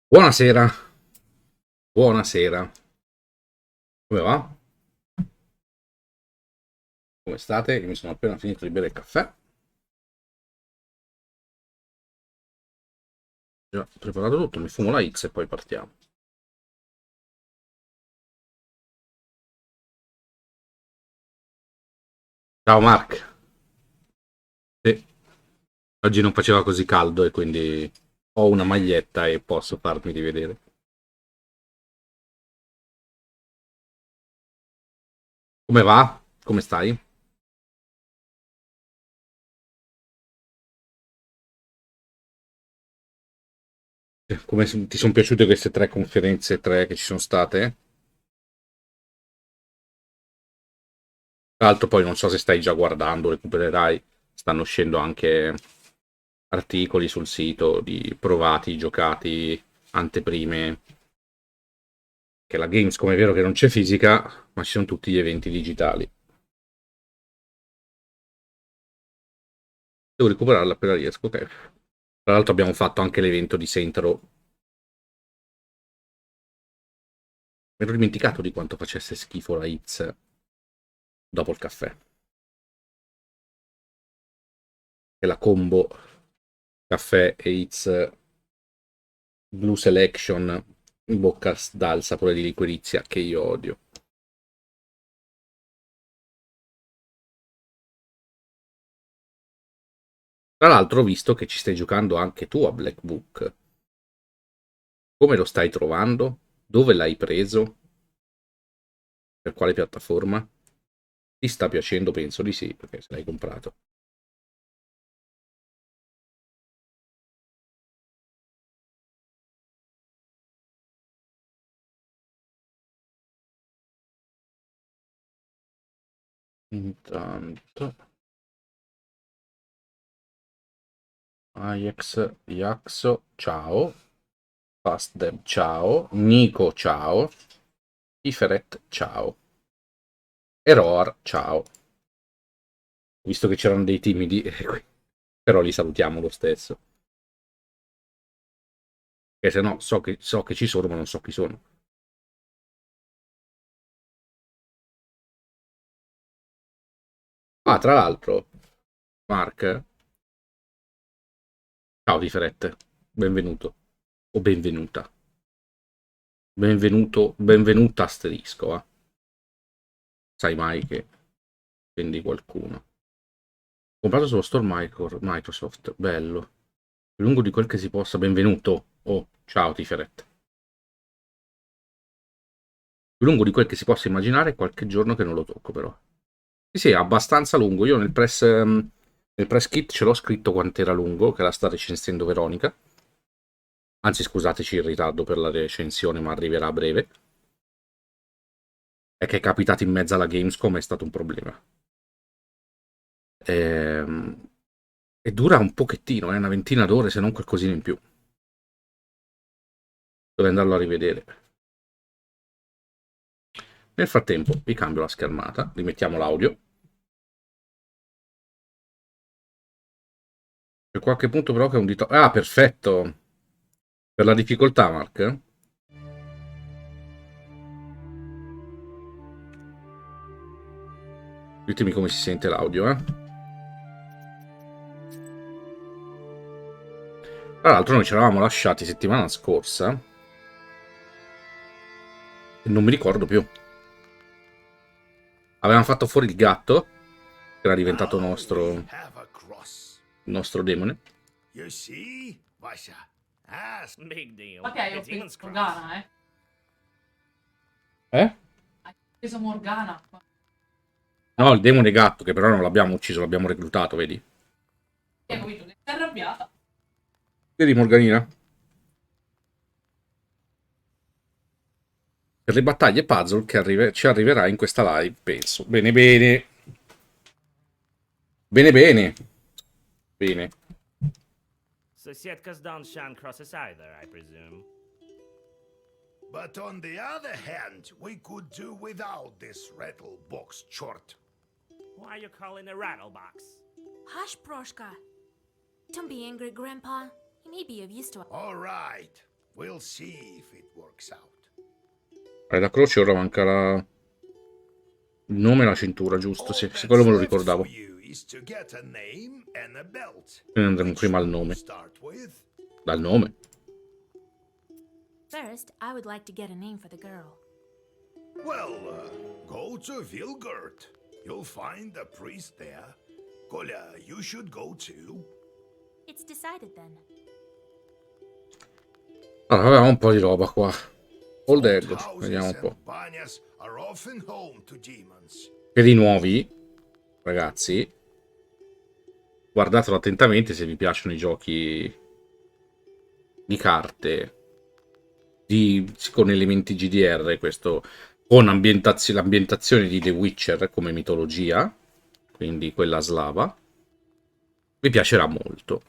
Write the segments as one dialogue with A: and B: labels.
A: Buonasera, buonasera. Come va? Come state? Io mi sono appena finito di bere il caffè. Già preparato tutto, mi fumo la X e poi partiamo. Ciao Mark. Sì, oggi non faceva così caldo e quindi ho una maglietta e posso farmi rivedere. Come va? Come stai? Ti sono piaciute queste tre conferenze, tre che ci sono state? Tra l'altro poi non so se stai già guardando, recupererai, stanno uscendo anche articoli sul sito di provati, giocati, anteprime, che la Gamescom è vero che non c'è fisica, ma ci sono tutti gli eventi digitali. Devo recuperarla appena riesco, ok. Tra l'altro abbiamo fatto anche l'evento di Saint Row. Mi ero dimenticato di quanto facesse schifo la Hits dopo il caffè. E la combo caffè e Hits Blue Selection in bocca dà il sapore di liquirizia che io odio. Tra l'altro ho visto che ci stai giocando anche tu a Black Book. Come lo stai trovando? Dove l'hai preso? Per quale piattaforma? Ti sta piacendo? Penso di sì, perché se l'hai comprato. Intanto, Ajax, Yaxo, ciao. Fastdeb, ciao. Nico, ciao. Iferet, ciao. Eroar, ciao. Visto che c'erano dei timidi, però li salutiamo lo stesso. Che se no so che ci sono, ma non so chi sono. Ah, tra l'altro, Mark, ciao Tiferet, benvenuto. O benvenuta. Benvenuta asterisco, eh. Sai mai che vendi qualcuno. Comprato sullo store Microsoft, bello. Più lungo di quel che si possa, benvenuto. Oh, ciao Tiferet. Più lungo di quel che si possa immaginare, qualche giorno che non lo tocco però. Sì, sì, è abbastanza lungo. Io nel press kit ce l'ho scritto quant'era lungo, che la sta recensendo Veronica. Anzi, scusateci il ritardo per la recensione, ma arriverà a breve. È che è capitato in mezzo alla Gamescom, è stato un problema. Ehm, E dura un pochettino, una ventina d'ore, se non qualcosina in più. Dovrei andarlo a rivedere. Nel frattempo vi cambio la schermata, rimettiamo l'audio. Per qualche punto però che è un dito... Ah, perfetto! Per la difficoltà, Mark. Ditemi come si sente l'audio, eh. Tra l'altro noi ci eravamo lasciati settimana scorsa e non mi ricordo più. Avevamo fatto fuori il gatto, che era diventato
B: Now we
A: nostro,
B: have a cross.
A: il nostro demone.
B: You see, Vasha? Ask.
C: Big deal.
D: Ok, ho
C: It's
D: preso
C: Ewan's cross.
D: Morgana, eh.
A: Eh?
D: Hai preso Morgana.
A: No, il demone gatto, che però non l'abbiamo ucciso, l'abbiamo reclutato, vedi?
D: E ho capito che sei arrabbiata.
A: Vedi, Morganina? Per le battaglie puzzle che ci arriverà in questa live, penso. Bene, bene. Bene, bene. Bene.
C: So Sietkas don't shun crosses either, I presume.
B: But on the other hand, we could do without this rattle box chort.
C: Why are you calling a rattle box?
E: Hush, Proshka. Don't be angry, Grandpa. He may be of use to us.
B: All right. we'll see if it works out.
A: La croce, ora manca il nome e la cintura, giusto? Sì,
B: All
A: sì, quello
B: that's
A: me lo
B: left
A: ricordavo.
B: for you is to get a name and a belt.
A: Quindi andremo
B: Which
A: prima al
B: will you
A: nome.
B: start with?
A: Dal nome.
E: First, I would like to get a name for the girl.
B: Well, go to Vilgurt. You'll find a priest there. Kolya, you should go too.
E: It's decided then.
A: Allora, avevamo un po' di roba qua. Old
B: Old
A: Egg, vediamo
B: houses
A: un po'.
B: and banyas are often home to demons.
A: Per i nuovi, ragazzi, guardatelo attentamente se vi piacciono i giochi di carte con elementi GDR, questo con l'ambientazione di The Witcher come mitologia, quindi quella slava, vi piacerà molto.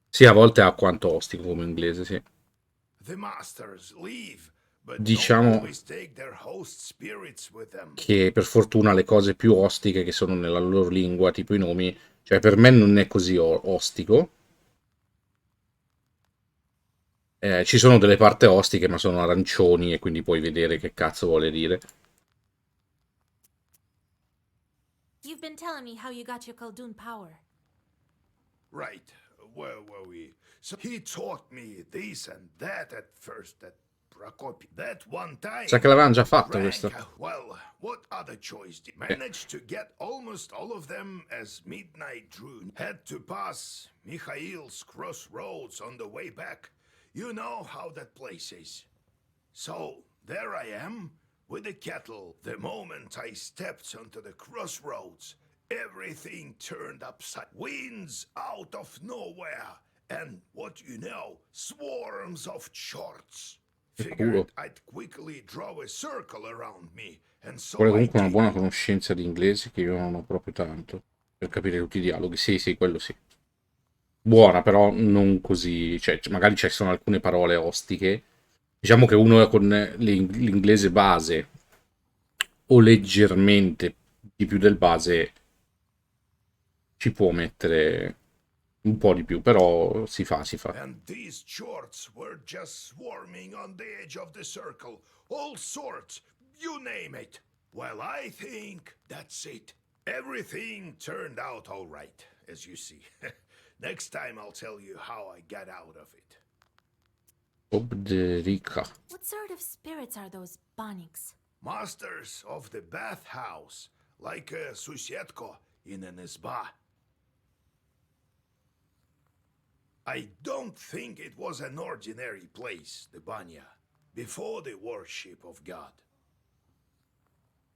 A: Sì, a volte ha quanto ostico come inglese, sì.
B: The masters leave, but don't
A: Diciamo
B: always take their host spirits with them.
A: che per fortuna le cose più ostiche che sono nella loro lingua, tipo i nomi, cioè per me non è così ostico. Ci sono delle parti ostiche, ma sono arancioni e quindi puoi vedere che cazzo vuole dire.
E: You've been telling me how you got your Khaldun power.
B: Right, where were we? So he taught me this and that at first at Prokopi. That one time.
A: Sa che l'avevamo già fatta questa.
B: Well, what other choice did manage to get almost all of them as Midnight Drew. Had to pass Mikhail's crossroads on the way back. You know how that place is. So, there I am, with the kettle. The moment I stepped onto the crossroads, everything turned upside. Winds out of nowhere. And what you know, swarms of shorts. Figured I'd quickly draw a circle around me. And so
A: Vuole
B: I
A: comunque una
B: did.
A: buona conoscenza di inglese, che io non ho proprio tanto, per capire tutti i dialoghi. Sì, sì, quello sì. Buona, però non così... Cioè, magari ci sono alcune parole ostiche. Diciamo che uno con l'inglese base o leggermente di più del base ci può mettere un po' di più, però si fa, si fa.
B: And these shorts were just swarming on the edge of the circle. All sorts, you name it. Well, I think that's it. Everything turned out all right, as you see. Next time I'll tell you how I got out of it.
A: Obderica.
E: What sort of spirits are those Baniks?
B: Masters of the bathhouse, like a Susietko in an isba. I don't think it was an ordinary place, the Banya, before the worship of God.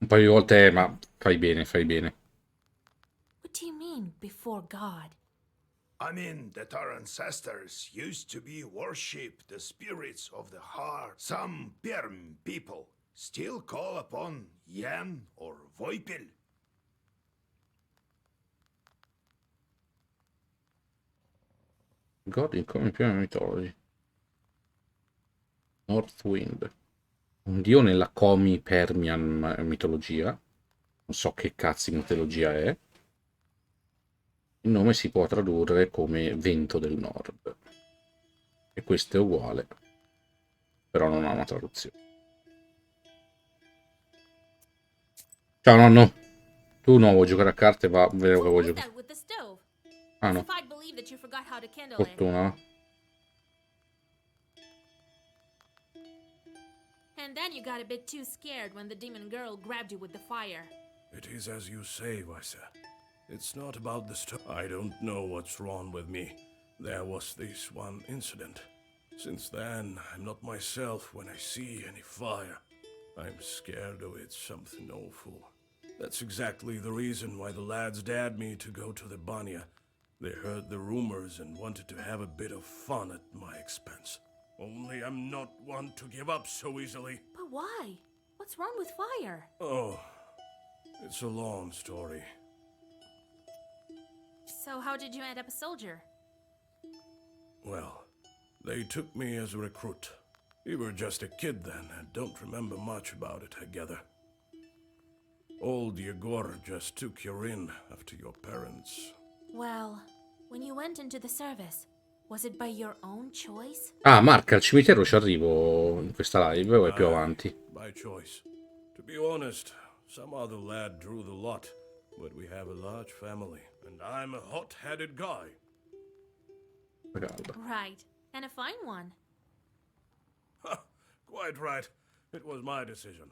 A: Un paio di volte, ma fai bene, fai bene.
E: What do you mean, before God?
B: I mean that our ancestors used to be worship the spirits of the heart. Some Perm people still call upon Yan or Voipil.
A: God in Common Mythology. Northwind. Un dio nella Comi Permian mitologia. Non so che cazzo di mitologia è. Il nome si può tradurre come vento del nord. E questo è uguale. Però non ha una traduzione. Ciao nonno. Tu no, vuoi giocare a carte? Va, vero che vuoi
E: What was
A: giocare.
E: that with the stove?
A: Ah
E: As
A: no,
E: if I'd believe that you forgot how to kindle it.
A: fortuna.
E: And then you got a bit too scared when the demon girl grabbed you with the fire.
F: It is as you say, Wysa. It's not about the stuff. I don't know what's wrong with me. There was this one incident. Since then, I'm not myself when I see any fire. I'm scared of it's something awful. That's exactly the reason why the lads dared me to go to the Banya. They heard the rumors and wanted to have a bit of fun at my expense. Only I'm not one to give up so easily.
E: But why? What's wrong with fire?
F: Oh, it's a long story.
E: So how did you end up a soldier?
F: Well, they took me as a recruit. You were just a kid then and don't remember much about it, I gather. Old Yegor just took you in after your parents.
E: Well, when you went into the service, Was it by your own choice?
A: Ah, Mark, al cimitero ci arrivo in questa live o è più avanti?
F: By choice. To be honest, some other lad drew the lot, but we have a large family, and I'm a hot-headed guy.
A: Caldo.
E: Right. And a fine one.
F: Quite right. It was my decision.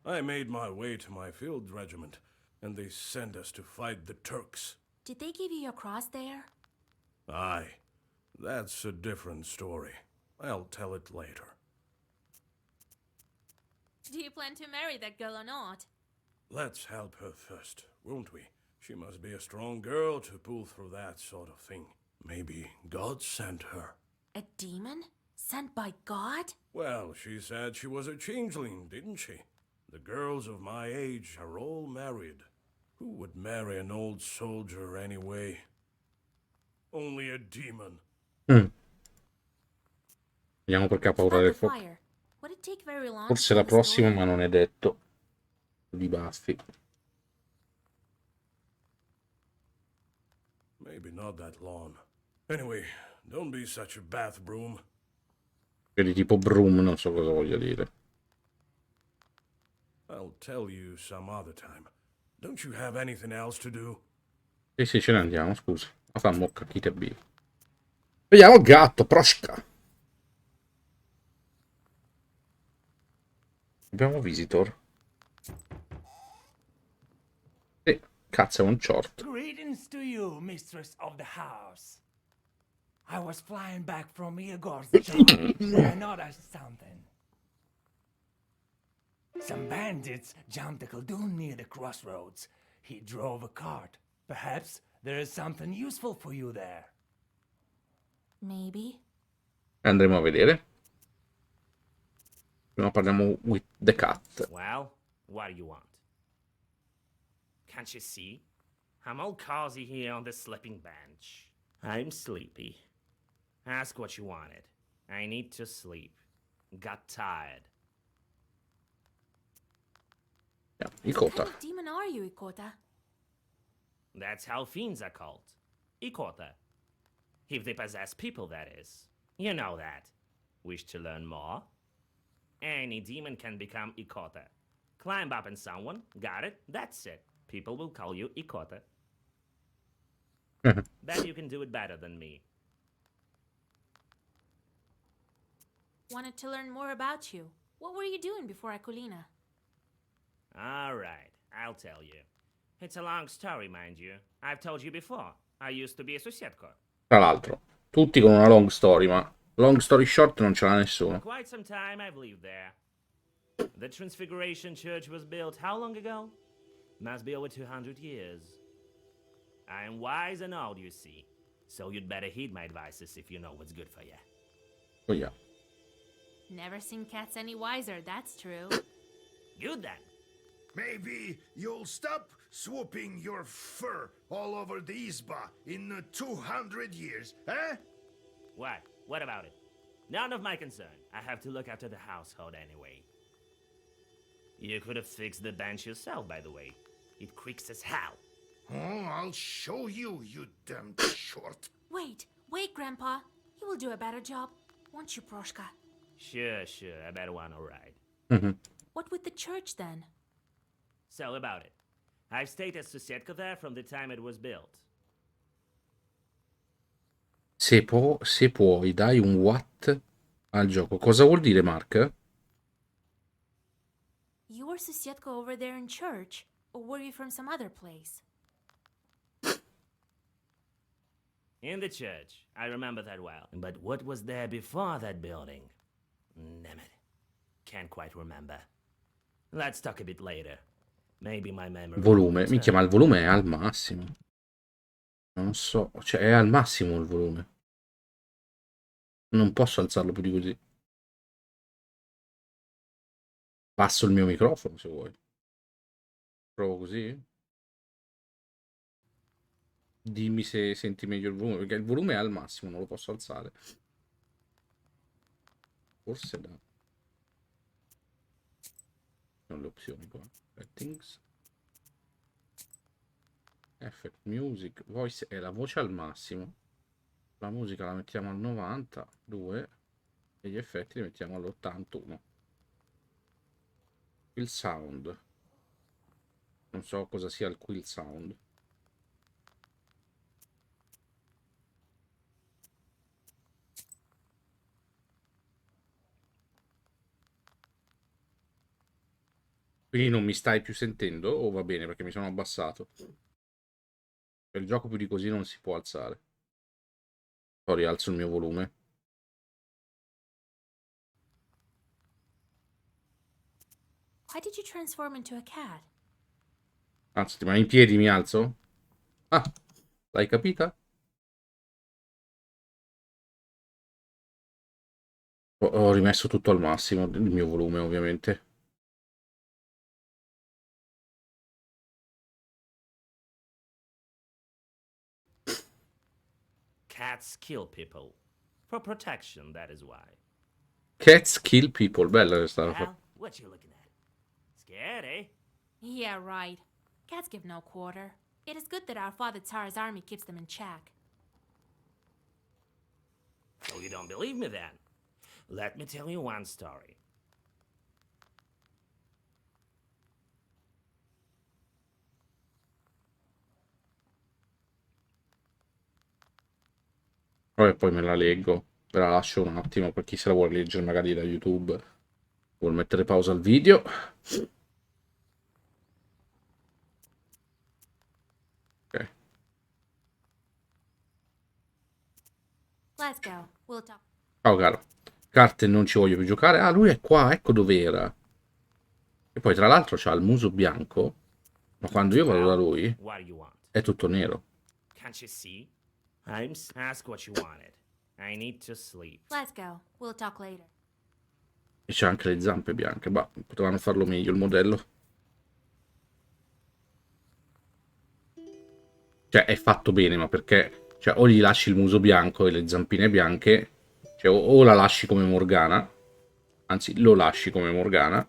F: I made my way to my field regiment, and they sent us to fight the Turks.
E: Did they give you your cross there?
F: Aye. That's a different story. I'll tell it later.
E: Do you plan to marry that girl or not?
F: Let's help her first, won't we? She must be a strong girl to pull through that sort of thing. Maybe God sent her.
E: A demon? Sent by God?
F: Well, she said she was a changeling, didn't she? The girls of my age are all married. Who would marry an old soldier anyway? Only a demon.
A: Vediamo perché ha paura
E: About
A: del
E: the
A: fuoco.
E: fire. Would it take very long
A: Forse
E: to
A: la
E: tell the story?
A: prossima, ma non è detto. Di baffi.
F: Maybe not that long. Anyway, don't be such a bath broom.
A: Quelli tipo Broom, non so cosa voglia dire.
F: I'll tell you some other time. Don't you have anything else to do?
A: Sì, ce ne andiamo, scusa. Ma fa mocca chi te bevi. Vediamo il gatto, Proshka. Abbiamo visitor. Sì, cazzo è un short.
G: Greetings to you, mistress of the house. I was flying back from Igor's job when I noticed something. Some bandits jumped a Khaldun near the crossroads. He drove a cart. Perhaps there is something useful for you there.
E: Maybe.
A: Andremo a vedere. Prima parliamo with the cat.
C: Well, what do you want? Can't you see? I'm all cozy here on the sleeping bench. I'm sleepy. Ask what you wanted. I need to sleep. Got tired.
A: Yeah,
E: What
A: Ikota.
E: kind of demon are you, Ikota?
C: That's how fiends are called. Ikota. If they possess people, that is. You know that. Wish to learn more? Any demon can become Ikota. Climb up on someone, got it, that's it. People will call you Ikota. Bet you can do it better than me.
E: Wanted to learn more about you. What were you doing before Akulina?
C: Alright, I'll tell you. It's a long story, mind you. I've told you before. I used to be a Sosietko.
A: Tra l'altro, tutti con una long story, ma long story short non ce l'ha
C: For
A: nessuno.
C: quite some time I've lived there. The Transfiguration Church was built how long ago? Must be over 200 years. I am wise and old, you see. So you'd better heed my advices if you know what's good for you.
A: Oh yeah.
E: Never seen cats any wiser, that's true.
C: Good then.
B: Maybe you'll stop swooping your fur all over the Isba in 200 years, eh?
C: What? What about it? None of my concern. I have to look after the household anyway. You could have fixed the bench yourself, by the way. It creaks as hell.
B: Oh, I'll show you, you damn short.
E: Wait, Grandpa. You will do a better job, won't you, Proshka?
C: Sure, I bet one alright.
E: What with the church then?
C: So about it. I've stayed at Susietka there from the time it was built.
A: Se puoi, dai un what al gioco. Cosa vuol dire, Mark?
E: You were Susietka over there in church, or were you from some other place?
C: In the church. I remember that well. But what was there before that building? Damn it. Can't quite remember. Let's talk a bit later. Maybe my memory...
A: Volume. Minchia, ma il volume è al massimo. Non so. Cioè, è al massimo il volume. Non posso alzarlo più di così. Passo il mio microfono, se vuoi. Provo così. Dimmi se senti meglio il volume, perché il volume è al massimo, non lo posso alzare. Forse da... Non le opzioni qua. Settings. Effect, music, voice, è la voce al massimo. La musica la mettiamo al 92 e gli effetti li mettiamo all'81. Il sound. Non so cosa sia il quill sound. Quindi non mi stai più sentendo o va bene perché mi sono abbassato? Per il gioco più di così non si può alzare. Poi rialzo il mio volume.
E: Why did you transform into a cat?
A: Alzati, ma in piedi mi alzo? Ah, l'hai capita? Ho rimesso tutto al massimo, il mio volume ovviamente.
C: Cats kill people. For protection, that is why.
A: Cats kill people, bella questa.
C: Well, what you looking at? Scared, eh?
E: Yeah, right. Cats give no quarter. It is good that our father Tsar's army keeps them in check.
C: So you don't believe me then? Let me tell you one story.
A: Vabbè, poi me la leggo. Ve la lascio un attimo per chi se la vuole leggere magari da YouTube. Vuol mettere pausa al video. Ok.
E: Let's go. We'll talk.
A: Ciao caro. Carte non ci voglio più giocare. Ah, lui è qua, ecco dov'era. E poi tra l'altro c'ha il muso bianco. Ma quando io vado da lui
C: What do you want?
A: è tutto nero.
C: Can't you see? Ask what you wanted. I need to sleep.
E: Let's go. We'll talk later.
A: E c'ha anche le zampe bianche. Bah, potevano farlo meglio il modello. Cioè, è fatto bene, ma perché... Cioè, o gli lasci il muso bianco e le zampine bianche, cioè, o la lasci come Morgana, anzi, lo lasci come Morgana,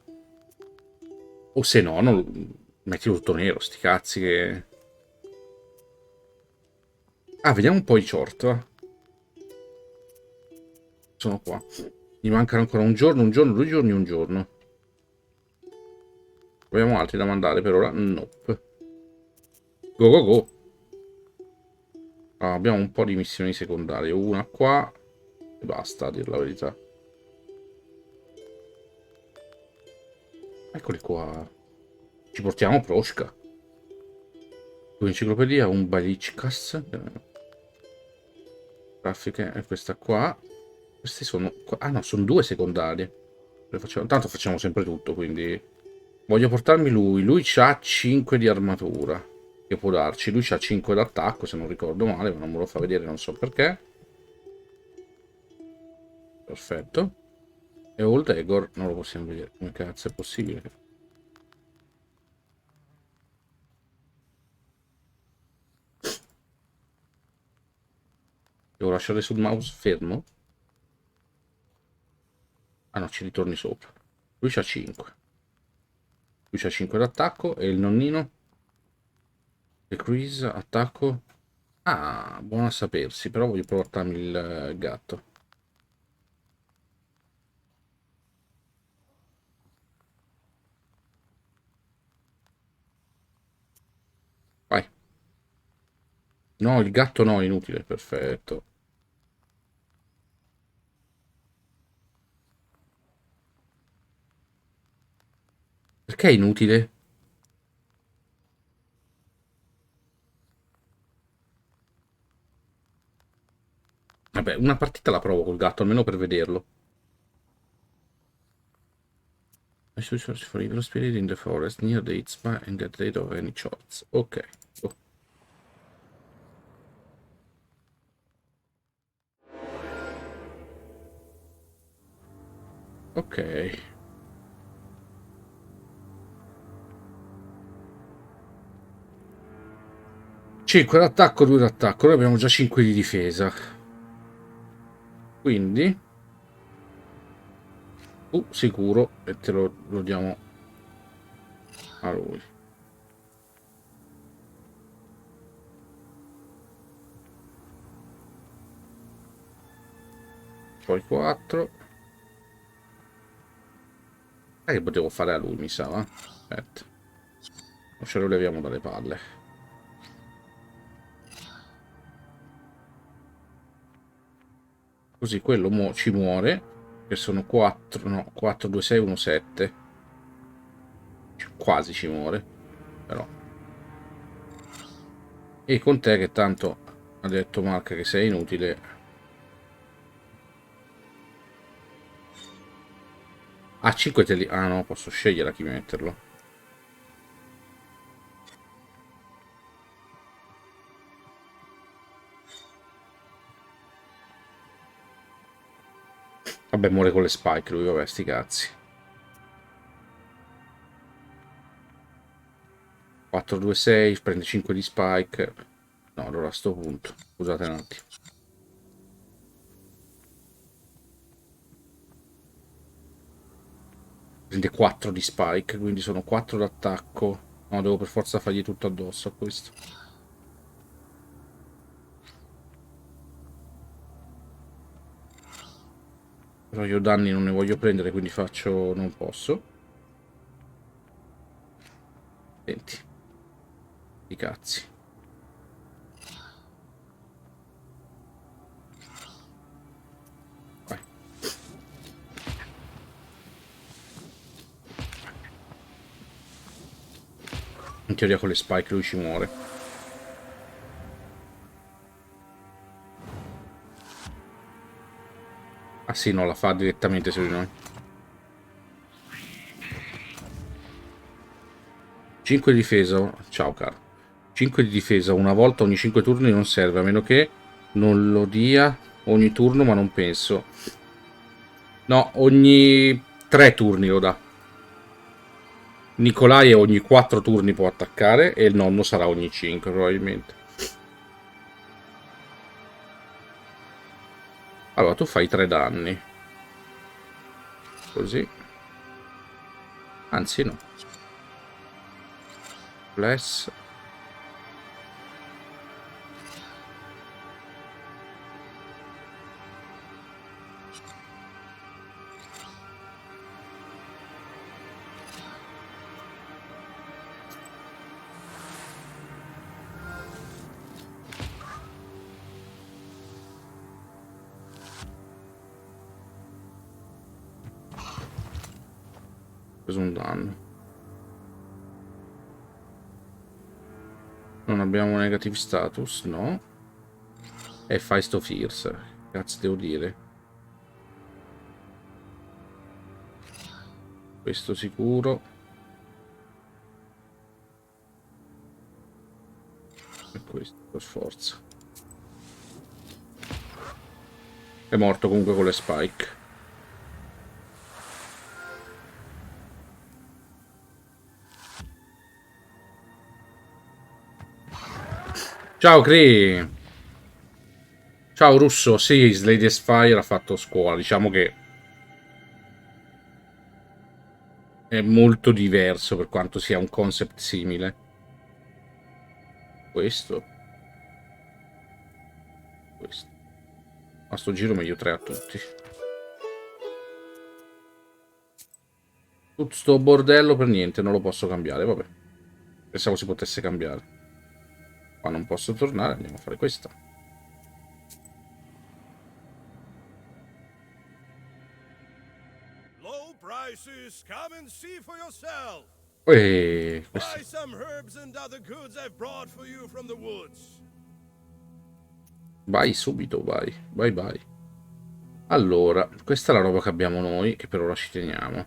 A: o se no, non... metti tutto nero, sti cazzi che... Ah, vediamo un po' i short, va. Sono qua. Mi mancano ancora un giorno, 2 giorni, un giorno. Abbiamo altri da mandare per ora? Nope. Go go go. Ah, abbiamo un po' di missioni secondarie. Una qua e basta, a dir la verità. Eccoli qua. Ci portiamo Proshka. Enciclopedia, un Balichkas. Grafiche e questa qua. Questi sono... Ah no, sono 2 secondarie. Tanto facciamo sempre tutto, quindi... Voglio portarmi lui. Lui c'ha 5 di armatura. Che può darci. Lui c'ha 5 d'attacco, se non ricordo male, ma non me lo fa vedere, non so perché. Perfetto. E Old Egor non lo possiamo vedere. Come cazzo è possibile? Devo lasciare sul mouse fermo? Ah no, ci ritorni sopra. Lui c'ha 5. Lui c'ha 5 d'attacco e il nonnino? The Cruise, attacco. Ah, buono a sapersi, però voglio portarmi il gatto. Vai. No, il gatto no, è inutile, perfetto. Perché è inutile? Vabbè, una partita la provo col gatto, almeno per vederlo. I should search for evil spirit in the forest near the Itzma and get rid of any shots. Ok. Oh. Ok. 5 d'attacco, 2 d'attacco. Noi abbiamo già 5 di difesa. Quindi... sicuro. E te lo diamo a lui. poi 4. Che potevo fare a lui, mi sa, va? Aspetta. O ce lo leviamo dalle palle. Così quello ci muore. Che sono 4, no, 4, 2, 6, 1, 7. Quasi ci muore. Però. E con te che tanto ha detto Mark che sei inutile. Ah, 5 te li... Ah no, posso scegliere a chi metterlo. Vabbè, muore con le spike lui, vabbè, sti cazzi. 4, 2, 6, prende 5 di spike. No, allora a sto punto. Scusate un attimo. Prende 4 di spike, quindi sono 4 d'attacco. No, devo per forza fargli tutto addosso a questo. Però io danni non ne voglio prendere, quindi faccio... non posso. 20. I cazzi. Vai. In teoria con le spike lui ci muore. Ah sì, no, la fa direttamente su di noi. 5 di difesa. Ciao, caro. 5 di difesa una volta ogni 5 turni non serve, a meno che non lo dia ogni turno, ma non penso. No, ogni 3 turni lo dà. Nicolai ogni 4 turni può attaccare e il nonno sarà ogni 5 probabilmente. Allora, tu fai 3 danni. Così. Anzi, no. Bless. Preso un danno. Non abbiamo negative status, no. E fai sto Fierce. Cazzo devo dire. Questo sicuro. E questo per forza. È morto comunque con le spike. Ciao Cree. Ciao Russo. Sì, Slade Fire ha fatto scuola. Diciamo che è molto diverso per quanto sia un concept simile. Questo. Questo. A sto giro meglio 3 a tutti. Tutto sto bordello per niente, non lo posso cambiare, vabbè. Pensavo si potesse cambiare. Qua non posso tornare, andiamo a fare questa.
F: Low prices, come and see for yourself.
A: E
F: Buy
A: questo.
F: some herbs and other goods I've brought for you from the woods.
A: Vai subito, vai. Vai, vai. Allora, questa è la roba che abbiamo noi, che per ora ci teniamo.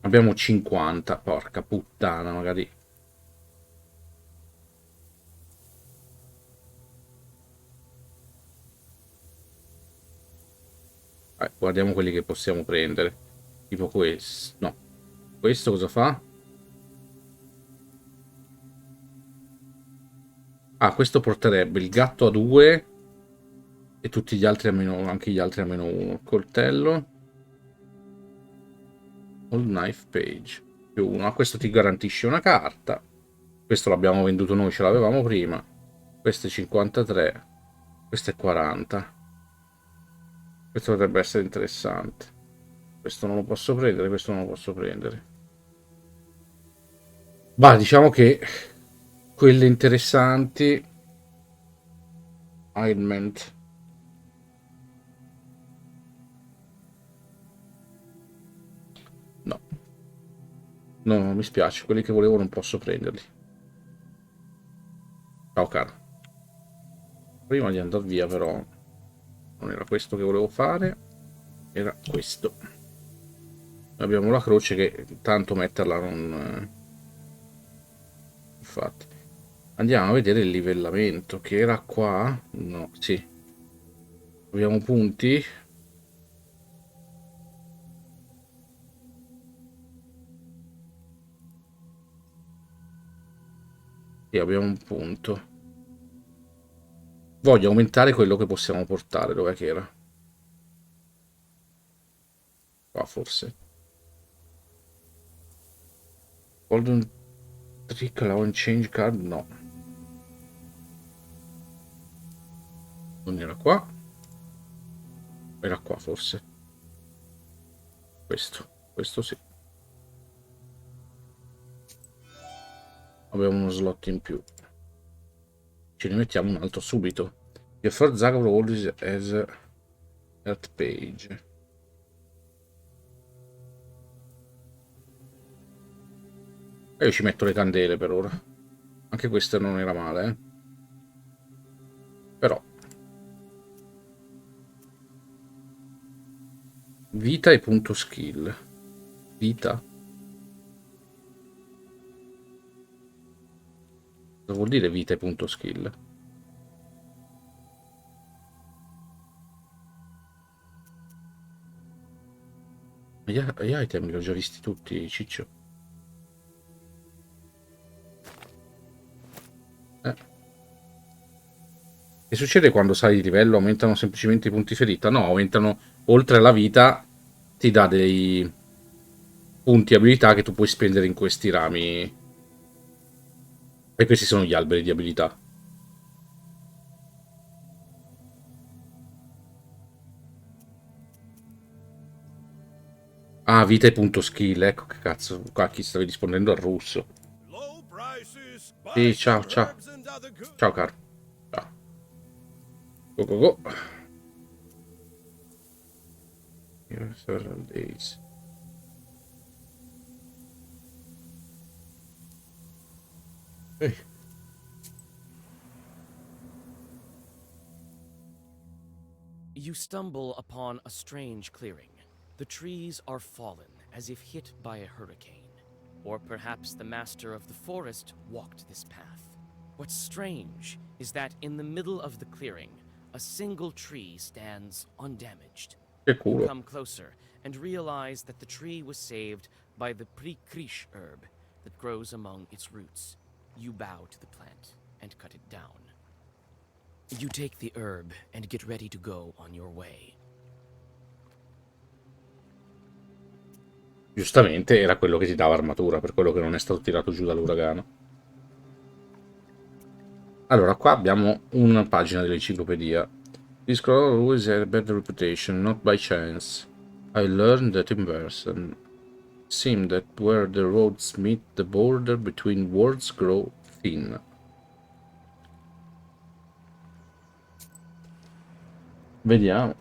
A: Abbiamo 50, porca puttana, magari. Guardiamo quelli che possiamo prendere. Tipo questo. No. Questo cosa fa? Ah, questo porterebbe il gatto a 2 e tutti gli altri a meno, anche gli altri a meno 1. Coltello. All knife page. Più 1. Questo ti garantisce una carta. Questo l'abbiamo venduto noi, ce l'avevamo prima. Questo è 53. Questo è 40. Questo potrebbe essere interessante. Questo non lo posso prendere, questo non lo posso prendere. Ma diciamo che quelle interessanti... Ailment. No. No, mi spiace. Quelli che volevo non posso prenderli. Ciao caro. Prima di andare via però... Non era questo che volevo fare. Era questo. Abbiamo la croce che tanto metterla non... Infatti. Andiamo a vedere il livellamento, che era qua. No, sì. Abbiamo punti. Sì, abbiamo un punto. Voglio aumentare quello che possiamo portare. Dov'è che era? Qua forse. Golden Trick, allow and change card? No. Non era qua. Era qua forse. Questo sì. Abbiamo uno slot in più. Ce ne mettiamo un altro subito. Your first Zagor always has that page. E io ci metto le candele per ora. Anche questo non era male, eh. Però. Vita e punto skill. Vita. Cosa vuol dire vita e punto skill? Gli item li ho già visti tutti, ciccio. Che succede quando sali di livello? Aumentano semplicemente i punti ferita? No, aumentano, oltre alla vita, ti dà dei punti abilità che tu puoi spendere in questi rami. E questi sono gli alberi di abilità. Ah, vita e punto skill, ecco che cazzo. Qua chi stavi rispondendo al russo. Sì, ciao, ciao. Ciao, caro. Ciao. Go, go, go. Several days. Ehi.
H: You stumble upon a strange clearing. The trees are fallen, as if hit by a hurricane. Or perhaps the master of the forest walked this path. What's strange is that in the middle of the clearing, a single tree stands undamaged.
A: Che
H: You
A: culo.
H: come closer and realize that the tree was saved by the prikrish herb that grows among its roots. You bow to the plant and cut it down. You take the herb and get ready to go on your way.
A: Giustamente era quello che ti dava armatura, per quello che non è stato tirato giù dall'uragano. Allora, qua abbiamo una pagina dell'enciclopedia. This scroll always had a bad reputation, not by chance. I learned that in person. It seemed that where the roads meet, the border between worlds grow thin. Vediamo.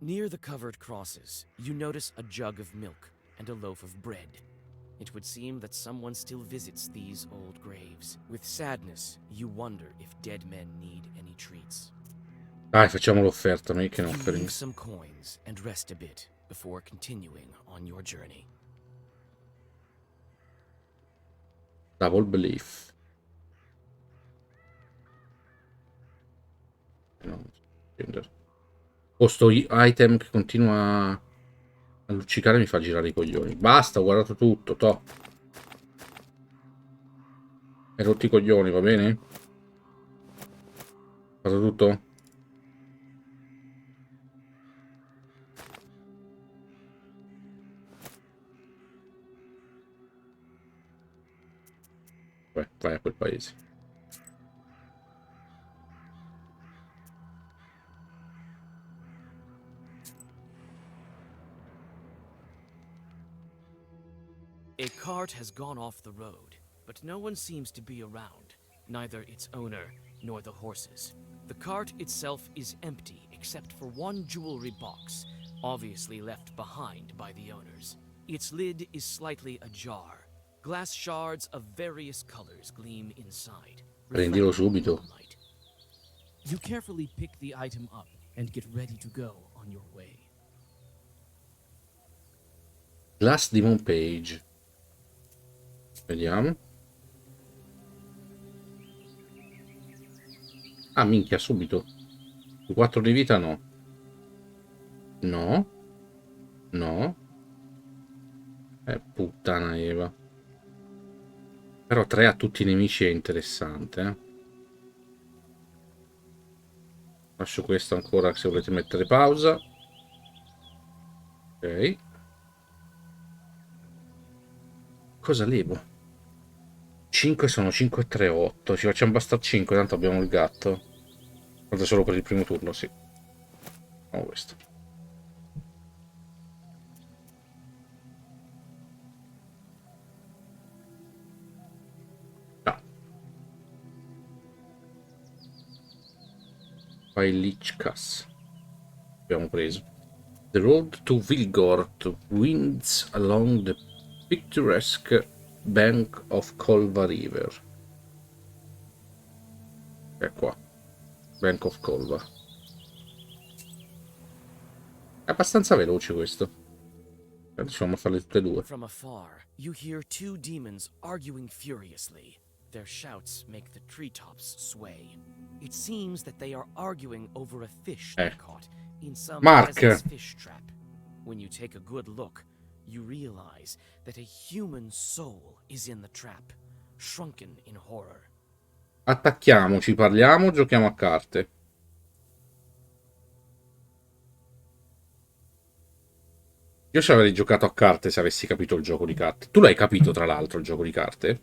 H: Near the covered crosses, you notice a jug of milk and a loaf of bread. It would seem that someone still visits these old graves. With sadness, you wonder if dead men need any treats.
A: Dai, facciamo l'offerta, make an
H: You
A: offering.
H: leave some coins and rest a bit before continuing on your journey.
A: Double belief. No, sto item che continua a luccicare mi fa girare i coglioni. Basta, ho guardato tutto, to. Hai rotto i coglioni, va bene? Fatto tutto? Vai a quel paese.
H: cart has gone off the road, but no one seems to be around, neither its owner nor the horses. The cart itself is empty except for one jewelry box, obviously left behind by the owners. Its lid is slightly ajar. Glass shards of various colors gleam inside.
A: Prendilo
H: reflecting the
A: subito.
H: moonlight. You carefully pick the item up and get ready to go on your way.
A: Glass Demon Page. Vediamo. Ah, minchia, subito. 4 di vita no. No. No. Puttana Eva. Però 3 a tutti i nemici è interessante, eh. Lascio questo ancora se volete mettere pausa. Ok. Cosa levo? 5 sono 5 e 3, 8. Ci facciamo bastare 5, tanto abbiamo il gatto. Guarda solo per il primo turno, sì. Facciamo questo. Ah. Poi Lichkas. Abbiamo preso. The road to Vilgort winds along the picturesque bank of Kolva River. È qua. Bank of Kolva. È abbastanza veloce questo. Riusciamo a farle tutte e due.
H: From afar, you hear two demons arguing furiously. Their shouts make the treetops sway. It seems that they are arguing over a fish they caught in some
A: Mark.
H: peasant's fish trap. When you take a good look, you realize that a human soul is in the trap, shrunken in horror.
A: Attacchiamoci, parliamo, giochiamo a carte. Io ci avrei giocato a carte se avessi capito il gioco di carte. Tu l'hai capito, tra l'altro, il gioco di carte?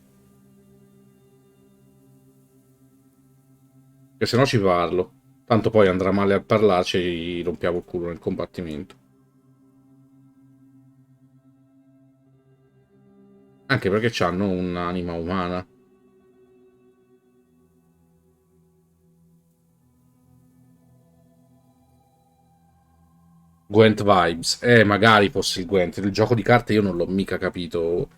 A: Che se no ci parlo. Tanto poi andrà male a parlarci e gli rompiamo il culo nel combattimento. Anche perché hanno un'anima umana. Gwent vibes. Magari fosse il Gwent. Il gioco di carte io non l'ho mica capito.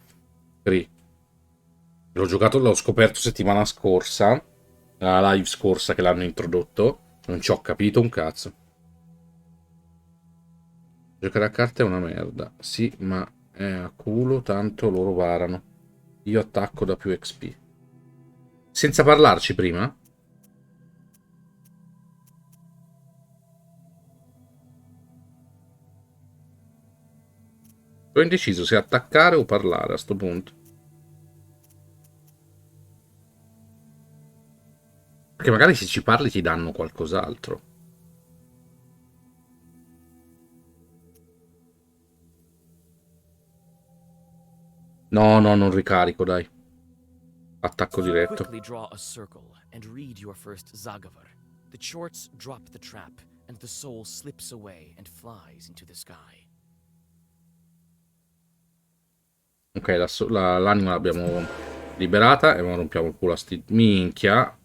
A: L'ho giocato, l'ho scoperto settimana scorsa. La live scorsa che l'hanno introdotto. Non ci ho capito un cazzo. Giocare a carte è una merda. Sì, ma è a culo, tanto loro varano. Io attacco da più XP. Senza parlarci prima? Ho indeciso se attaccare o parlare a sto punto. Perché magari se ci parli ti danno qualcos'altro. No, non ricarico, dai. Attacco diretto.
H: Quickly draw a circle and read your first Zagavar. The shorts drop the trap and the soul slips away and flies into the sky.
A: Ok, l'anima l'abbiamo liberata e ora rompiamo il culo a sti... Minchia.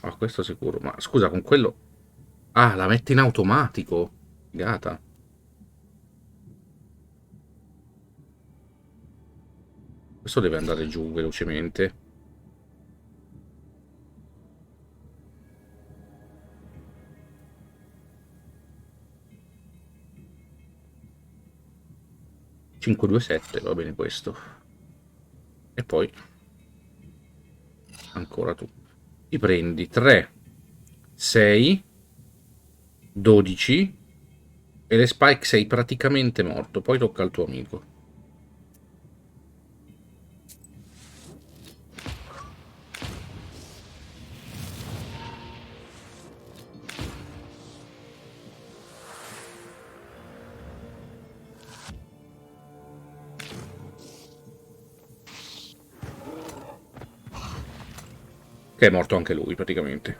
A: Ah, questo sicuro. Ma scusa, con quello... Ah, la mette in automatico. Figata. Questo deve andare giù velocemente. Cinque, 2, 7, va bene questo. E poi... Ancora tu. Ti prendi 3, 6, 12 e le spike sei praticamente morto. Poi tocca al tuo amico. Che è morto anche lui praticamente.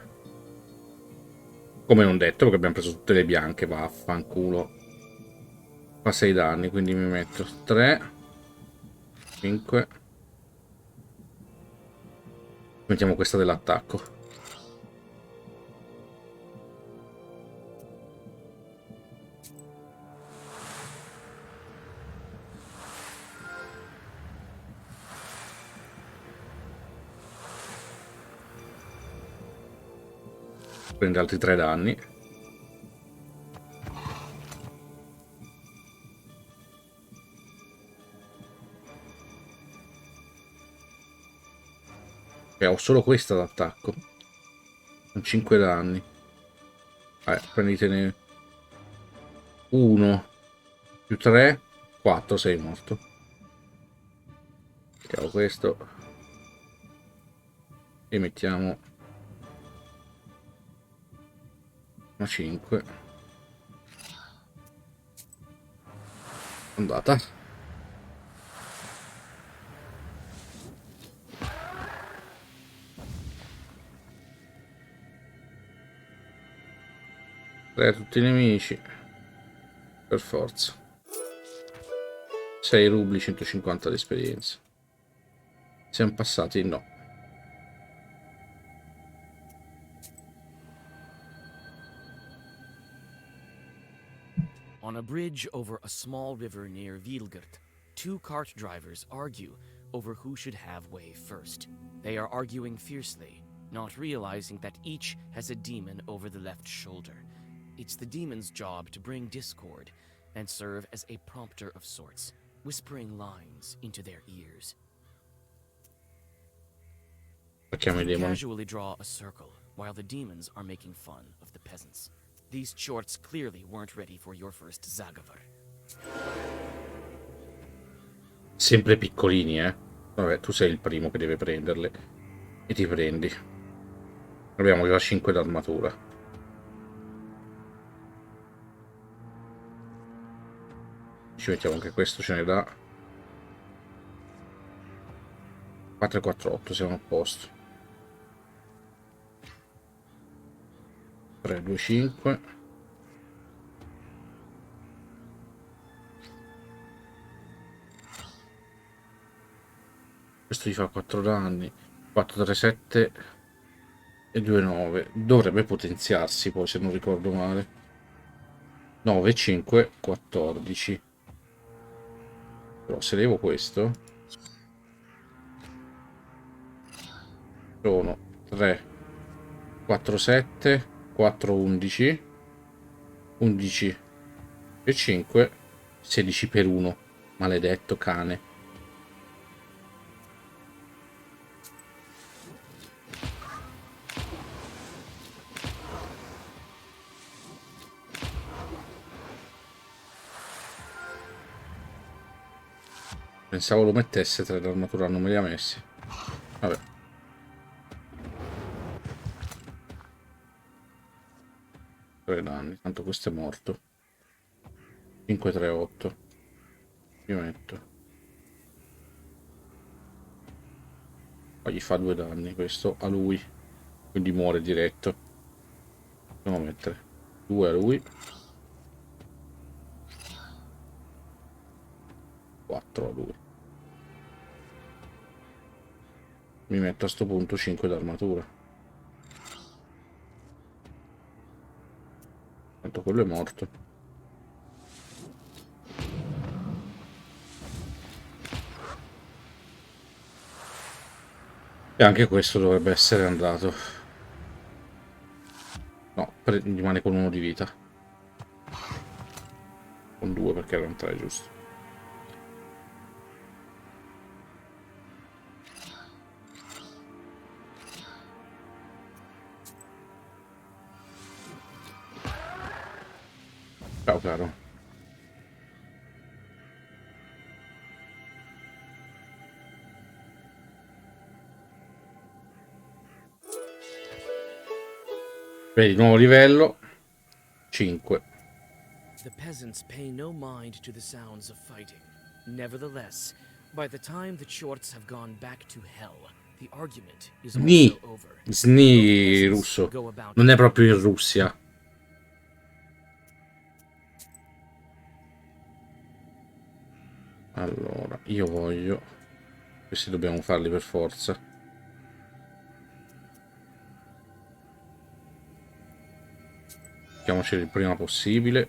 A: Come non detto, perché abbiamo preso tutte le bianche, vaffanculo. Fa 6 danni, quindi mi metto 3, 5. Mettiamo questa dell'attacco. Prende altri 3 danni. E ho solo questa d'attacco. Con 5 danni. Prenditene 1 più 3, 4, sei morto. Mettiamo questo. E mettiamo una 5. Andata. Tutti i nemici. Per forza. 6 rubli, 150 di esperienza. Siamo passati? No.
H: On a bridge over a small river near Vilgert, two cart drivers argue over who should have way first. They are arguing fiercely, not realizing that each has a demon over the left shoulder. It's the demon's job to bring discord and serve as a prompter of sorts, whispering lines into their ears.
A: Facciamo i
H: They
A: demoni.
H: casually draw a circle while the demons are making fun of the peasants. These shorts clearly weren't ready for your first Zagavar.
A: Sempre piccolini, eh. Vabbè, tu sei il primo che deve prenderle. E ti prendi. Abbiamo già 5 d'armatura. Ci mettiamo anche questo, ce ne dà 4 e 4, 8, siamo a posto. 3, 2, 5. Questo gli fa 4 danni. 4, 3, 7 e 2, 9. Dovrebbe potenziarsi poi, se non ricordo male. 9, 5, 14. Però se levo questo sono 3, 4, 7, 4, 11, 11 e 5, 16 per 1. Maledetto cane. Pensavo lo mettesse 3 d'armatura, non me li ha messi. Vabbè. Tre danni, tanto questo è morto. 5, 3, 8. Mi metto. Poi gli fa 2 danni questo a lui. Quindi muore diretto. Devo mettere 2 a lui. 4 a lui. Mi metto a sto punto 5 d'armatura. Tanto quello è morto. E anche questo dovrebbe essere andato. No, rimane con 1 di vita. Con 2 perché erano 3, giusto. Ciao caro. Vedi, nuovo livello. 5.
H: The peasants pay no mind to the sounds of fighting. Nevertheless, by the time the shorts have gone back to hell, the argument is
A: Sni.
H: also over.
A: Sni russo. Non è proprio in Russia. Allora, io voglio... Questi dobbiamo farli per forza. Mettiamoceli il prima possibile.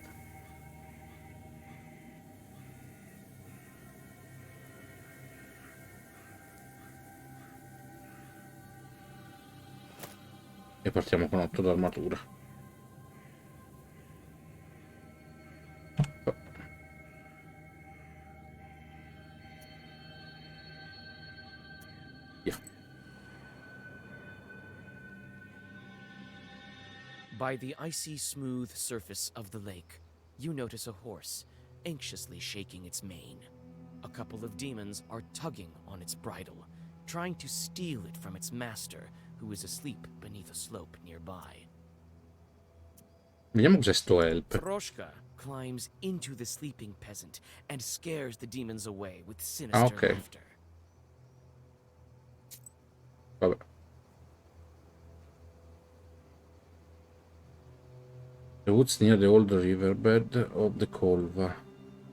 A: E partiamo con 8 d'armatura. Via.
H: By the icy smooth surface of the lake, you notice a horse, anxiously shaking its mane. A couple of demons are tugging on its bridle, trying to steal it from its master, who is asleep beneath a slope nearby.
A: Vediamo cos'è sto help.
H: Troshka climbs into the sleeping peasant and scares the demons away with
A: Ah,
H: sinister
A: ok.
H: laughter.
A: Vabbè. The woods near the old riverbed of the Kolva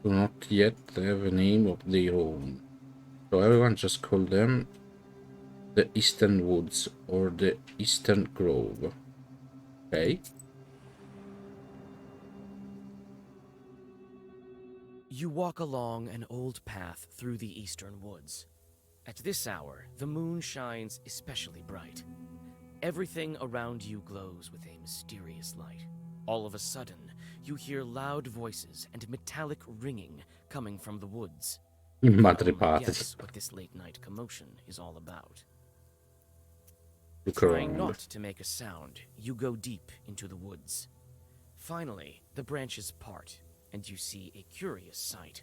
A: do not yet have a name of their own. So everyone just call them the Eastern Woods or the Eastern Grove. Ok.
H: You walk along an old path through the eastern woods. At this hour, the moon shines especially bright. Everything around you glows with a mysterious light. All of a sudden, you hear loud voices and metallic ringing coming from the woods. You can
A: Madre
H: only
A: patria.
H: guess what this late-night commotion is all about.
A: Look
H: Trying
A: around.
H: not to make a sound, you go deep into the woods. Finally, the branches part, and you see a curious sight.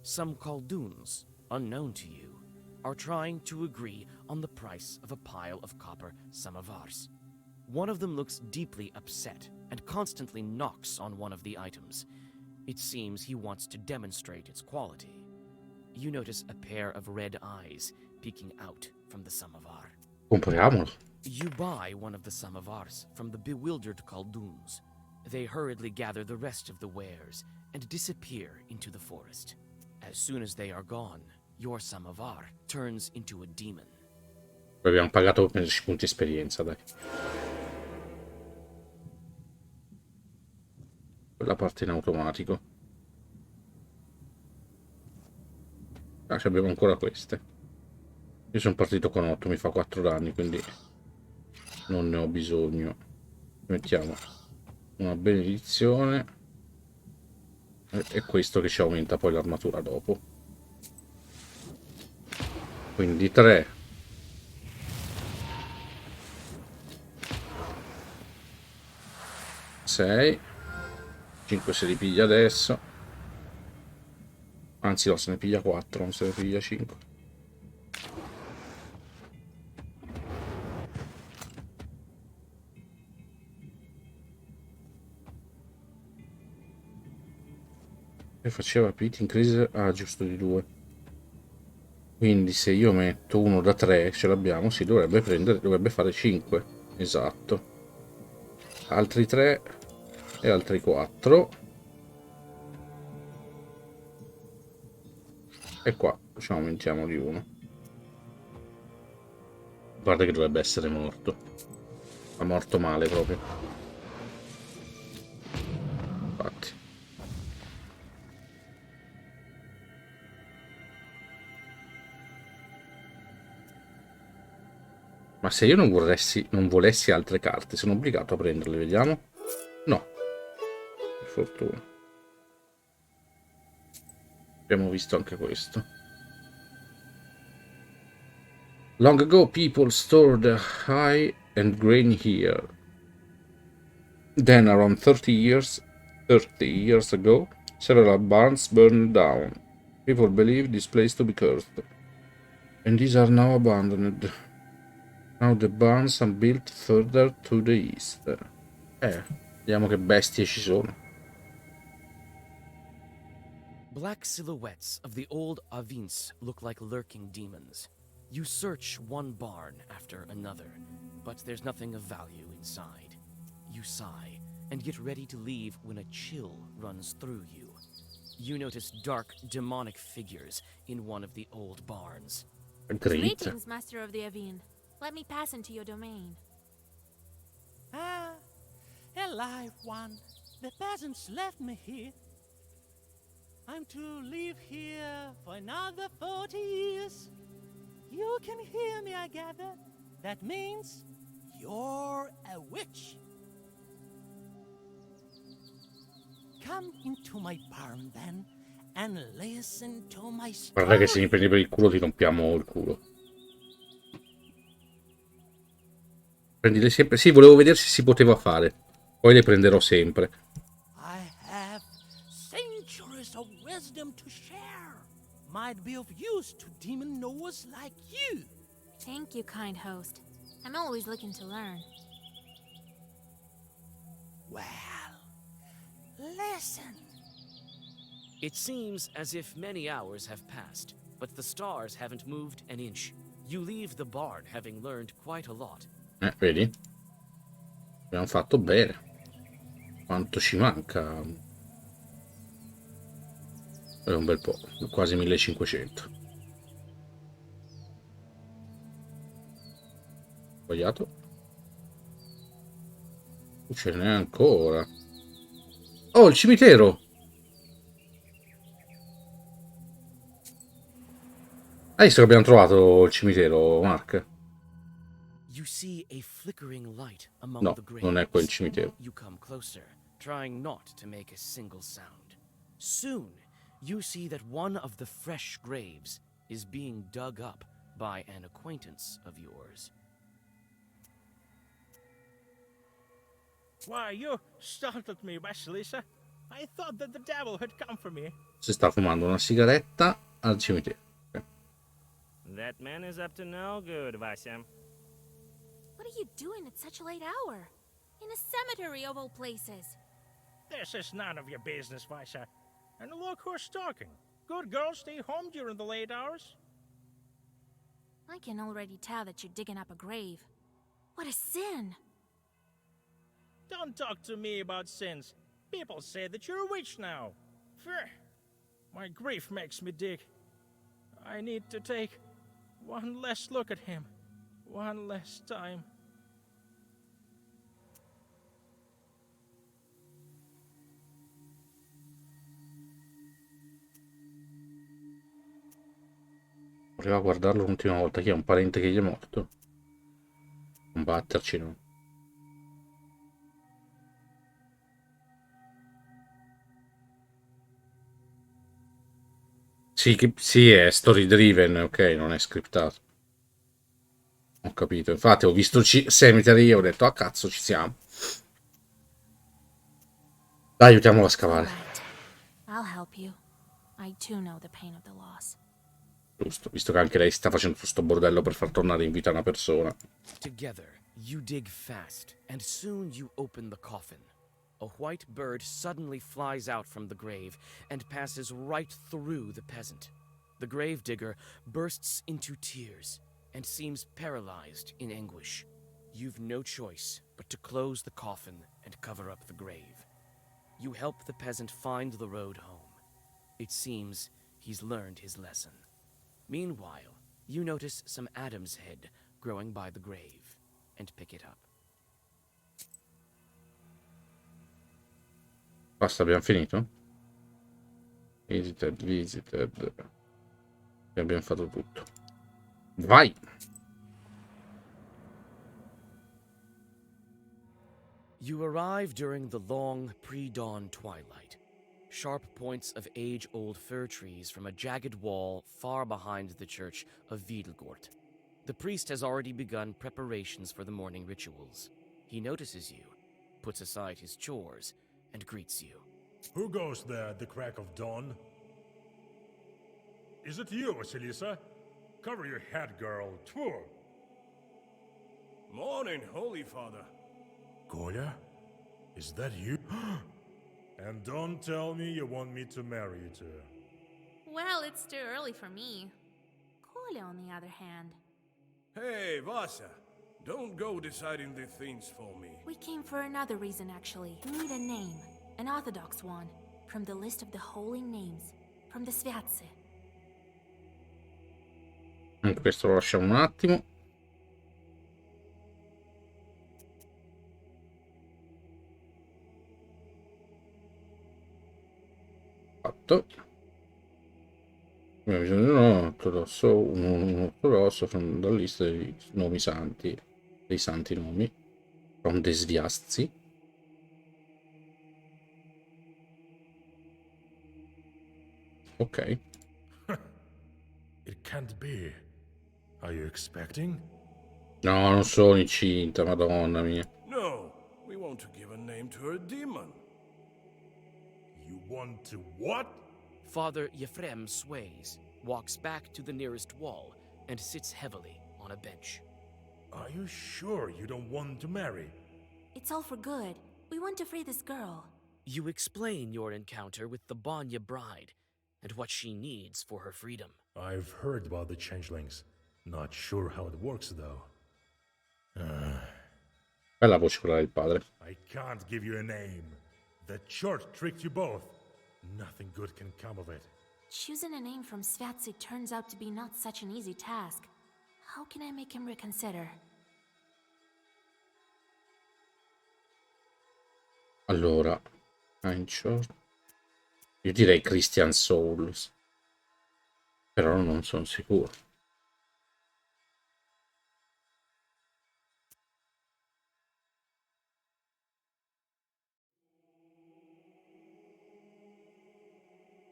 H: Some Khaldoons, unknown to you, are trying to agree on the price of a pile of copper samovars. One of them looks deeply upset and constantly knocks on one of the items. It seems he wants to demonstrate its quality. You notice a pair of red eyes peeking out from the samovar.
A: Compriamolo.
H: You buy one of the samovars from the bewildered Khaldoons. They hurriedly gather the rest of the wares and disappear into the forest. As soon as they are gone, your samovar turns into a demon.
A: Abbiamo pagato 15 punti esperienza, dai. Quella parte in automatico. Ah, abbiamo ancora queste. Io sono partito con 8, mi fa 4 danni, quindi non ne ho bisogno. Mettiamo una benedizione. E questo che ci aumenta poi l'armatura dopo. Quindi 3. 6. 5 se li piglia adesso. Anzi no, se ne piglia 4, non se ne piglia 5. E faceva pit increase. Ah, giusto di 2. Quindi se io metto uno da 3, ce l'abbiamo, si dovrebbe prendere, dovrebbe fare 5. Esatto. Altri 3 e altri 4. E qua ci aumentiamo di 1. Guarda che dovrebbe essere morto. Ha morto male proprio. Infatti. Ma se io non volessi altre carte, sono obbligato a prenderle, vediamo? No. Per fortuna. Abbiamo visto anche questo. Long ago people stored high and grain here. Then around 30 years ago, several barns burned down. People believed this place to be cursed. And these are now abandoned. Now the barns are built further to the east. Vediamo che bestie ci sono.
H: Black silhouettes of the old Avins look like lurking demons. You search one barn after another, but there's nothing of value inside. You sigh and get ready to leave when a chill runs through you. You notice dark, demonic figures in one of the old barns.
A: Great.
E: Greetings, Master of the Avine. Let me pass into your domain.
I: Ah, alive one. The peasants left me here. I'm to live here for another 40 years. You can hear me, I gather. That means you're a witch. Come into my barn then and listen to my story.
A: Guarda che se mi prendi per il culo ti rompiamo il culo. Prendile sempre. Sì, volevo vedere se si poteva fare. Poi le prenderò sempre.
I: I have centuries of wisdom to share. Might be of use to demon knowers like you.
E: Thank you, kind host. I'm always looking to learn.
I: Well, listen.
H: It seems as if many hours have passed, but the stars haven't moved an inch. You leave the barn having learned quite a lot.
A: Vedi? Abbiamo fatto bene. Quanto ci manca? È un bel po', quasi 1500. Sbagliato? Ce n'è ancora. Oh, il cimitero! Hai visto che abbiamo trovato il cimitero, Mark?
H: You see a flickering light among
A: No,
H: the graves.
A: non è quel cimitero.
H: You come closer, trying not to make a single sound. Soon, you see that one of the fresh graves is being dug up by an acquaintance of yours.
J: Why, you startled me, Vasilisa. I thought that the devil had come for me.
A: Si sta fumando una sigaretta al cimitero.
C: That man is up to no good, Vasya.
E: What are you doing at such a late hour? In a cemetery of all places.
J: This is none of your business, Vasya. And look who's talking. Good girls stay home during the late hours.
E: I can already tell that you're digging up a grave. What a sin!
J: Don't talk to me about sins. People say that you're a witch now. Phew. My grief makes me dig. I need to take one last look at him. One last time.
A: Voleva guardarlo l'ultima volta. Chi è un parente che gli è morto? Combatterci, no? Sì, è story driven, ok, non è scriptato. Ho capito. Infatti ho visto Cemetery e ho detto, ah cazzo, ci siamo. Dai, aiutiamolo a scavare.
E: Right. I'll help you. I too know the pain of the loss.
A: Giusto, visto che anche lei sta facendo questo bordello per far tornare in vita una persona.
H: Together, you dig fast, and soon you open the coffin. A white bird suddenly flies out from the grave and passes right through the peasant. The gravedigger bursts into tears and seems paralyzed in anguish. You've no choice but to close the coffin and cover up the grave. You help the peasant find the road home. It seems he's learned his lesson. Meanwhile, you notice some Adam's head growing by the grave and pick it up.
A: Basta, abbiamo finito? Visited. E abbiamo fatto tutto. Vai!
H: You arrive during the long, pre-dawn twilight. Sharp points of age-old fir trees from a jagged wall far behind the church of Wiedelgort. The priest has already begun preparations for the morning rituals. He notices you, puts aside his chores, and greets you.
K: Who goes there at the crack of dawn? Is it you, Vasilisa? Cover your head, girl. Tfu!
F: Morning, Holy Father.
K: Kolya? Is that you? And don't tell me you want me to marry you to her.
E: Well, it's too early for me. Kolya, on the other hand.
F: Hey, Vasa. Don't go deciding the things for me.
E: We came for another reason, actually. We need a name. An orthodox one. From the list of the holy names. From the Sviazze.
A: Questo lo lasciamo un attimo. Fatto. Un ortodosso dalla lista dei nomi santi, dei santi nomi. From the Sviazzi. Ok.
K: It can't be. Are you expecting?
A: No, non sono incinta, madonna mia.
F: No, we want to give a name to her demon.
K: You want to what?
H: Father Yefrem sways, walks back to the nearest wall, and sits heavily on a bench.
K: Are you sure you don't want to marry?
E: It's all for good. We want to free this girl.
H: You explain your encounter with the Banya bride, and what she needs for her freedom.
K: I've heard about the changelings. Not sure how it works, though.
A: Bella voce quella del padre.
K: I can't give you a name. The church tricked you both. Nothing good can come of it.
E: Choosing a name from Sviazzi turns out to be not such an easy task. How can I make him reconsider?
A: Allora, io direi Christian Souls, però non sono sicuro.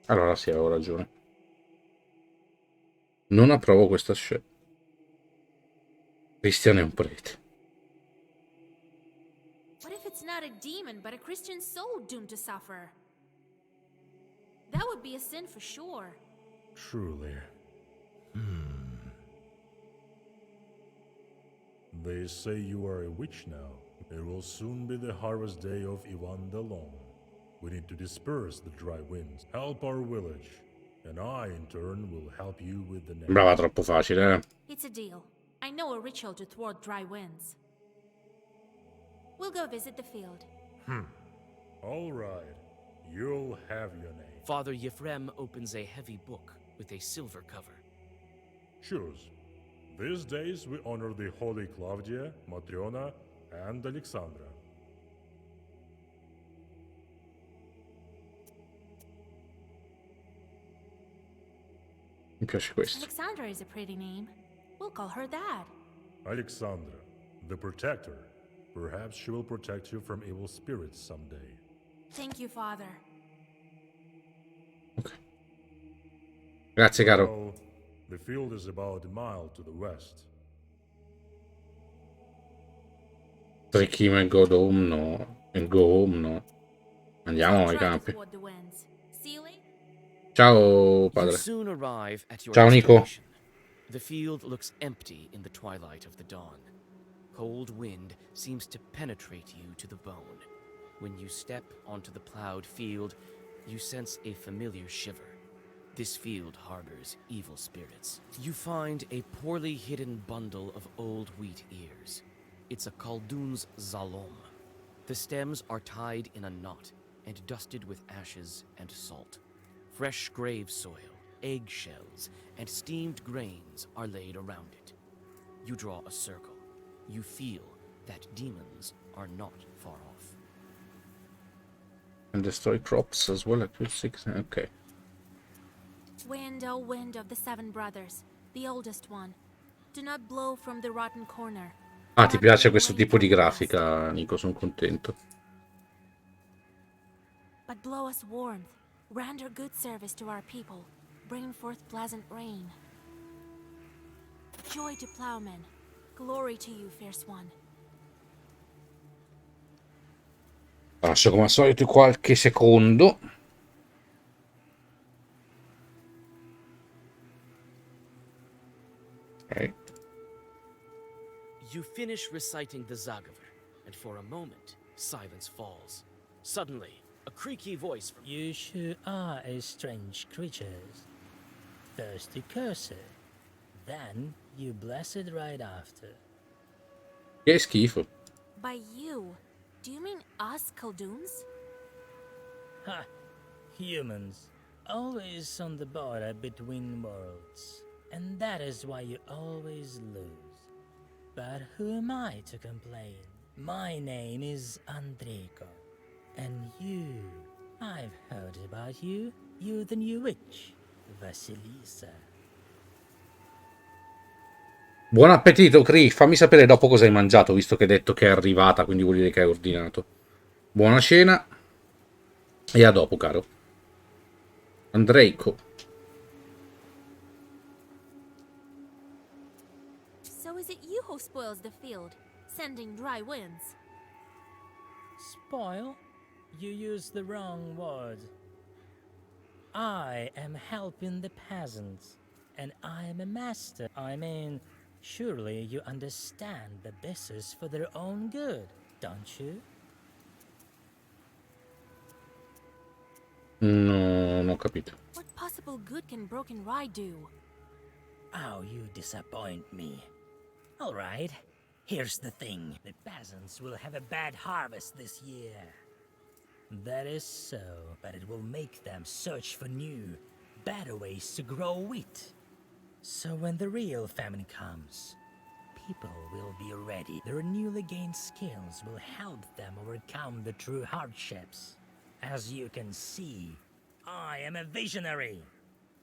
A: Allora sì, avevo ragione. Non approvo questa scelta. Christian è un prete.
E: What if it's not a demon, but a Christian soul doomed to suffer? That would be a sin for sure.
K: Truly. They say you are a witch now. It will soon be the harvest day of Ivan the Long. We need to disperse the dry winds, help our village, and I, in turn, will help you with the next.
A: Sembrava troppo facile, eh?
E: It's a deal. I know a ritual to thwart dry winds. We'll go visit the field.
K: All right. You'll have your name.
H: Father Yefrem opens a heavy book with a silver cover.
K: Choose. These days we honor the holy Claudia, Matriona, and Alexandra.
A: Mi piace questo.
E: Alexandra is a pretty name. We'll call her that.
K: Alexandra, the protector. Perhaps she will protect you from evil spirits someday.
E: Thank you, Father.
A: Ok. Grazie, caro.
K: Well, the field is about a mile to the west.
A: Trick him and go home, no. And go home, no. Andiamo ai
E: Try to
A: campi.
E: thwart the winds. See you later.
A: Ciao,
H: You
A: padre.
H: soon arrive at your
A: Ciao, Nico.
H: destination. The field looks empty in the twilight of the dawn. Cold wind seems to penetrate you to the bone. When you step onto the plowed field, you sense a familiar shiver. This field harbors evil spirits. You find a poorly hidden bundle of old wheat ears. It's a Khaldun's zalom. The stems are tied in a knot and dusted with ashes and salt. Fresh grave soil, eggshells, and steamed grains are laid around it. You draw a circle. You feel that demons are not far off.
A: And destroy crops as well at 6. Ok.
E: Wind, oh wind of the seven brothers, the oldest one, do not blow from the rotten corner.
A: Ah, ti piace questo tipo di grafica, Nico? Sono contento.
E: But blow us warmth, render good service to our people, bring forth pleasant rain. Joy to plowmen, glory to you, fierce one.
A: Lascio come al solito qualche secondo. Ok.
H: You finish reciting the Zagaver, and for a moment, silence falls. Suddenly, a creaky voice from
L: You sure are a strange creatures. First you curse it, then you bless it right after.
A: Che schifo.
E: By you, do you mean us Khalduns?
L: Ha! Humans, always on the border between worlds. And that is why you always lose. But who am I to complain? My name is Andrico. And you, I've heard about you. You're the new witch, Vasilisa.
A: Buon appetito, Cri. Fammi sapere dopo cosa hai mangiato, visto che hai detto che è arrivata, quindi vuol dire che hai ordinato. Buona cena. E a dopo, caro. Andreico.
E: So is it you who spoils the field, sending dry winds?
L: Spoil? You use the wrong word. I am helping the peasants, and I am a master. I mean, surely you understand that this is for their own good, don't you?
A: No, non ho capito.
E: What possible good can broken rye do?
L: Oh, you disappoint me. All right, here's the thing. The peasants will have a bad harvest this year. That is so, but it will make them search for new, better ways to grow wheat. So when the real famine comes, people will be ready. Their newly gained skills will help them overcome the true hardships. As you can see, I am a visionary.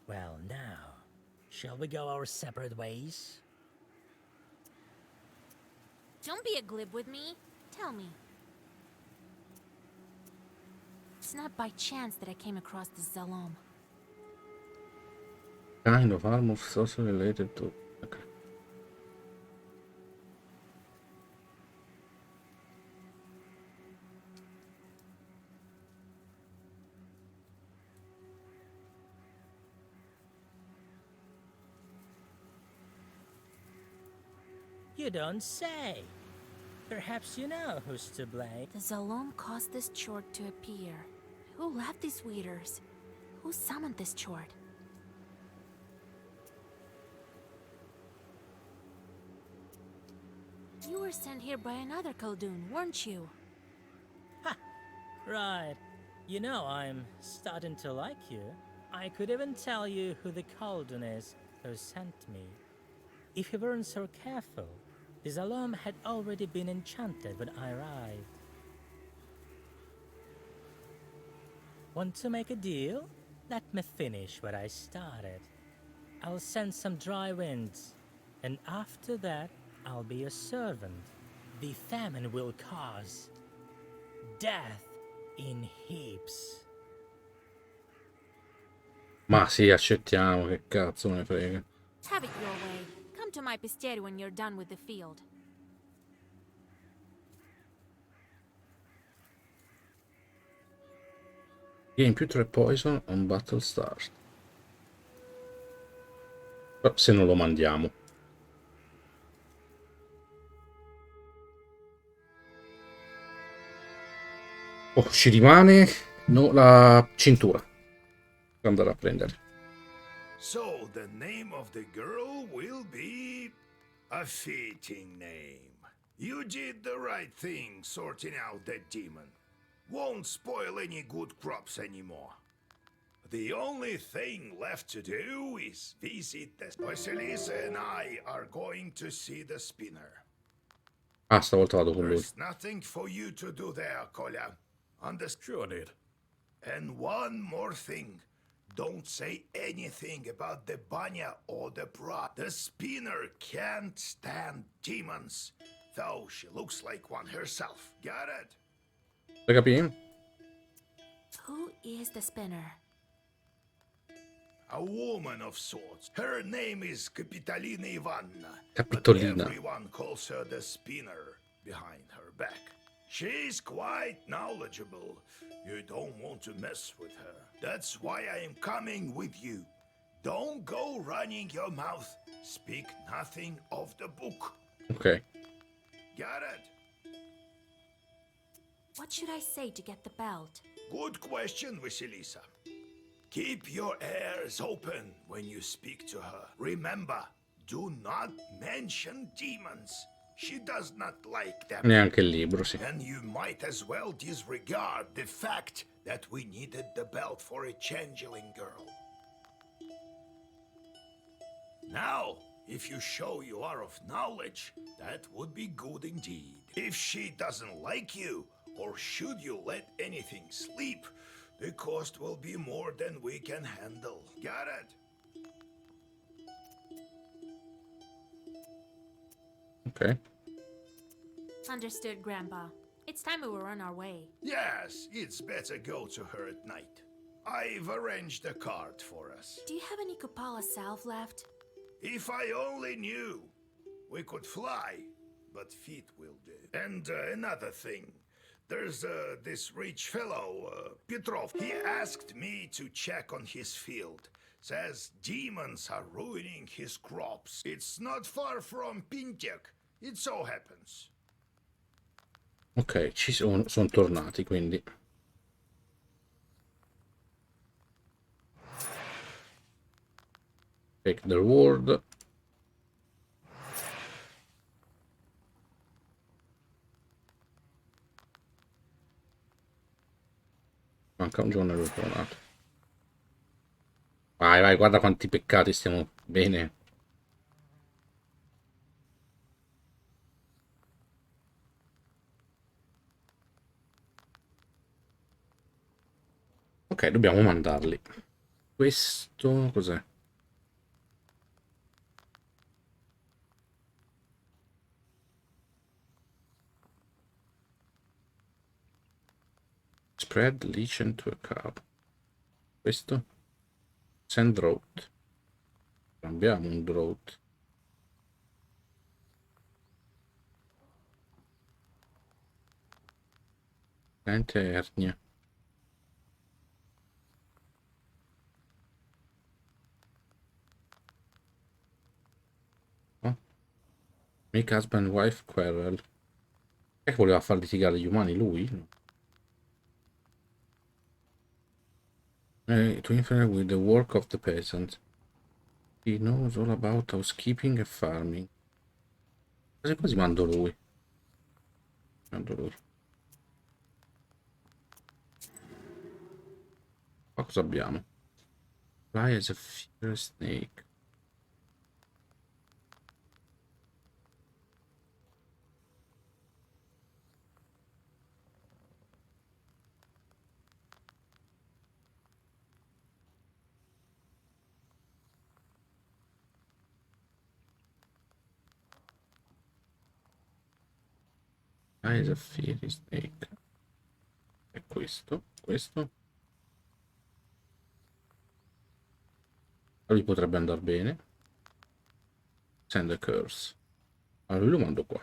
L: Well, now, shall we go our separate ways?
E: Don't be a glib with me. Tell me. It's not by chance that I came across this Zalom.
A: Kind of almost also related to... Okay.
L: You don't say. Perhaps you know who's to blame.
E: The Zalom caused this chord to appear. Who left these weeders? Who summoned this chord? You were sent here by another Khaldun, weren't you?
L: Ha! Right. You know, I'm starting to like you. I could even tell you who the Khaldun is who sent me. If you weren't so careful, the Zalom had already been enchanted when I arrived. Want to make a deal? Let me finish what I started. I'll send some dry winds, and after that, I'll be a servant. The famine will cause death in heaps.
A: Ma sì, accettiamo, che cazzo me ne frega.
E: Have it your way. Come to my pistieri when you're done with the field.
A: Gain più 3 poison on battle start. Se non lo mandiamo. Oh, ci rimane la cintura per andare a prendere.
B: So the name of the girl will be a fitting name. You did the right thing sorting out that demon. Won't spoil any good crops anymore. The only thing left to do is visit the... Vasilisa and I are going to see the spinner.
A: Ah, stavolta vado con lui.
B: There's nothing for you to do there, Kolya.
F: Sure did.
B: And one more thing. Don't say anything about the Banya or the Brat. The spinner can't stand demons, though she looks like one herself. Got it?
A: Lo capì?
E: Who is the spinner?
B: A woman of sorts. Her name is Capitolina Ivanna.
A: Capitolina.
B: But everyone calls her the spinner behind her back. She's quite knowledgeable. You don't want to mess with her. That's why I am coming with you. Don't go running your mouth. Speak nothing of the book.
A: Ok.
B: Got it?
E: What should I say to get the belt?
B: Good question, Vasilisa. Keep your ears open when you speak to her. Remember, do not mention demons. She does not like them.
A: Neanche il libro, sì.
B: And you might as well disregard the fact that we needed the belt for a changeling girl. Now, if you show you are of knowledge, that would be good indeed. If she doesn't like you, or should you let anything sleep, the cost will be more than we can handle. Got it?
A: Ok.
E: Understood, Grandpa. It's time we were on our way.
B: Yes, it's better go to her at night. I've arranged a cart for us.
E: Do you have any Kupala salve left?
B: If I only knew. We could fly, but feet will do. And another thing. There's this rich fellow, Petrov. He asked me to check on his field. Says demons are ruining his crops. It's not far from Pintek. It so happens.
A: Ok, sono tornati, quindi. Take the reward. Manca un giorno e l'ho tornato. Vai, vai, guarda quanti peccati stiamo bene. Ok, dobbiamo mandarli. Questo cos'è? Spread lichen to a cow. Questo? Send drought. Cambiamo un drought. Ernia. Oh. Make husband wife quarrel. Che voleva far litigare gli umani lui? No. To interfere with the work of the peasant. He knows all about housekeeping and farming. Quasi quasi mando lui. Mando lui. Qua cosa abbiamo? Fly as a fierce snake. Fly as a fiery snake. E questo? Questo? Lui potrebbe andare bene. Send a curse. Allora lui lo mando qua.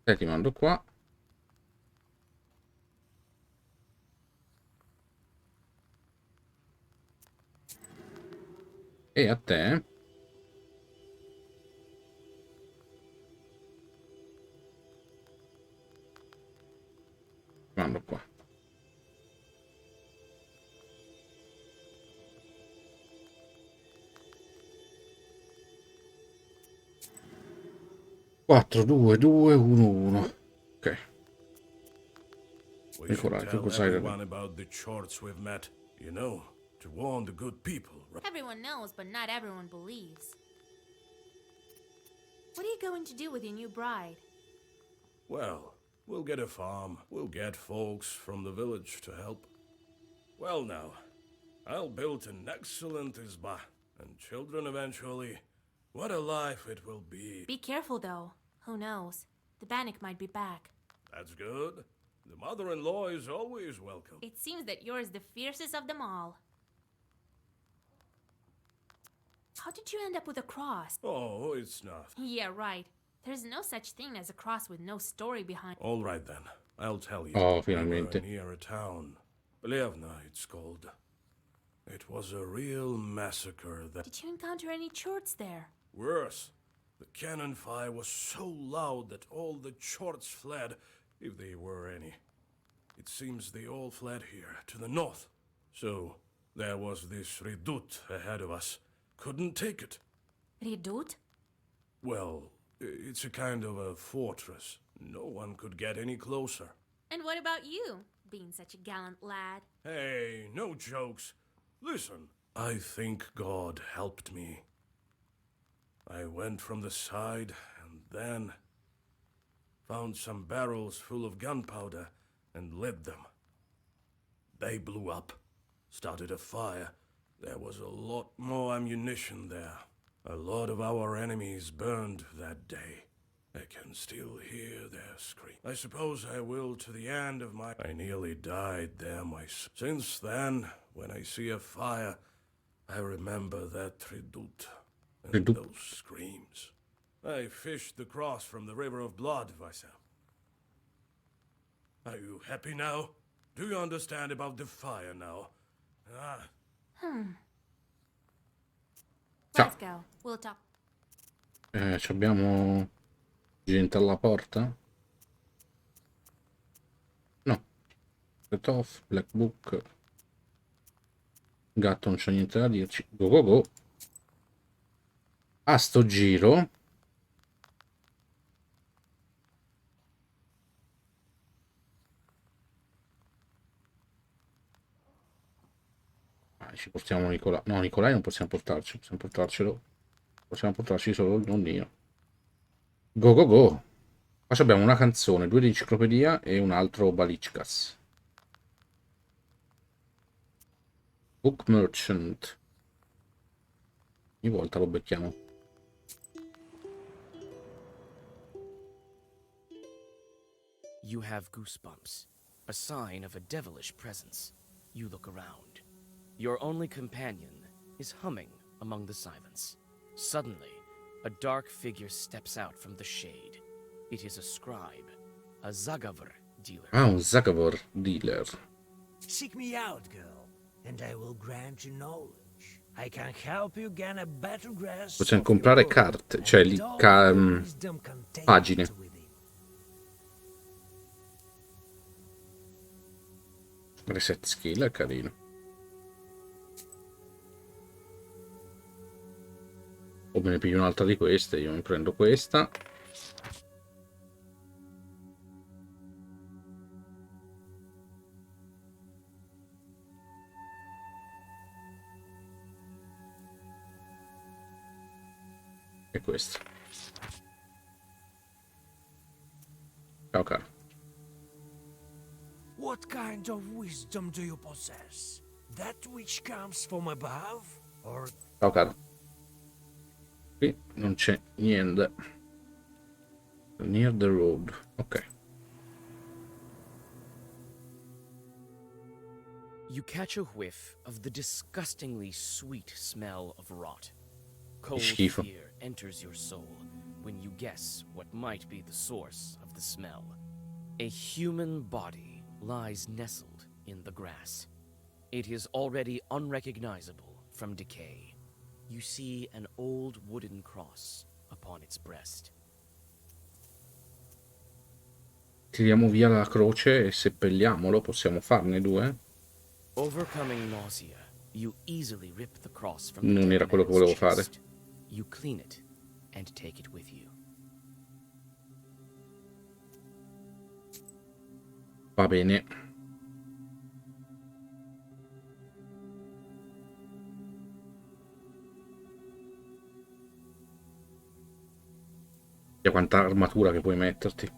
A: E ti mando qua. E a te. Mando qua. Quattro, due, due, uno, uno. Ok.
F: We should tell everyone about the shorts we've met, you know, to warn the good people.
E: Everyone knows, but not everyone believes. What are you going to do with your new bride?
F: Well, we'll get a farm. We'll get folks from the village to help. Well now, I'll build an excellent izba, and children eventually. What a life it will be.
E: Be careful, though. Who knows? The Bannock might be back.
F: That's good. The mother-in-law is always welcome.
E: It seems that you're the fiercest of them all. How did you end up with a cross?
F: Oh, it's nothing.
E: Yeah, right. There's no such thing as a cross with no story behind.
F: All right then, I'll tell you.
A: Oh,
F: We
A: finalmente.
F: were near a town. Plevna, it's called. It was a real massacre that...
E: Did you encounter any chorts there?
F: Worse. The cannon fire was so loud that all the chorts fled, if they were any. It seems they all fled here, to the north. So, There was this redoute ahead of us. Couldn't take it.
E: Redoute?
F: Well, it's a kind of a fortress. No one could get any closer.
E: And what about you, being such a gallant lad?
F: Hey, no jokes. Listen, I think God helped me. I went from the side and then found some barrels full of gunpowder and lit them. They blew up, started a fire. There was a lot more ammunition there. A lot of our enemies burned that day. I can still hear their scream. I suppose I will to the end of my... I nearly died there myself. Since then, when I see a fire, I remember that redoute and those screams. I fished the cross from the river of blood, Vaisa. Are you happy now? Do you understand about the fire now?
E: Let's go. We'll talk.
A: Abbiamo gente alla porta? No. Set off, Black Book. Gatto non c'è niente da dirci. Go go go. A sto giro ci portiamo Nicolai. No, Nicolai non possiamo portarci. Possiamo portarcelo. Possiamo portarci solo il nonnino. Go go go. Qua abbiamo una canzone, 2 di enciclopedia e un altro Balichkas. Book Merchant. Ogni volta lo becchiamo.
H: You have goosebumps, a sign of a devilish presence. You look around. Your only companion is humming among the silence. Suddenly, a dark figure steps out from the shade. It is a scribe, a Zagavr dealer.
A: Ah, un Zagavr dealer.
L: Seek me out, girl, and I will grant you knowledge. I can help you gain a better grasp.
A: Possiamo comprare carte, cioè pagine. Reset skill è carino. O me ne piglio un'altra di queste, io mi prendo questa. E questa. Ciao caro.
L: What kind of wisdom do you possess? That which comes from above, or...
A: Ciao caro. Qui non c'è niente. Near the road. Ok.
H: You catch a whiff of the disgustingly sweet smell of rot. Cold
A: Schifo.
H: fear enters your soul when you guess what might be the source of the smell. A human body lies nestled in the grass. It is already unrecognizable from decay. You see an old wooden cross upon its breast.
A: Tiriamo via la croce e seppelliamolo, possiamo farne 2?
H: Overcoming nausea, you easily rip the cross from the
A: Non era quello che volevo fare.
H: You clean it and take it with you.
A: Va bene. E quanta armatura che puoi metterti.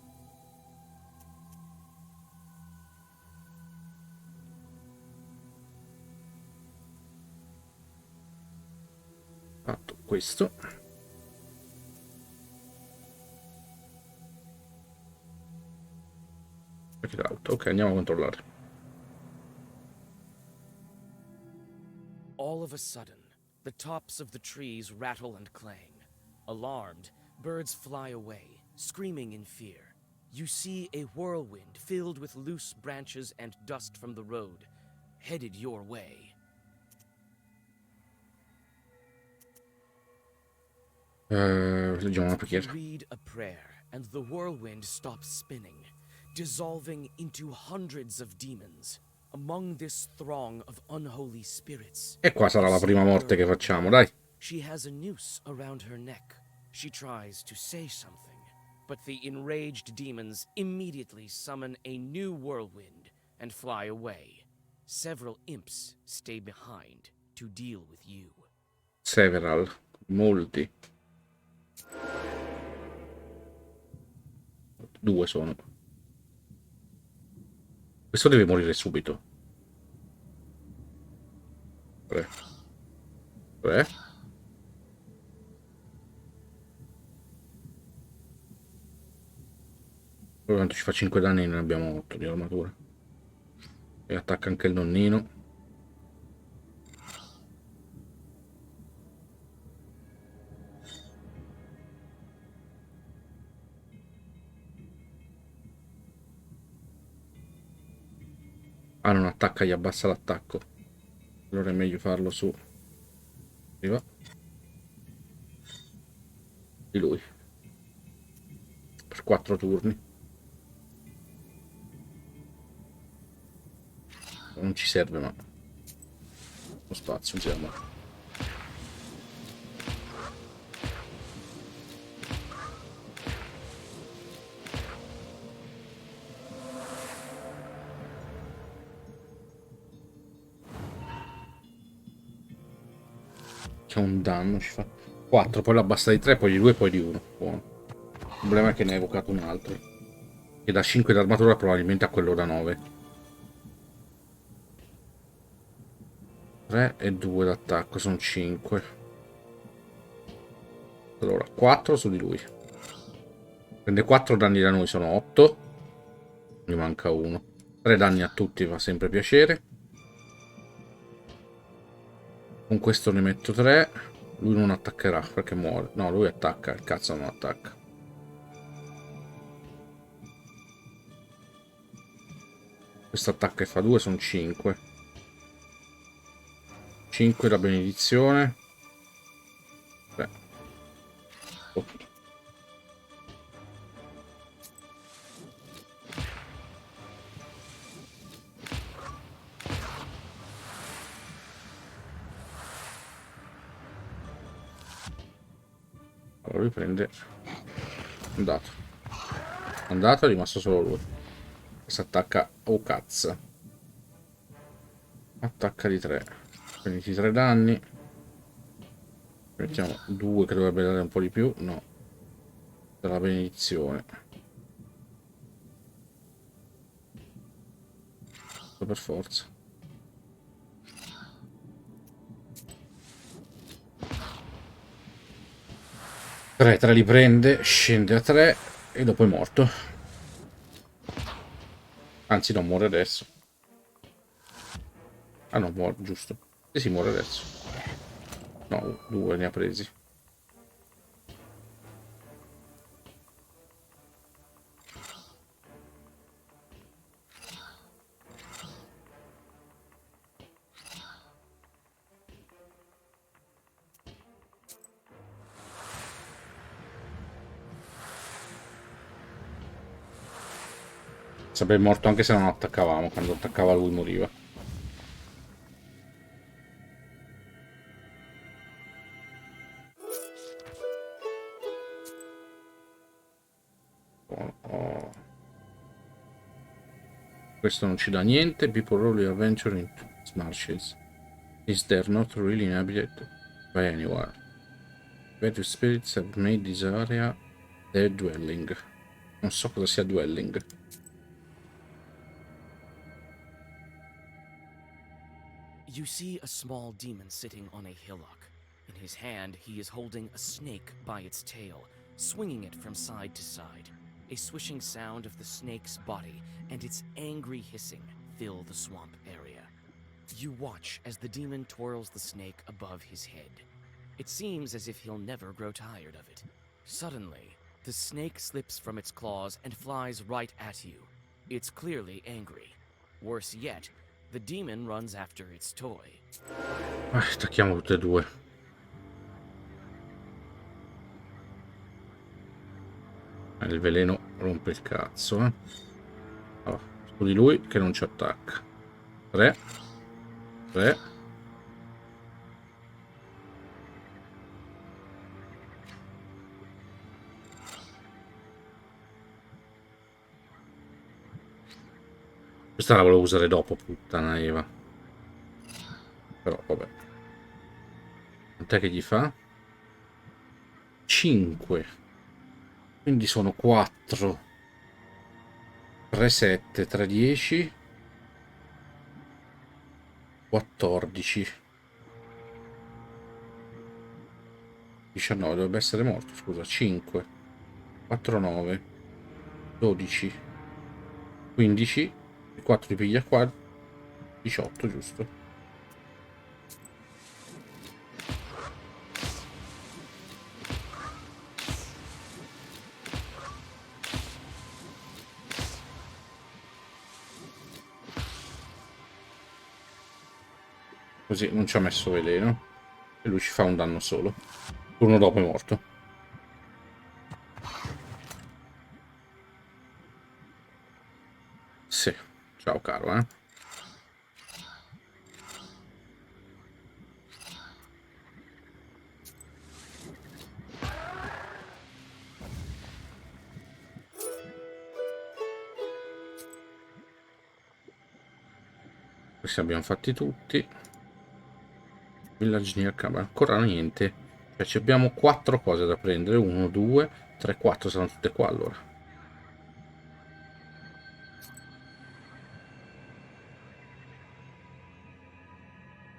A: Fatto questo. Ok, andiamo a controllare.
H: All of a sudden, the tops of the trees rattle and clang. Alarmed, birds fly away, screaming in fear. You see a whirlwind filled with loose branches and dust from the road, headed your way.
A: Leggiamo una
H: You
A: preghiera.
H: read a prayer, and the whirlwind stops spinning, dissolving into hundreds of demons. among this throng of unholy spirits.
A: E qua sarà la prima morte che facciamo, dai.
H: She has a noose around her neck. She tries to say something, but the enraged demons immediately summon a new whirlwind and fly away. Several imps stay behind to deal with you.
A: Several, molti. 2 sono. Questo deve morire subito. 3. 3. Poi quanto ci fa 5 danni, ne abbiamo 8 di armatura. E attacca anche il nonnino. Ah, non attacca, gli abbassa l'attacco. Allora è meglio farlo su. Arriva. Di lui. Per 4 turni. Non ci serve, ma lo spazio, insomma. C'è un danno, ci fa 4, poi l'abbassa di 3, poi di 2, poi di 1. Buono. Il problema è che ne ha evocato un altro. Che da 5 d'armatura probabilmente a quello da 9. 3 e 2 d'attacco, sono 5. Allora, 4 su di lui. Prende 4 danni da noi, sono 8. Mi manca 1. 3 danni a tutti, fa sempre piacere. Con questo ne metto 3. Lui non attaccherà perché muore. No, lui attacca, il cazzo non attacca. Questo attacca e fa 2, sono 5. 5 la benedizione. 3. Oh. Allora lui prende. Andato. Andato, è rimasto solo lui. Si attacca. Oh cazzo. Attacca di 3. Prendi 3 danni. Mettiamo 2 che dovrebbe dare un po' di più. No. Dalla benedizione. Per forza. 3 li prende, scende a 3 e dopo è morto. Anzi, non muore adesso. Ah no, muore, giusto. Sì, si muore adesso. No, 2 ne ha presi. Sarebbe morto anche se non attaccavamo. Quando attaccava lui moriva. Oh. Questo non ci dà niente. People really adventure into marshes. Is there not really inhabited by anyone? Various spirits have made this area their dwelling. Non so cosa sia dwelling.
H: You see a small demon sitting on a hillock. In his hand, he is holding a snake by its tail, swinging it from side to side. A swishing sound of the snake's body and its angry hissing fill the swamp area. You watch as the demon twirls the snake above his head. It seems as if he'll never grow tired of it. Suddenly, the snake slips from its claws and flies right at you. It's clearly angry. Worse yet, the demon runs after its toy.
A: Attacchiamo tutte e due. Il veleno rompe il cazzo, Allora, su di lui che non ci attacca. 3. 3. Questa la volevo usare dopo, puttana Eva. Però, vabbè. Quant'è che gli fa? 5. Quindi sono 4. 3, 7, 3, 10. 14. 19, dovrebbe essere morto, scusa. 5. 4, 9. 12. 15. Il 4 li piglia qua. 18, giusto? Così non ci ha messo veleno. E lui ci fa un danno solo. Turno dopo è morto. Sì. Ciao caro, eh. Questi abbiamo fatti tutti. Village near camera. Ancora niente. Cioè, ci abbiamo 4 cose da prendere. 1, 2, 3, 4. Saranno tutte qua allora.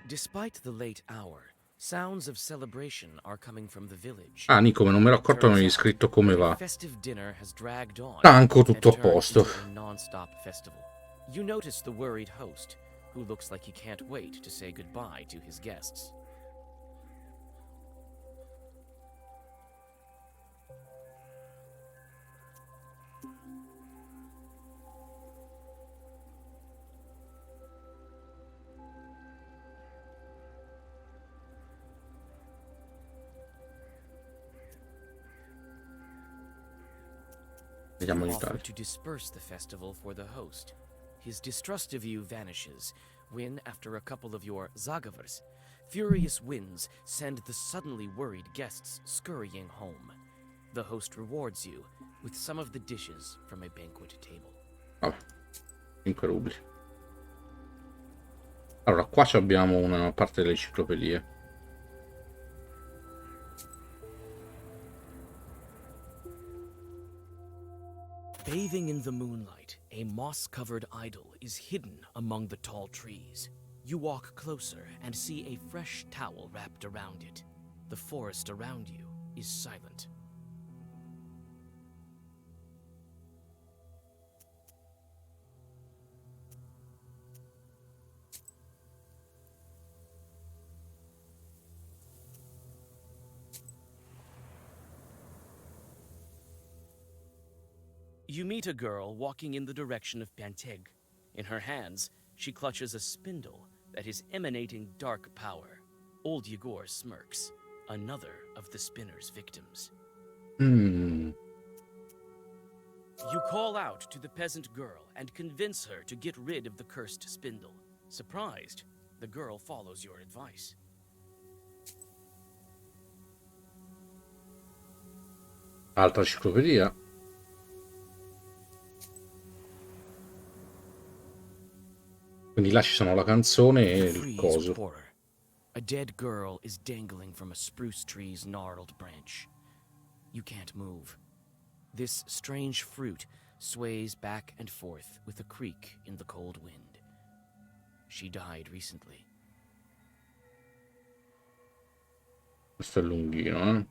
H: Despite the late hour, sounds of celebration are coming from the village.
A: Ah, Nico, non me l'ho accorto, mi avevi
H: Turns out
A: scritto come
H: that a
A: va.
H: festive dinner has dragged on
A: Tanco,
H: and
A: tutto a
H: turned
A: posto.
H: into a non-stop festival. You notice the worried host, who looks like he can't wait to say goodbye to his guests.
A: Andiamo a
H: You offer
A: aiutare.
H: to disperse the festival for the host. His distrust of you vanishes when, after a couple of your zagavers, furious winds send the suddenly worried guests scurrying home. The host rewards you with some of the dishes from a banquet table.
A: Vabbè. 5 rubli. Allora, qua abbiamo una parte delle enciclopedie.
H: Bathing in the moonlight, a moss-covered idol is hidden among the tall trees. You walk closer and see a fresh towel wrapped around it. The forest around you is silent. You meet a girl walking in the direction of Panteg. In her hands, she clutches a spindle that is emanating dark power. Old Yegor smirks, another of the spinner's victims. You call out to the peasant girl and convince her to get rid of the cursed spindle. Surprised, the girl follows your advice.
A: Altra enciclopedia. Quindi là ci sono la canzone e il coso.
H: Horror. A dead girl is dangling from a spruce tree's gnarled branch. You can't move. This strange fruit sways back and forth with a creak in the cold wind. She died recently.
A: Questo è lunghino, eh?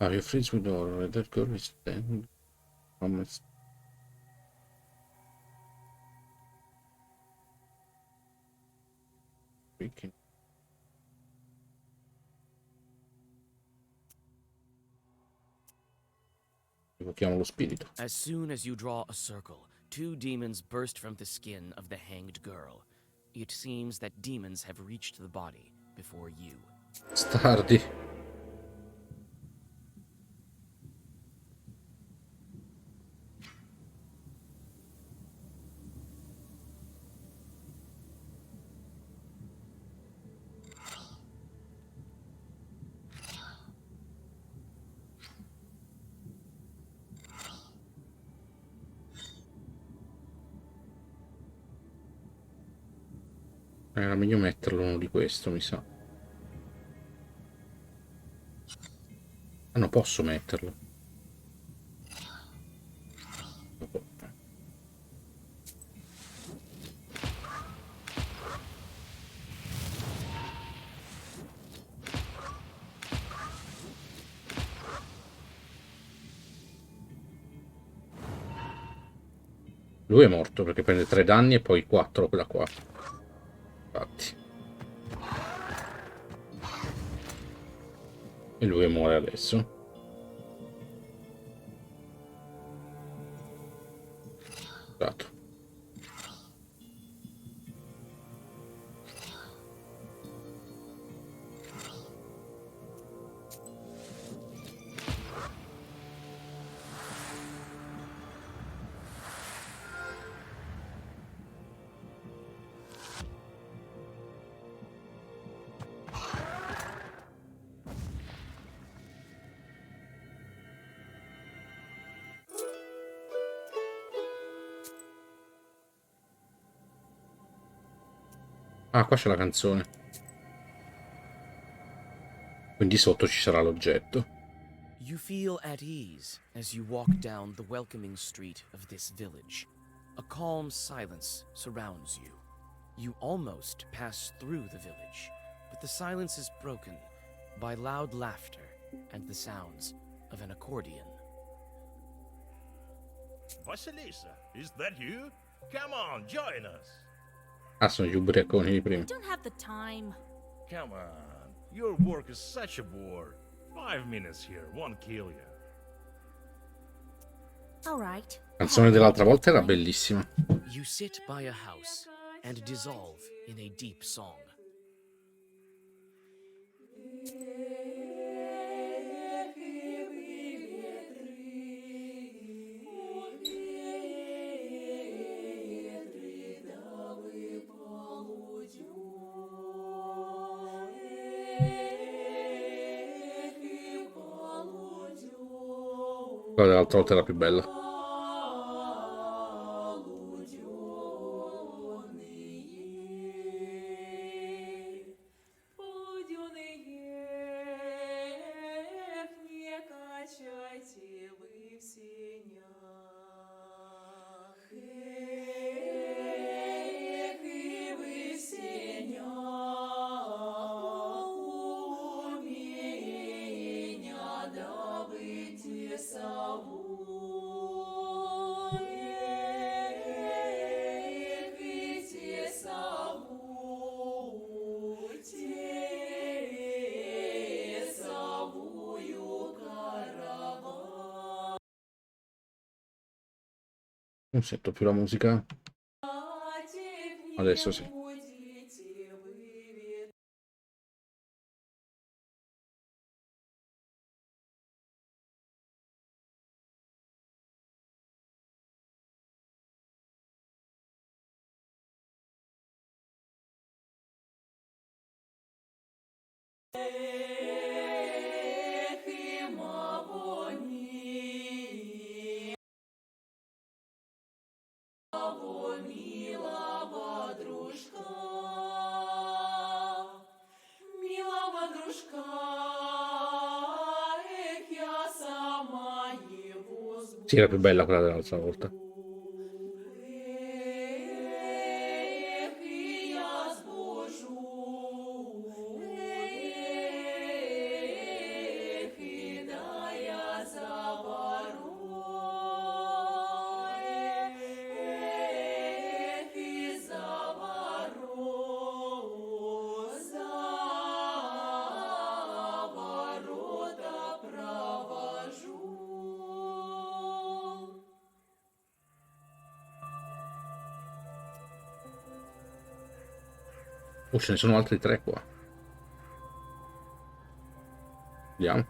A: Are you friends with her? That girl is dead. Promise. Freaking. Evochiamo lo spirito.
H: As soon as you draw a circle, 2 demons burst from the skin of the hanged girl. It seems that demons have reached the body before you.
A: Stardi. Era meglio metterlo uno di questo, mi sa. Ah, non posso metterlo. Lui è morto perché prende 3 danni e poi 4 quella qua. Infatti. E lui muore adesso. Esatto. Ah, qua c'è la canzone. Quindi sotto ci sarà l'oggetto.
H: You feel at ease as you walk down the welcoming street of this village. A calm silence surrounds you. You almost pass through the village, but the silence is broken by loud laughter and the sounds of an accordion.
J: Vasilisa, is that you? Come on, join us.
A: Ah, sono gli ubriaconi di prima.
E: I don't have the time.
J: Come on, your work is such a bore. 5 minutes here won't kill you.
E: All right.
A: La canzone dell'altra volta era bellissima.
H: You sit by a house and dissolve in a deep song.
A: Quella dell'altra volta era più bella. Non sento più la musica. Adesso sì. Sì, era più bella quella dell'altra volta. Oh, ce ne sono altri 3 qua. Vediamo.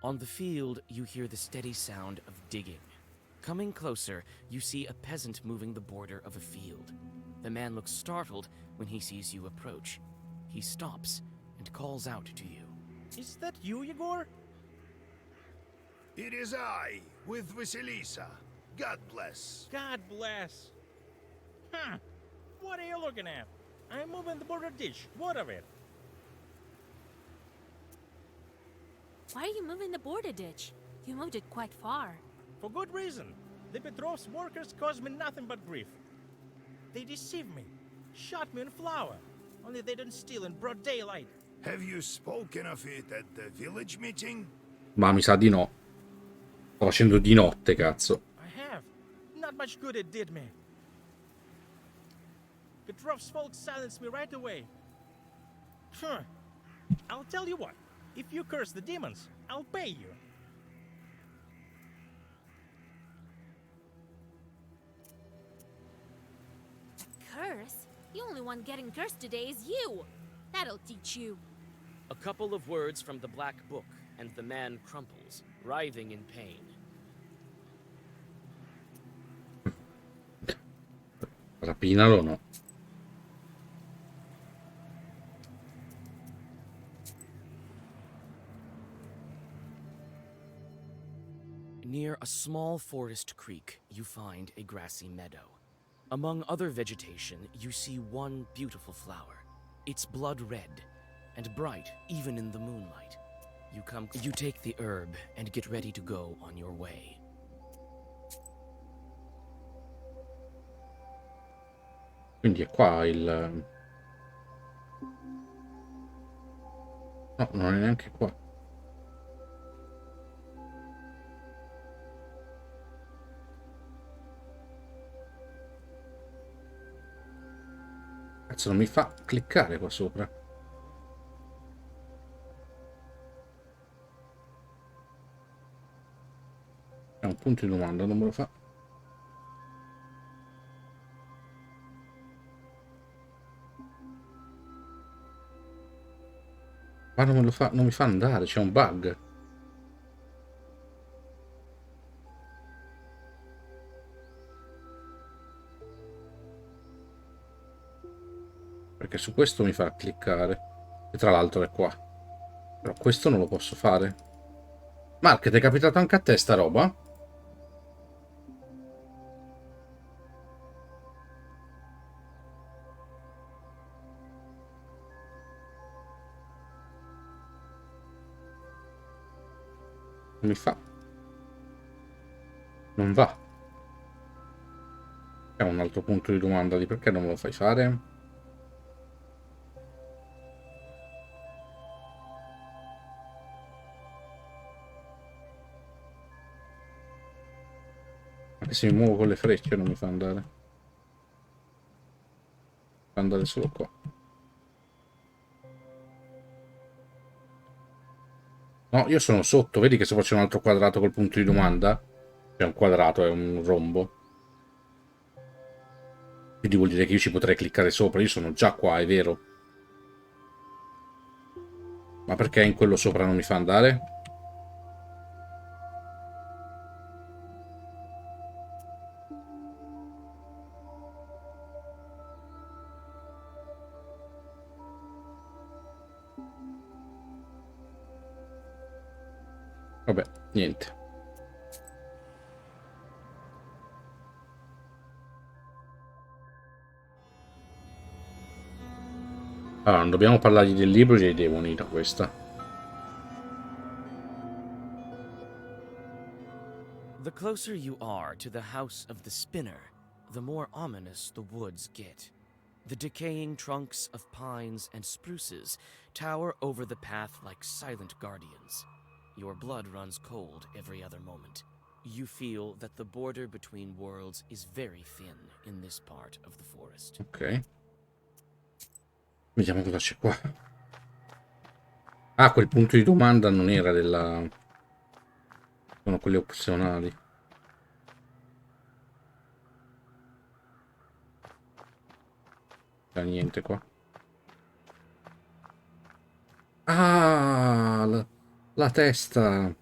H: On the field, you hear the steady sound of digging. Coming closer, you see a peasant moving the border of a field. The man looks startled when he sees you approach. He stops and calls out to you.
J: Is that you, Yegor?
B: It is I, with Vasilisa. God bless.
J: God bless. What are you looking at? I'm moving the border ditch. What of it?
E: Why are you moving the border ditch? You moved it quite far.
J: For good reason. The Petrov's workers caused me nothing but grief. They deceived me, shot me in flour, only they didn't steal in broad daylight.
B: Have you spoken of it at the village meeting?
A: Ma mi sa di no. Sto facendo di notte, cazzo.
J: I have. Not much good it did me. Petrov's folks silenced me right away. I'll tell you what. If you curse the demons, I'll pay you.
E: Curse? The only one getting cursed today is you. That'll teach you.
H: A couple of words from the black book, and the man crumples, writhing in pain.
A: Rapinalo o no?
H: Near a small forest creek, you find a grassy meadow. Among other vegetation, you see one beautiful flower. It's blood red, and bright even in the moonlight. You take the herb and get ready to go on your way.
A: Quindi è qua il... No, non è neanche qua. Cazzo, non mi fa cliccare qua sopra. È un punto di domanda, non me lo fa. Ma non me lo fa, non mi fa andare, c'è un bug. Perché su questo mi fa cliccare. E tra l'altro è qua. Però questo non lo posso fare. Mark, ti è capitato anche a te sta roba? Non mi fa. Non va. È un altro punto di domanda di perché non me lo fai fare? Anche se mi muovo con le frecce non mi fa andare. Fa andare solo qua. No, io sono sotto. Vedi che se faccio un altro quadrato col punto di domanda? È un quadrato, è un rombo. Quindi vuol dire che io ci potrei cliccare sopra. Io sono già qua, è vero. Ma perché in quello sopra non mi fa andare? Vabbè, niente. Allora, non dobbiamo parlargli del libro, dei demoni da questa.
H: The closer you are to the house of the spinner, the more ominous the woods get. The decaying trunks of pines and spruces tower over the path like silent guardians. Your blood runs cold every other moment. You feel that the border between worlds is very thin in this part of the forest.
A: Ok. Vediamo cosa c'è qua. Ah, quel punto di domanda non era della... Sono quelli opzionali. C'è niente qua. Ah, la testa.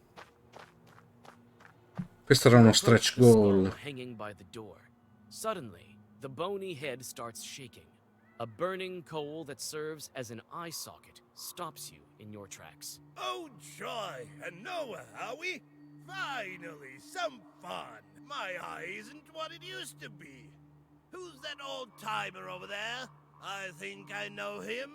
A: Questo era uno stretch goal.
H: Hanging by the door. Suddenly, the bony head starts shaking. A burning coal that serves as an eye socket stops you in your tracks.
F: Oh, joy! And Noah, are we? Finally, some fun!
G: My eye isn't what it used to be. Who's that old timer over there? I think I know him.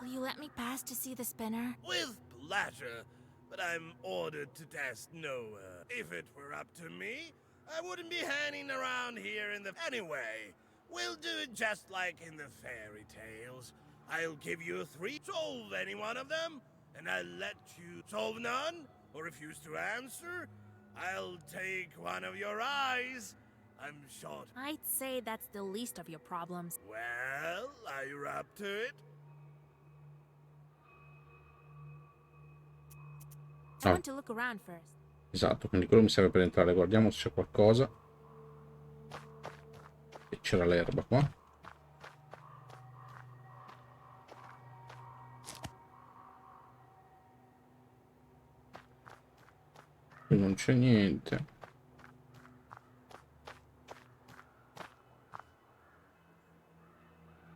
E: Will you let me pass to see the spinner?
G: With pleasure, but I'm ordered to test nowhere. If it were up to me, I wouldn't be hanging around here in the... Anyway, we'll do it just like in the fairy tales. I'll give you 3, solve any one of them, and I'll let you solve none, or refuse to answer. I'll take one of your eyes. I'm short.
E: I'd say that's the least of your problems.
G: Well, are you up to it?
E: I want to look around first.
A: Esatto, quindi quello mi serve per entrare. Guardiamo se c'è qualcosa. E c'era l'erba qua. Qui non c'è niente.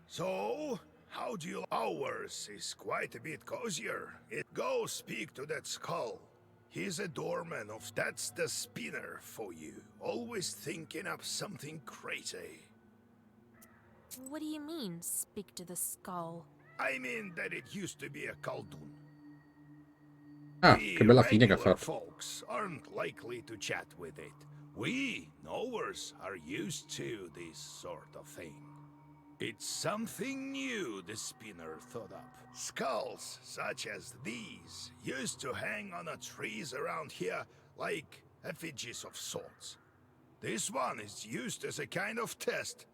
B: So, how do you... Ours is quite a bit cozier. Go speak to that skull. He's a doorman of... That's the spinner for you. Always thinking up something crazy.
E: What do you mean, speak to the skull?
B: I mean that it used to be a Khaldun.
A: Ah, che bella fine che ha
B: Regular
A: fatto.
B: folks aren't likely to chat with it. We, knowers, are used to this sort of thing. It's something new the spinner thought up. Skulls such as these used to hang on the trees around here like effigies of sorts. This one is used as a kind of test.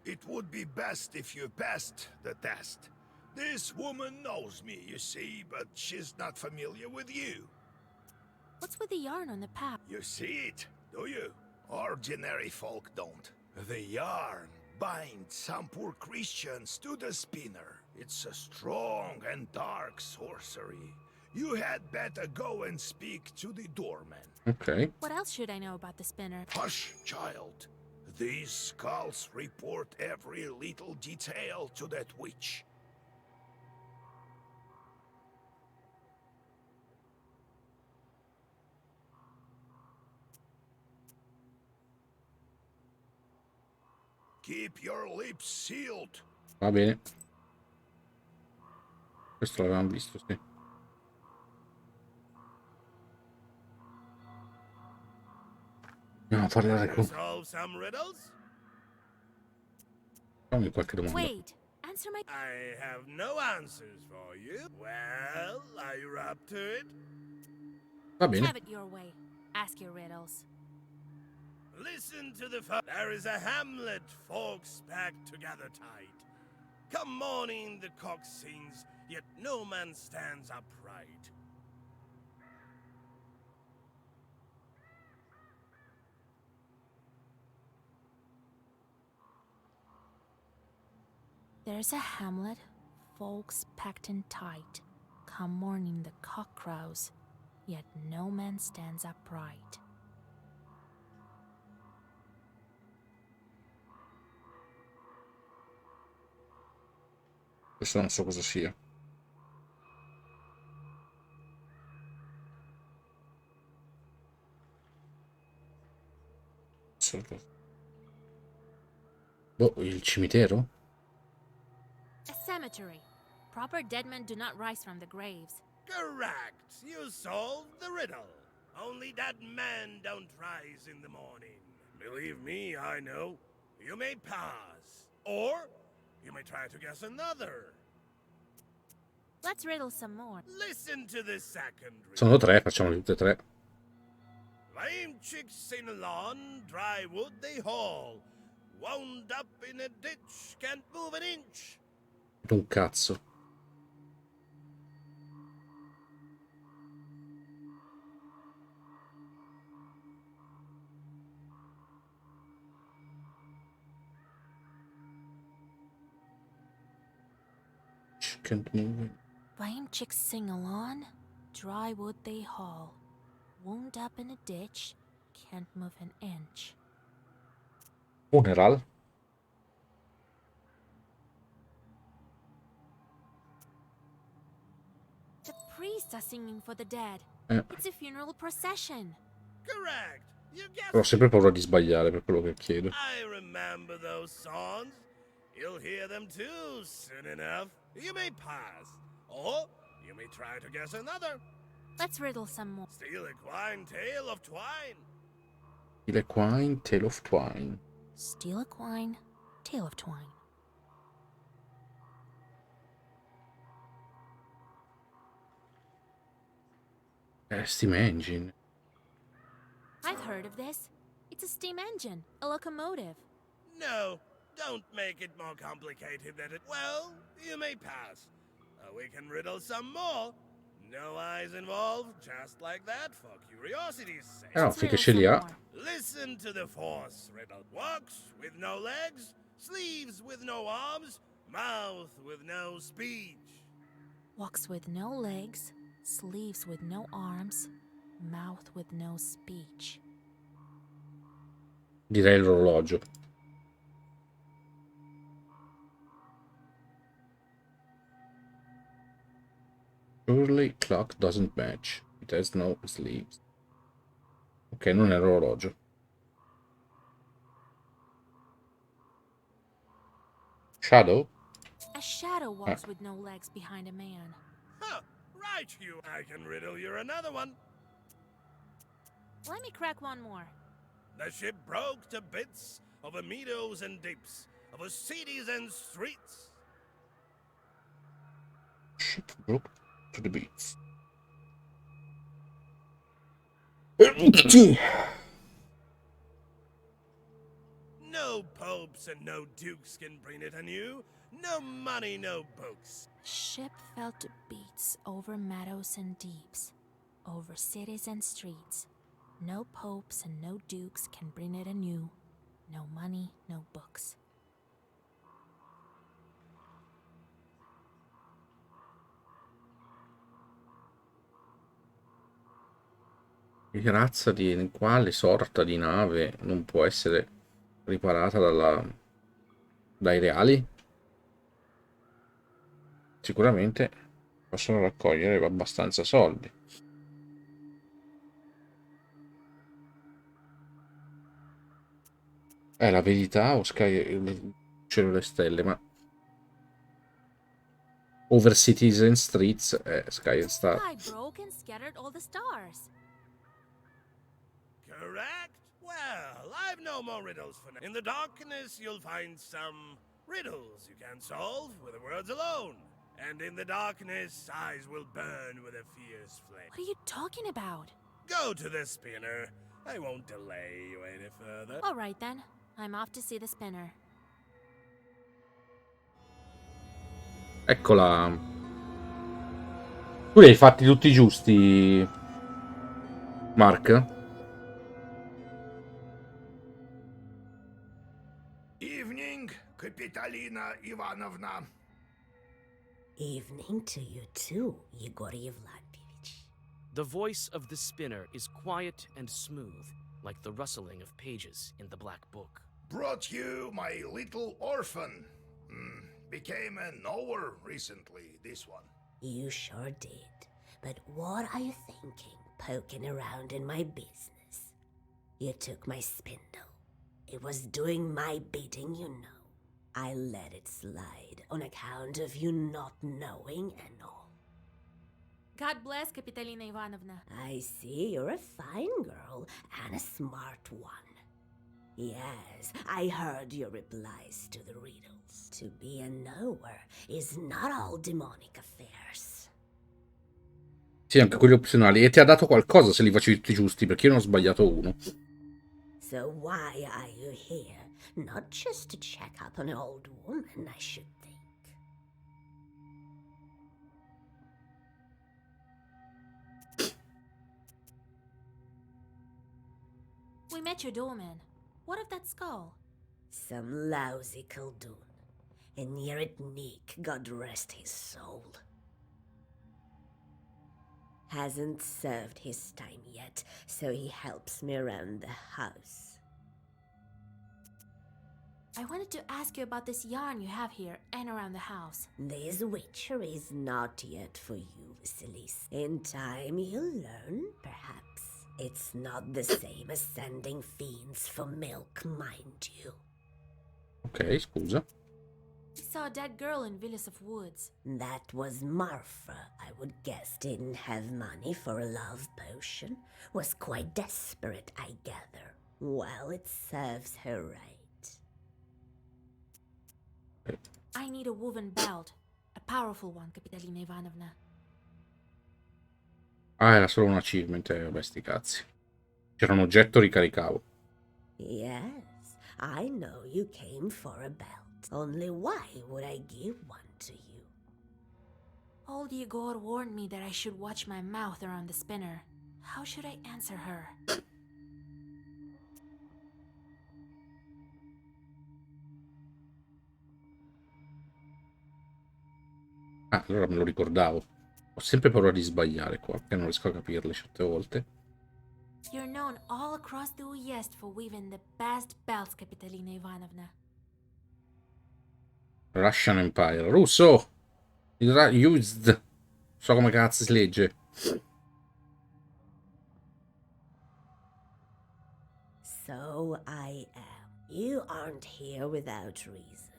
B: It would be best if you passed the test. This woman knows me, you see, but she's not familiar with you.
E: What's with the yarn on the path?
B: You see it, do you? Ordinary folk don't. The yarn binds some poor Christians to the spinner. It's a strong and dark sorcery. You had better go and speak to the doorman.
A: Ok.
E: What else should I know about the spinner?
B: Hush, child. These skulls report every little detail to that witch. Keep your lips sealed.
A: Va bene. Questo l'avevamo visto, sì. Andiamo a parlare con...
G: Solve some riddles?
A: Fammi qualche domanda.
E: Wait, answer my...
G: I have no answers for you. Well, are you up to it?
A: Va bene.
E: Have it your way. Ask your riddles.
G: Listen to the there is a hamlet, folks packed together tight. Come morning the cock sings, yet no man stands upright.
E: There's a hamlet, folks packed in tight. Come morning the cock crows, yet no man stands upright.
A: Questo non so cosa sia. Boh, il cimitero?
E: A cemetery. Proper dead men do not rise from the graves.
G: Correct. You solved the riddle. Only that man don't rise in the morning. Believe me, I know. You may pass. Or you may try to guess another.
E: Let's riddle some more.
G: Listen to this second riddle.
A: Sono 3, facciamoli tutte e 3.
G: Lame chicks in a lawn, dry wood they haul. Wound up in a ditch, can't move an inch.
A: Un cazzo. Can't move.
E: Lame chicks sing along, dry wood they haul. Wound up in a ditch, can't move an inch.
A: Funeral?
E: The priests are singing for the dead. It's a funeral procession.
G: Correct. You
A: Ho
G: guessed
A: sempre
G: it.
A: paura di sbagliare per quello che chiedo.
G: I remember those songs. You'll hear them too soon enough. You may pass, or you may try to guess another.
E: Let's riddle some more.
G: Steal a quine tale of twine.
A: Il Quine, Tale of Twine.
E: Steal a quine, tale of twine.
A: Steam Engine.
E: I've heard of this. It's a steam engine, a locomotive.
G: No, don't make it more complicated than it. Well, you may pass. We can riddle some more. No eyes involved, just like that, for curiosity's sake.
A: No, finché ce li ha.
G: Listen to the force riddle. Walks with no legs, sleeves with no arms, mouth with no speech.
E: Walks with no legs, sleeves with no arms, mouth with no speech.
A: Direi l'orologio. Surely clock doesn't match. It has no sleeves. Ok, non è l'orologio. Shadow?
E: A shadow walks with no legs behind a man.
G: Huh, right you. I can riddle you another one.
E: Let me crack one more.
G: The ship broke to bits over meadows and deeps, over cities and streets.
A: Ship broke to the beats.
G: No popes and no dukes can bring it anew. No money, no books.
E: Ship fell to beats over meadows and deeps, over cities and streets. No popes and no dukes can bring it anew. No money, no books.
A: Che razza di quale sorta di nave non può essere riparata dai reali? Sicuramente possono raccogliere abbastanza soldi. La verità o Sky il cielo e le stelle, ma Over Cities and Streets è Sky and Star.
E: Sky broke and scattered all the stars.
G: Correct? Well, I've no more riddles for now. In the darkness, you'll find some riddles you can solve with the words alone. And in the darkness, eyes will burn with a fierce flame.
E: What are you talking about?
G: Go to the spinner. I won't delay you any further.
E: All right then. I'm off to see the spinner.
A: Eccola. Tu li hai fatti tutti giusti, Mark?
B: Evening, Kapitalina Ivanovna.
M: Evening to you too, Yegor Yevlampevich.
H: The voice of the spinner is quiet and smooth, like the rustling of pages in the Black Book.
B: Brought you my little orphan. Became a knower recently, this one.
M: You sure did. But what are you thinking, poking around in my business? You took my spindle. It was doing my bidding, you know. I let it slide on account of you not knowing and all.
E: God bless, Kapitalina Ivanovna.
M: I see you're a fine girl and a smart one. Yes, I heard your replies to the riddles. To be a knower is not all demonic affairs.
A: Sì, anche quelli opzionali. E ti ha dato qualcosa se li facevi tutti giusti, perché io ne ho sbagliato uno.
M: So why are you here? Not just to check up on an old woman, I should think.
E: We met your doorman. What of that skull?
M: Some lousy Khaldun. And near it Nick, God rest his soul. Hasn't served his time yet, so he helps me around the house.
E: I wanted to ask you about this yarn you have here and around the house.
M: This witchery is not yet for you, Vasilis. In time, you'll learn, perhaps. It's not the same as sending fiends for milk, mind you.
A: Ok, scusa.
E: I saw a dead girl in Villas of Woods.
M: That was Marfa, I would guess. Didn't have money for a love potion. Was quite desperate, I gather. Well, it serves her right.
E: I need a woven belt. A powerful one, Capitalina Ivanovna.
A: Ah, era solo un achievement, vabbè, sti cazzi. C'era un oggetto, ricaricavo.
M: Yes, I know you came for a belt. Only why would I give one to you?
E: Old Igor warned me that I should watch my mouth around the spinner. How should I answer her?
A: Ah, allora me lo ricordavo. Ho sempre paura di sbagliare qua, perché non riesco a capirle certe volte.
E: You're known all across the Uyezd for weaving the best belts, Capitalina Ivanovna.
A: Russian Empire. Russo! Used. So come cazzo si legge.
M: So I am. You aren't here without reason.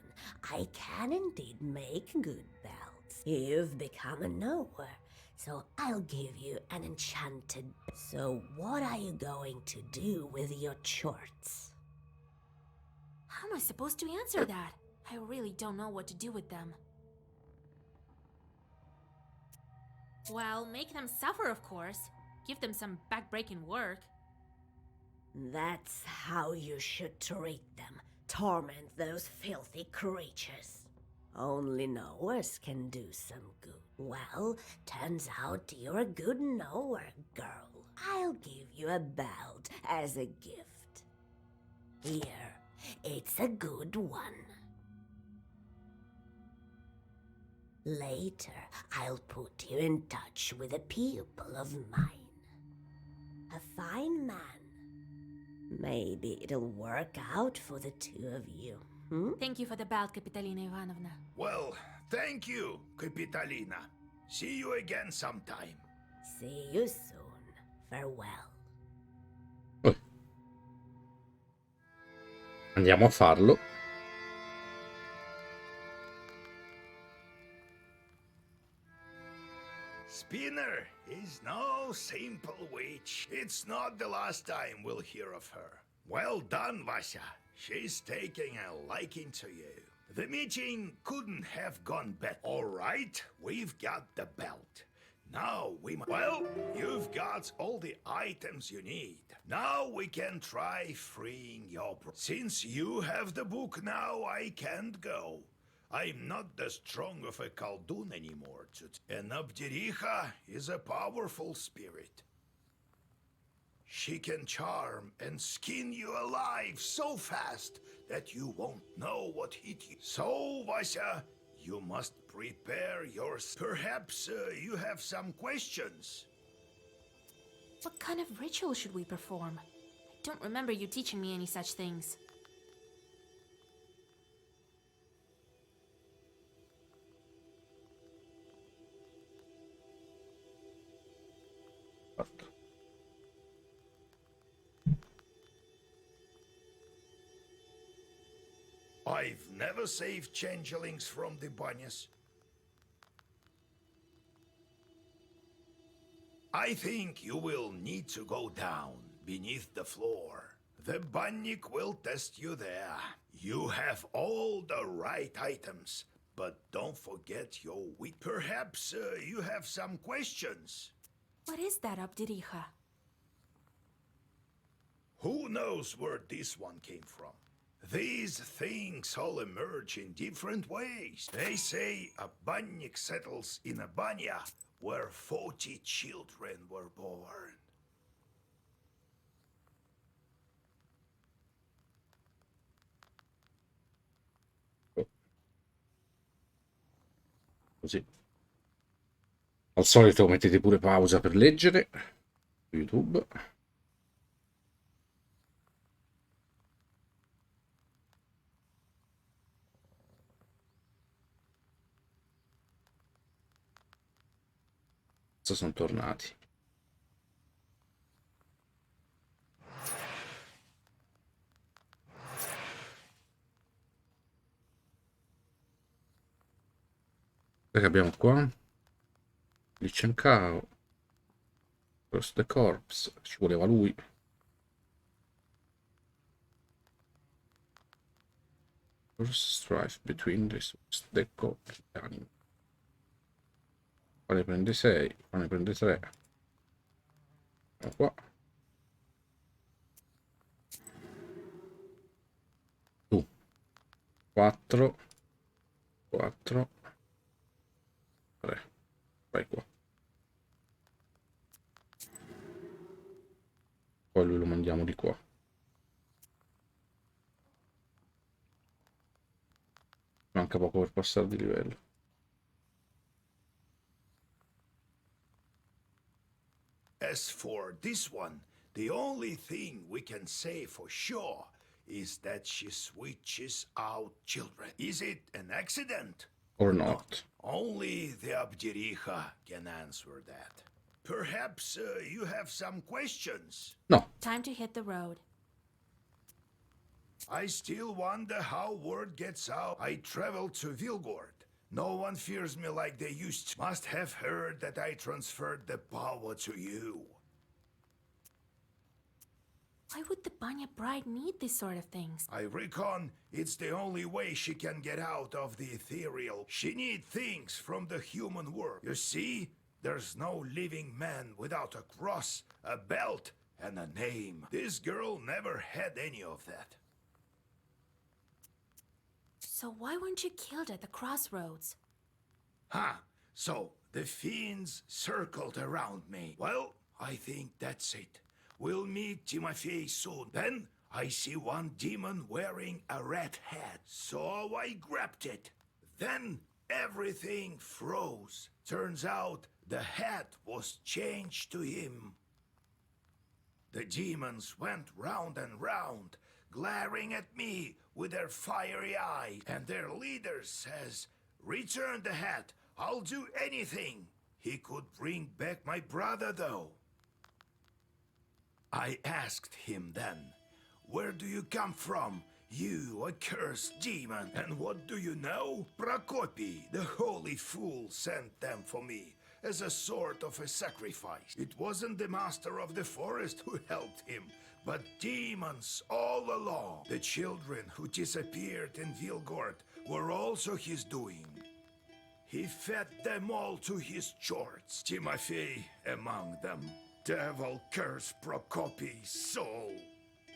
M: I can indeed make good belts. You've become a knower, so I'll give you an enchanted... So what are you going to do with your chorts?
E: How am I supposed to answer that? I really don't know what to do with them. Well, make them suffer, of course. Give them some back-breaking work.
M: That's how you should treat them. Torment those filthy creatures. Only knowers can do some good. Well, turns out you're a good knower, girl. I'll give you a belt as a gift. Here, it's a good one. Later, I'll put you in touch with a pupil of mine. A fine man. Maybe it'll work out for the two of you.
E: Thank you for the belt, Capitalina Ivanovna.
B: Well, thank you, Capitalina. See you again sometime.
M: See you soon. Farewell.
A: Andiamo a farlo.
B: Spinner is no simple witch. It's not the last time we'll hear of her. Well done, Vasya. She's taking a liking to you. The meeting couldn't have gone better. All right, we've got the belt. Now well, you've got all the items you need. Now we can try freeing your... Since you have the book now, I can't go. I'm not that strong of a Khaldun anymore. And Abdericha is a powerful spirit. She can charm and skin you alive so fast that you won't know what hit you. So, Vasya, you must prepare yours. Perhaps you have some questions.
E: What kind of ritual should we perform? I don't remember you teaching me any such things.
B: I've never saved changelings from the banyas. I think you will need to go down beneath the floor. The bannik will test you there. You have all the right items, but don't forget your wit. Perhaps you have some questions.
E: What is that, Abdericha?
B: Who knows where this one came from? These things all emerge in different ways. They say a bannik settles in a banya where 40 children were born.
A: Così. Al solito mettete pure pausa per leggere su YouTube. Sono tornati. Che abbiamo qua? Licencao. Cross the corpse. Ci voleva lui. Strife between the corpse anime. Qua ne prende 6. Qua ne prende 3. Qua. Tu. 4. 4. 3. Vai qua. Poi lui lo mandiamo di qua. Manca poco per passare di livello.
B: As for this one, the only thing we can say for sure is that she switches out children. Is it an accident?
A: Or not?
B: Only the Abdiricha can answer that. Perhaps you have some questions?
A: No.
E: Time to hit the road.
B: I still wonder how word gets out. I traveled to Vilgord. No one fears me like they used to. Must have heard that I transferred the power to you.
E: Why would the Banya bride need this sort of things?
B: I reckon it's the only way she can get out of the ethereal. She needs things from the human world. You see, there's no living man without a cross, a belt, and a name. This girl never had any of that.
E: So why weren't you killed at the crossroads?
B: Huh. So the fiends circled around me. Well, I think that's it. We'll meet Timofey soon. Then I see one demon wearing a red hat. So I grabbed it. Then everything froze. Turns out the hat was changed to him. The demons went round and round, glaring at me with their fiery eyes, and their leader says, "Return the hat. I'll do anything." He could bring back my brother, though. I asked him then, "Where do you come from, you accursed demon?" And what do you know? Prokopy, the holy fool, sent them for me as a sort of a sacrifice. It wasn't the master of the forest who helped him, but demons all along. The children who disappeared in Vilgord were also his doing. He fed them all to his chords, Timofey among them. Devil curse Prokopy's soul.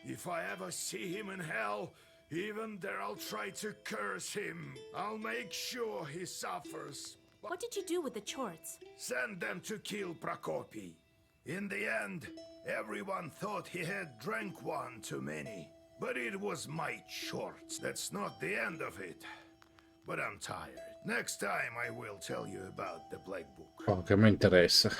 B: If I ever see him in hell, even there I'll try to curse him. I'll make sure he suffers.
E: What did you do with the chorts?
B: Send them to kill Prokopy. In the end, everyone thought he had drank one too many. But it was my shorts. That's not the end of it. But I'm tired. Next time I will tell you about the Black Book.
A: Oh, che mi interessa.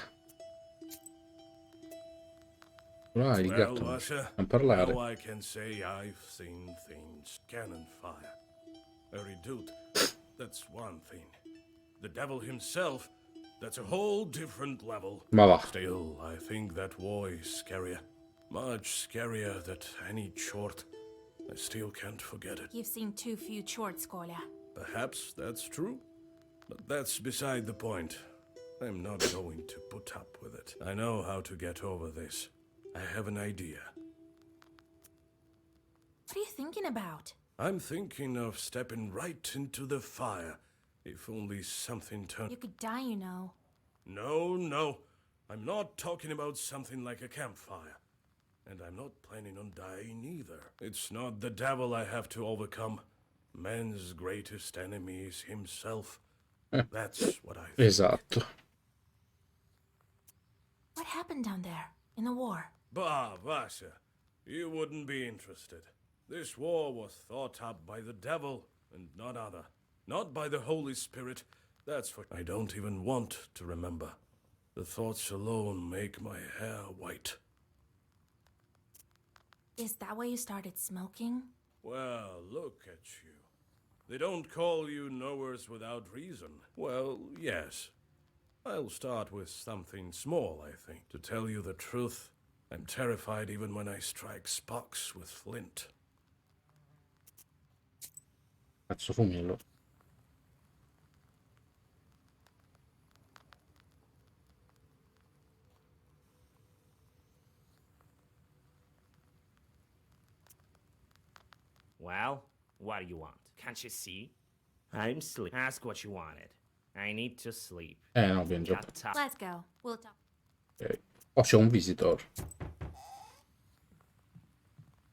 A: Vai,
F: Well,
A: gatto.
F: Vasha,
A: Non parlare.
F: now I can say I've seen things. Cannon fire. A redoute. That's one thing. The devil himself, that's a whole different level.
A: Ma va.
F: Still, I think that war is scarier. Much scarier than any chort. I still can't forget it.
E: You've seen too few chorts, Kolya.
F: Perhaps that's true, but that's beside the point. I'm not going to put up with it. I know how to get over this. I have an idea.
E: What are you thinking about?
F: I'm thinking of stepping right into the fire. If only something turned...
E: You could die, you know.
F: No. I'm not talking about something like a campfire. And I'm not planning on dying either. It's not the devil I have to overcome. Man's greatest enemy is himself. That's what I think.
A: Esatto.
E: What happened down there, in the war?
F: Bah, Vasha, you wouldn't be interested. This war was thought up by the devil and none other. Not by the Holy Spirit. That's for... I don't even want to remember. The thoughts alone make my hair white.
E: Is that why you started smoking?
F: Well, look at you. They don't call you knowers without reason. Well, yes. I'll start with something small, I think. To tell you the truth, I'm terrified even when I strike sparks with flint.
A: Cazzo fumello.
C: Well, what do you want? Can't you see? I'm sleep. Ask what you wanted. I need to sleep.
A: No, abbiamo già...
E: Let's go. We'll talk.
A: Ok. Oh, c'è un visitor.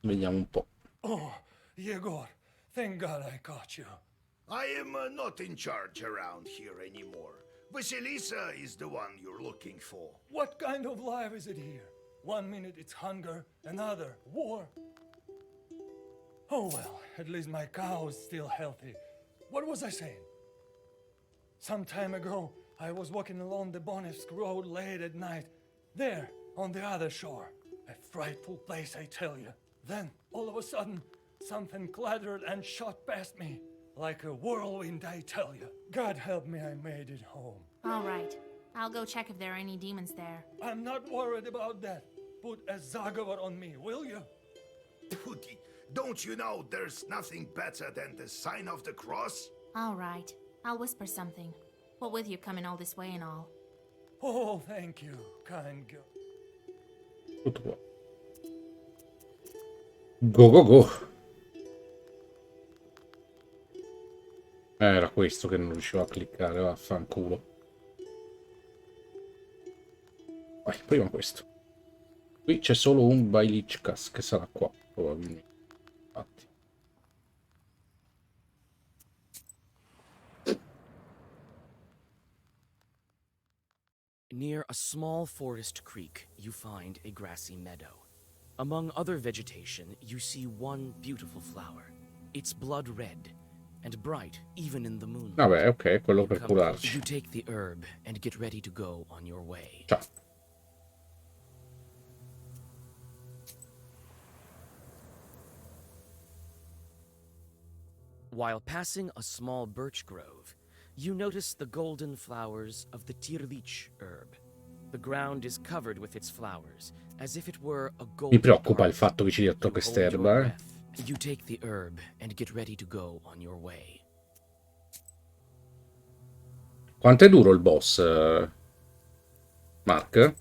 A: Vediamo un po'.
N: Oh, Yegor, thank God I caught you.
B: I am not in charge around here anymore. Vasilisa is the one you're looking for.
N: What kind of life is it here? 1 minute it's hunger, another war. Oh well, at least my cow is still healthy. What was I saying? Some time ago, I was walking along the Bonevsk road late at night. There, on the other shore. A frightful place, I tell you. Then, all of a sudden, something clattered and shot past me. Like a whirlwind, I tell you. God help me, I made it home.
E: All right. I'll go check if there are any demons there.
N: I'm not worried about that. Put a Zagovar on me, will you?
B: Puti, don't you know there's nothing better than the sign of the cross?
E: All right. I'll whisper something. What with you coming all this way and all?
N: Oh, thank you, kind girl.
A: Tutto qua. Go go go. Era questo che non riuscivo a cliccare, vaffanculo. Vai, prima questo. Qui c'è solo un Bailichkas che sarà qua, probabilmente. Infatti.
H: Near a small forest creek, you find a grassy meadow. Among other vegetation, you see one beautiful flower. It's blood red and bright even in the moonlight.
A: Vabbè, ok, quello per curarci.
H: You take the herb and get ready to go on your way.
A: Ciao.
H: While passing a small birch grove, you notice the golden flowers of the tirlich herb. The ground is covered with its flowers, as if it were a golden
A: Mi preoccupa il fatto che ci dietro quest'erba, eh.
H: You take the herb and get ready to go on your way.
A: Quanto è duro il boss, Mark?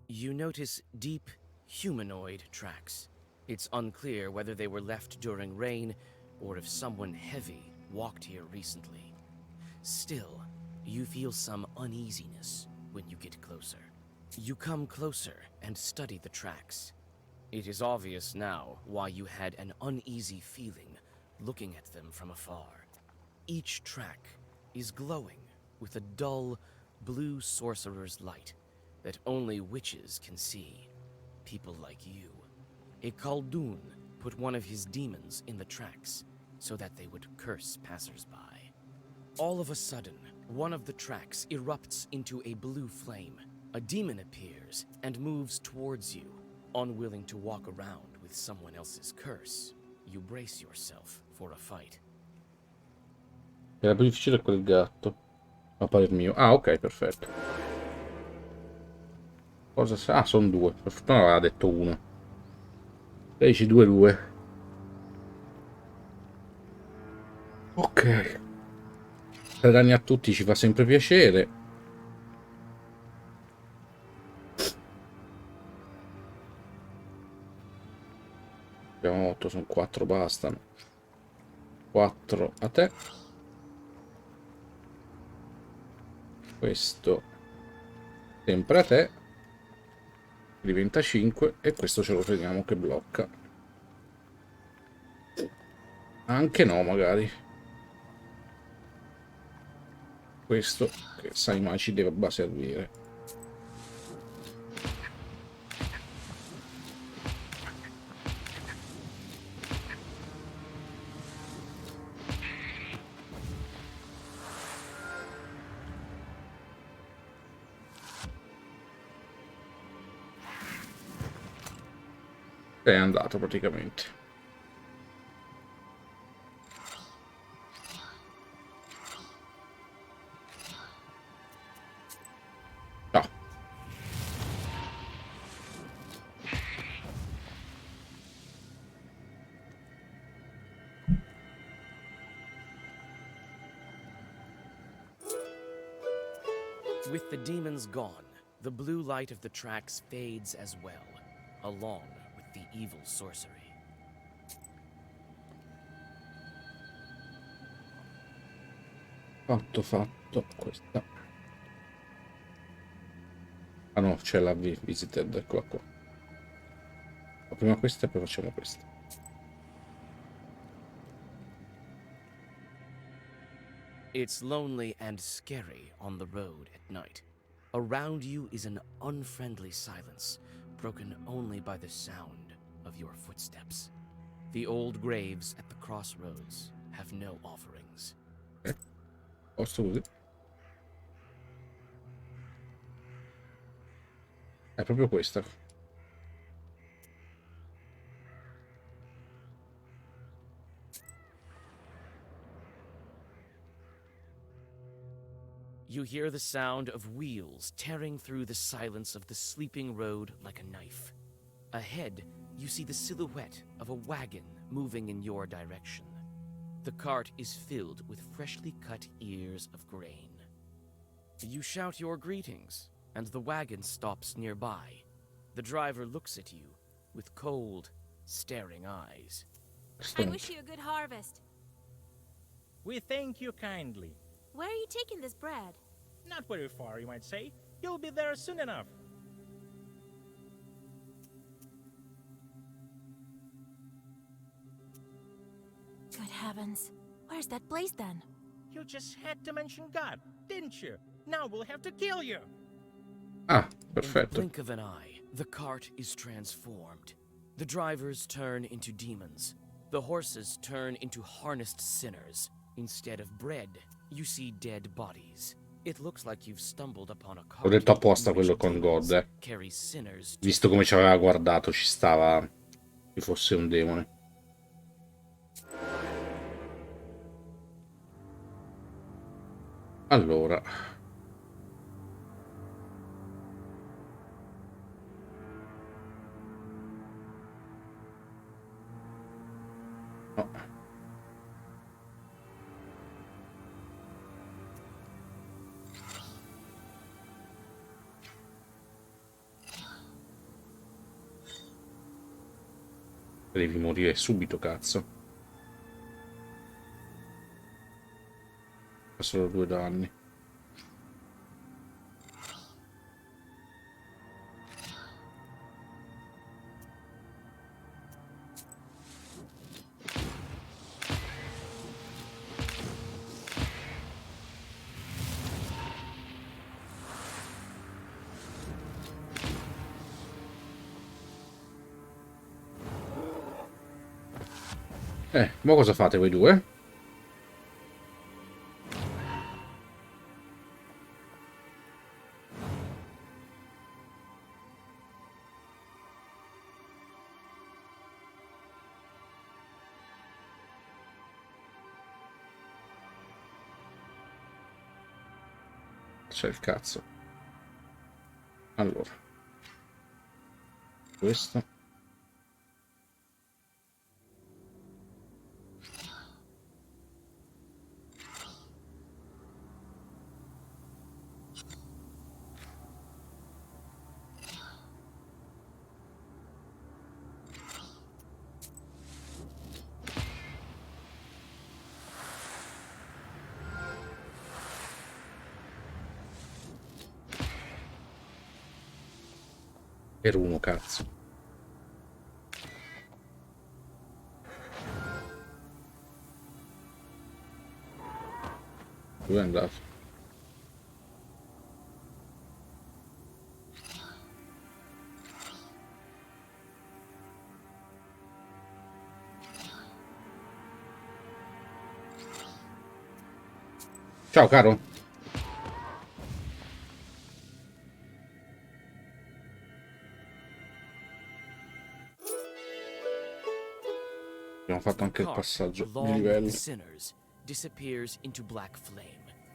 H: You notice deep, humanoid tracks. It's unclear whether they were left during rain or if someone heavy walked here recently. Still, you feel some uneasiness when you get closer. You come closer and study the tracks. It is obvious now why you had an uneasy feeling looking at them from afar. Each track is glowing with a dull, blue sorcerer's light that only witches can see. People like you. A Khaldun put one of his demons in the tracks so that they would curse passersby. All of a sudden, one of the tracks erupts into a blue flame. A demon appears and moves towards you, unwilling to walk around with someone else's curse. You brace yourself for a fight.
A: Era più difficile quel gatto. A parer mio. Ah, ok, perfetto. Cosa sa? Ah, sono due. Per fortuna aveva detto uno. 16-2-2. Ok. Per danni a tutti ci fa sempre piacere. Abbiamo 8, sono 4, bastano. 4 a te. Questo sempre a te. Diventa 5 e questo ce lo teniamo che blocca. Anche no, magari. Questo che sai mai ci debba servire. È andato praticamente.
H: With the demons gone, the blue light of the tracks fades as well, along with the evil sorcery.
A: Fatto. Questa. Ah no, c'è la visited, eccola qua. Ma prima questa e poi facciamo questa.
H: It's lonely and scary on the road at night. Around you is an unfriendly silence, broken only by the sound of your footsteps. The old graves at the crossroads have no offerings.
A: Posso così? È proprio questa.
H: You hear the sound of wheels tearing through the silence of the sleeping road like a knife. Ahead, you see the silhouette of a wagon moving in your direction. The cart is filled with freshly cut ears of grain. You shout your greetings, and the wagon stops nearby. The driver looks at you with cold, staring eyes.
E: I wish you a good harvest.
J: We thank you kindly.
E: Where are you taking this bread?
J: Not very far, you might say. You'll be there soon enough.
E: Good heavens. Where's that place then?
J: You just had to mention God, didn't you? Now we'll have to kill you.
A: Ah,
H: In the
A: perfetto.
H: blink of an eye, the cart is transformed. The drivers turn into demons. The horses turn into harnessed sinners. Instead of bread, you see dead bodies. It looks like you've stumbled upon a cart.
A: Ho detto apposta quello con God,
H: carries sinners to
A: visto come ci aveva guardato, ci stava che fosse un demone. Allora, no. Devi morire subito, cazzo. Fa solo 2 danni. Mo cosa fate voi due? C'è il cazzo. Allora. Questo. Per uno, cazzo. Dove è andato? Ciao, caro. Abbiamo fatto anche il passaggio di
H: along with
A: livello.
H: the sinners, disappears into black flame.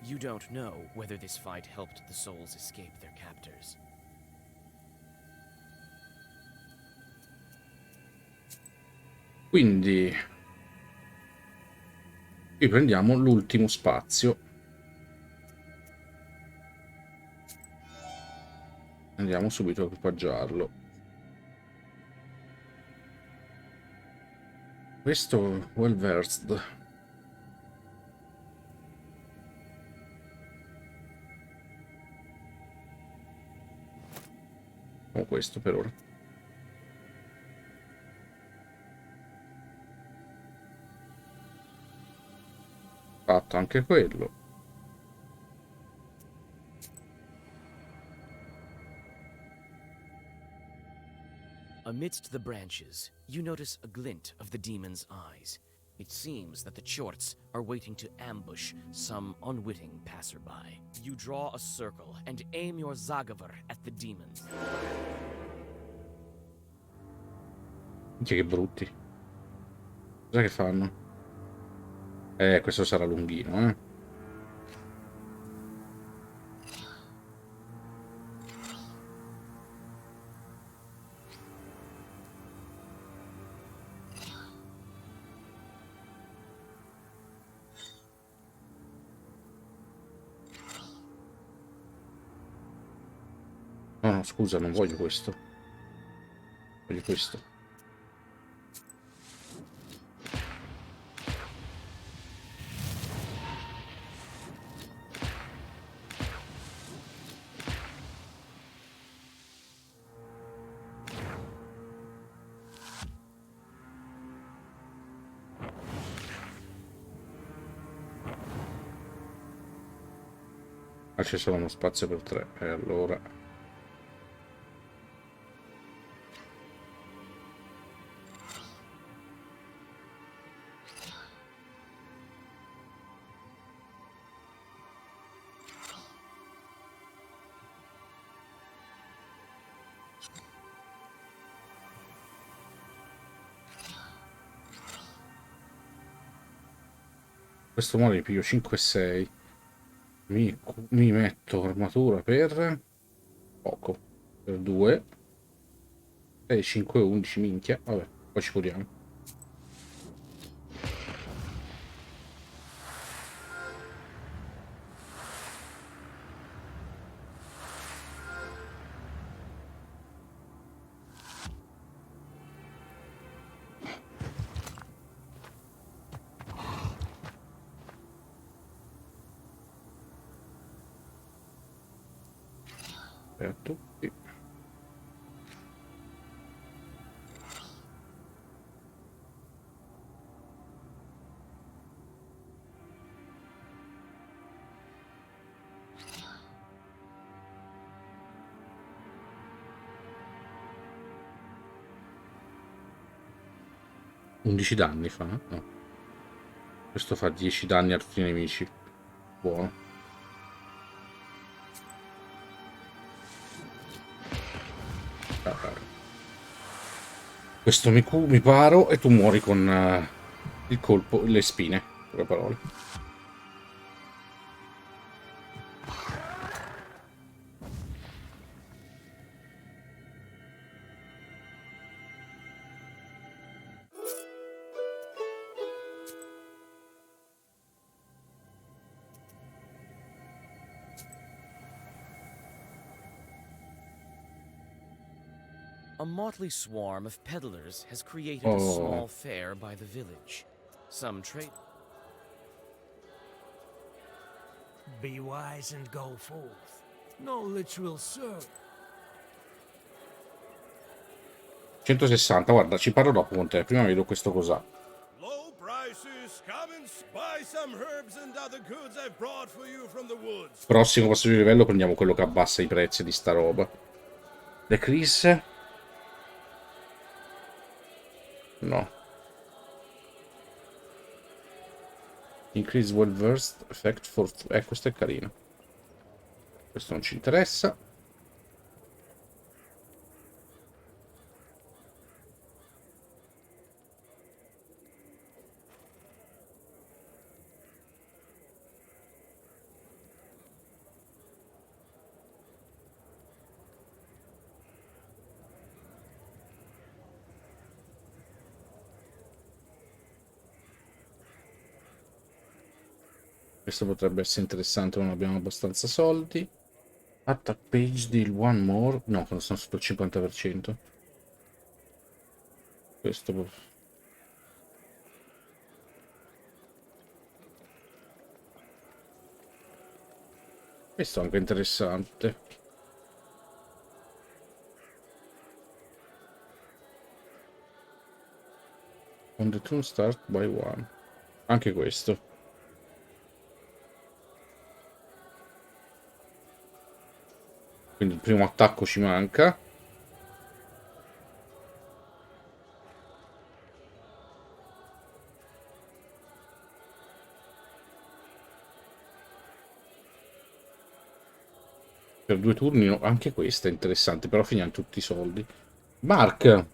H: You don't know whether this fight helped the souls escape their captors.
A: Quindi qui prendiamo l'ultimo spazio. Andiamo subito a equipaggiarlo. Questo well versed. O questo per ora. Fatto anche quello.
H: Amidst the branches, you notice a glint of the demon's eyes. It seems that the Chorts are waiting to ambush some unwitting passerby. You draw a circle and aim your Zagavar at the demon.
A: Che brutti. Cos'è che fanno? Questo sarà lunghino, No, scusa, non voglio questo. Voglio questo. Ah, c'è solo uno spazio per 3. E allora... Questo modo ne piglio 5 e 6. Mi metto armatura per... poco. Per 2. 6, 5, 11, minchia. Vabbè, poi ci curiamo. Per tutti. (11 danni fa? No. Questo fa 10 danni a tutti i nemici. Buono. Questo mi paro e tu muori con il colpo, le spine, poche parole.
H: A motley swarm of peddlers has created a small fair by the village. Some trade.
L: Be wise and go forth. No literal, sir.
A: 160, guarda, ci parlo dopo con te. Prima vedo questo cos'ha.
G: Low prices. Come and buy some herbs and other goods I've brought for you from the woods.
A: Prossimo passaggio di livello prendiamo quello che abbassa i prezzi di sta roba. Decrease. No. Increase well versed effect for... questo è carino. Questo non ci interessa. Questo potrebbe essere interessante, non abbiamo abbastanza soldi. Attack page deal one more. No, sono sotto il 50%. Questo. Questo è anche interessante. On the turn start by one. Anche questo. Quindi il primo attacco ci manca. Per 2 turni, anche questo è interessante, però finiamo tutti i soldi. Mark,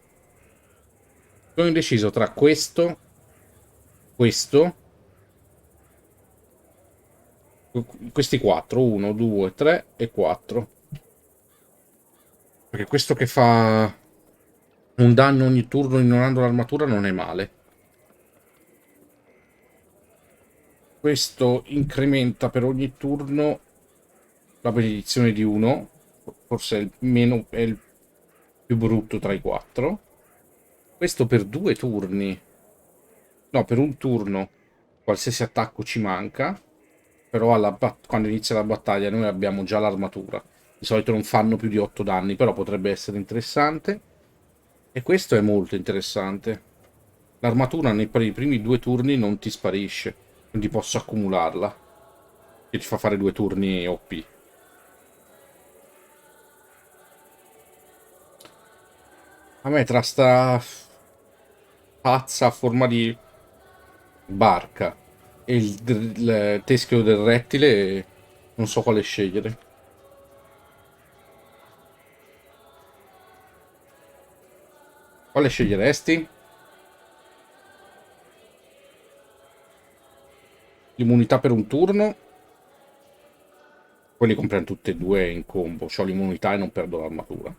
A: sono indeciso tra questo, questi 4, 1, 2, 3 e 4. Perché questo che fa un danno ogni turno ignorando l'armatura non è male. Questo incrementa per ogni turno la benedizione di 1, forse è il più brutto tra i 4. Questo per 2 turni. No, per un turno qualsiasi attacco ci manca, però quando inizia la battaglia noi abbiamo già l'armatura. Di solito non fanno più di 8 danni, però potrebbe essere interessante. E questo è molto interessante. L'armatura per i primi 2 turni non ti sparisce, quindi posso accumularla. Che ti fa fare 2 turni OP. A me tra sta pazza a forma di barca e il teschio del rettile non so quale scegliere. Quale sceglieresti? L'immunità per un turno? Quelli comprano tutte e due in combo. C'ho l'immunità e non perdo l'armatura.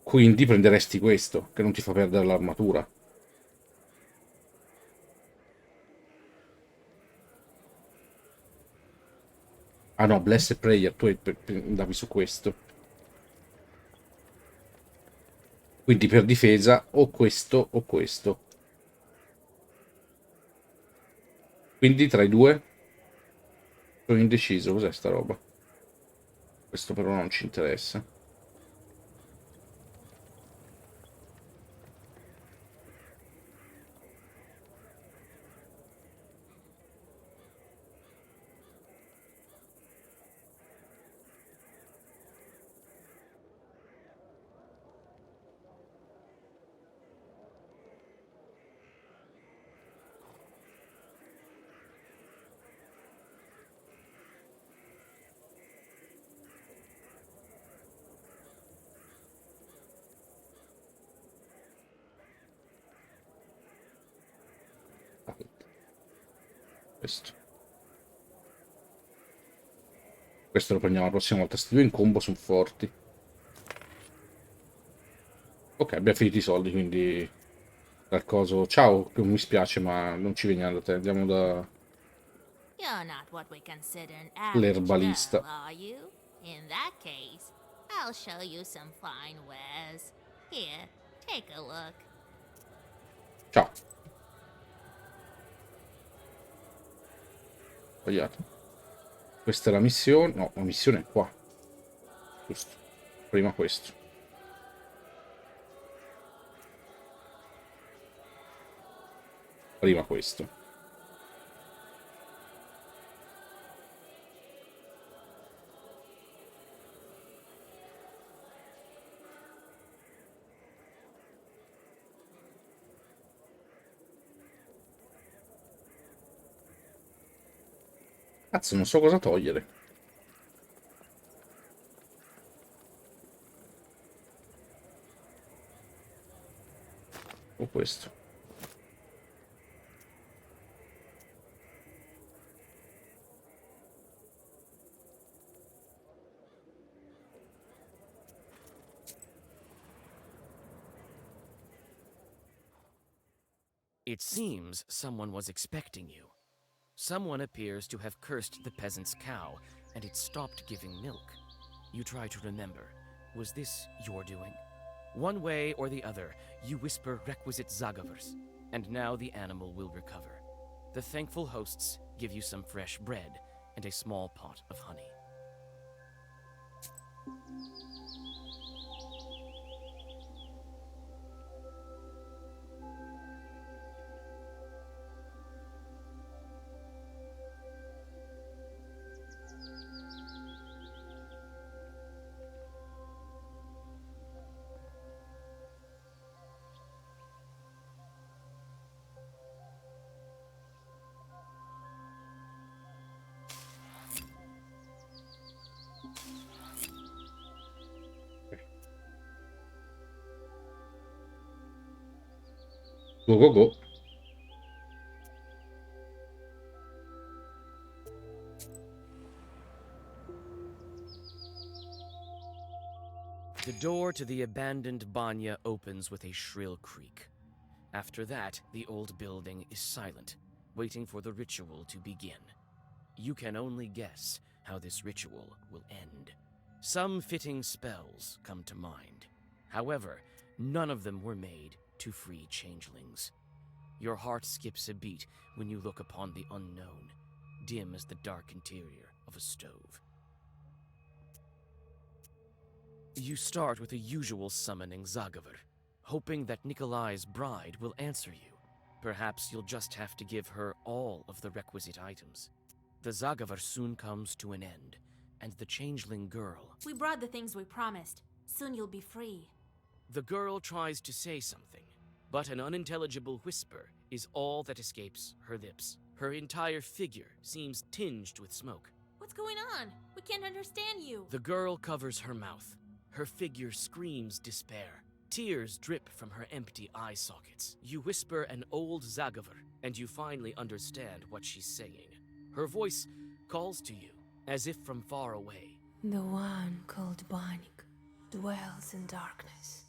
A: Quindi prenderesti questo, che non ti fa perdere l'armatura. Ah no, Blessed Prayer, tu andavi su questo. Quindi per difesa o questo o questo. Quindi tra i due sono indeciso. Cos'è sta roba? Questo però non ci interessa. Questo. Questo lo prendiamo la prossima volta. Questi due in combo sono forti. Ok, abbiamo finito i soldi, quindi... Dal coso... Ciao, che mi spiace, ma non ci veniamo da te. Andiamo da...
E: You're not what we consider an average
A: l'erbalista.
E: girl, are you? In that case, I'll show you some fine wares. Here, take a look.
A: Ciao. Sbagliato. Questa è la missione. No, la missione è qua. Giusto. Prima questo. Prima questo. Cazzo, non so cosa togliere. O questo.
H: It seems someone was expecting you. Someone appears to have cursed the peasant's cow, and it stopped giving milk. You try to remember. Was this your doing? One way or the other, you whisper requisite zagavers, and now the animal will recover. The thankful hosts give you some fresh bread and a small pot of honey.
A: Go, go, go.
H: The door to the abandoned banya opens with a shrill creak. After that, the old building is silent, waiting for the ritual to begin. You can only guess how this ritual will end. Some fitting spells come to mind. However, none of them were made to free changelings. Your heart skips a beat when you look upon the unknown, dim as the dark interior of a stove. You start with a usual summoning Zagaver, hoping that Nikolai's bride will answer you. Perhaps you'll just have to give her all of the requisite items. The Zagaver soon comes to an end, and the changeling girl...
E: We brought the things we promised. Soon you'll be free.
H: The girl tries to say something, but an unintelligible whisper is all that escapes her lips. Her entire figure seems tinged with smoke.
E: What's going on? We can't understand you.
H: The girl covers her mouth. Her figure screams despair. Tears drip from her empty eye sockets. You whisper an old Zagaver, and you finally understand what she's saying. Her voice calls to you, as if from far away.
O: The one called Banik dwells in darkness.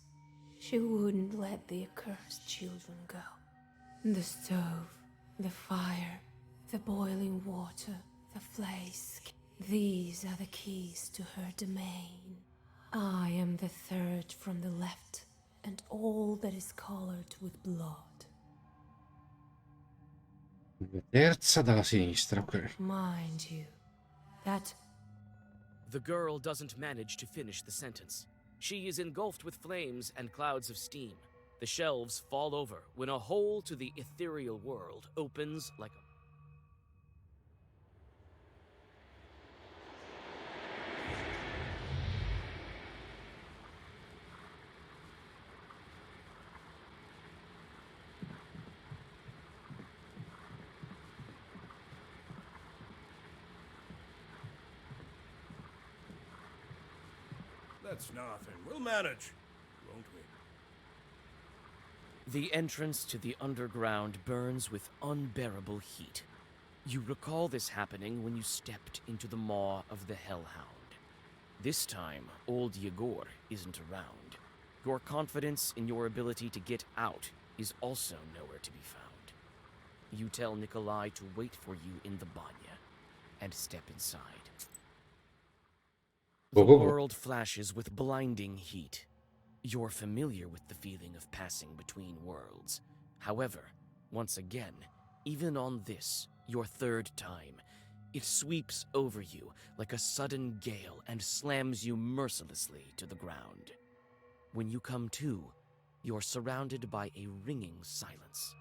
O: She wouldn't let the accursed children go. The stove, the fire, the boiling water, the flask. These are the keys to her domain. I am the third from the left, and all that is colored with blood.
A: Terza dalla sinistra, ok.
O: Mind you, that...
H: The girl doesn't manage to finish the sentence. She is engulfed with flames and clouds of steam. The shelves fall over when a hole to the ethereal world opens like a...
F: That's nothing. We'll manage, won't we?
H: The entrance to the underground burns with unbearable heat. You recall this happening when you stepped into the maw of the Hellhound. This time, old Yegor isn't around. Your confidence in your ability to get out is also nowhere to be found. You tell Nikolai to wait for you in the banya, and step inside. The world flashes with blinding heat. You're familiar with the feeling of passing between worlds. However, once again, even on this, your third time, it sweeps over you like a sudden gale and slams you mercilessly to the ground. When you come to, you're surrounded by a ringing silence.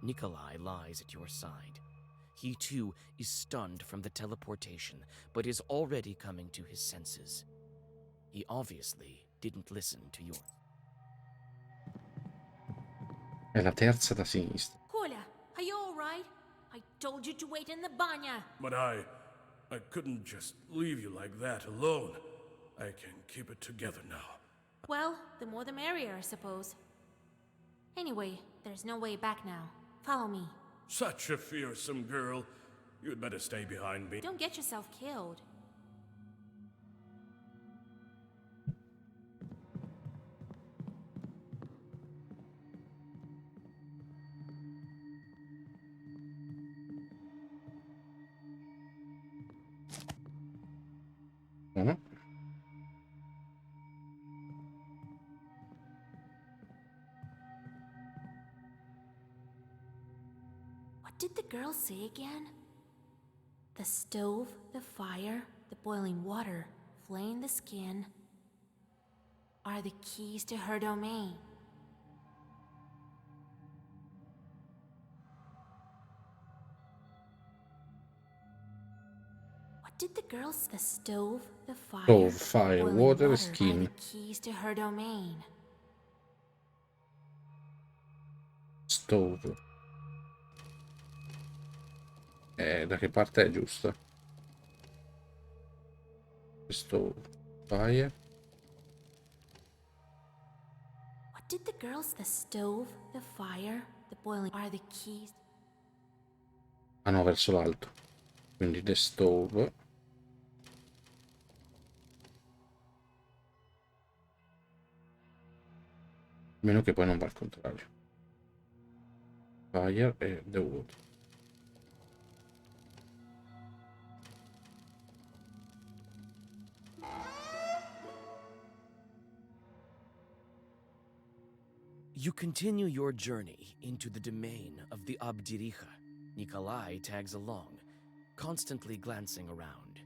H: Nikolai lies at your side. He too is stunned from the teleportation, but is already coming to his senses. He obviously didn't listen to yours.
A: È la terza da sinistra.
E: Kolya, are you alright? I told you to wait in the banya.
F: But I couldn't just leave you like that alone. I can keep it together now.
E: Well, the more the merrier, I suppose. Anyway, there's no way back now. Follow me.
F: Such a fearsome girl. You'd better stay behind me.
E: Don't get yourself killed. What did the girl say again? The stove, the fire, the boiling water, flaying the skin are the keys to her domain. What did the girls? The stove, the fire,
A: fire,
E: boiling
A: water,
E: water
A: skin.
E: are the keys to her domain.
A: Stove. Da che parte è giusto? Stove, fire.
E: What did the girls? The stove, the fire, the boiling are the keys.
A: Ah no, verso l'alto. Quindi the stove. Meno che poi non va al contrario. Fire e the water.
H: You continue your journey into the domain of the Abdiricha. Nikolai tags along, constantly glancing around.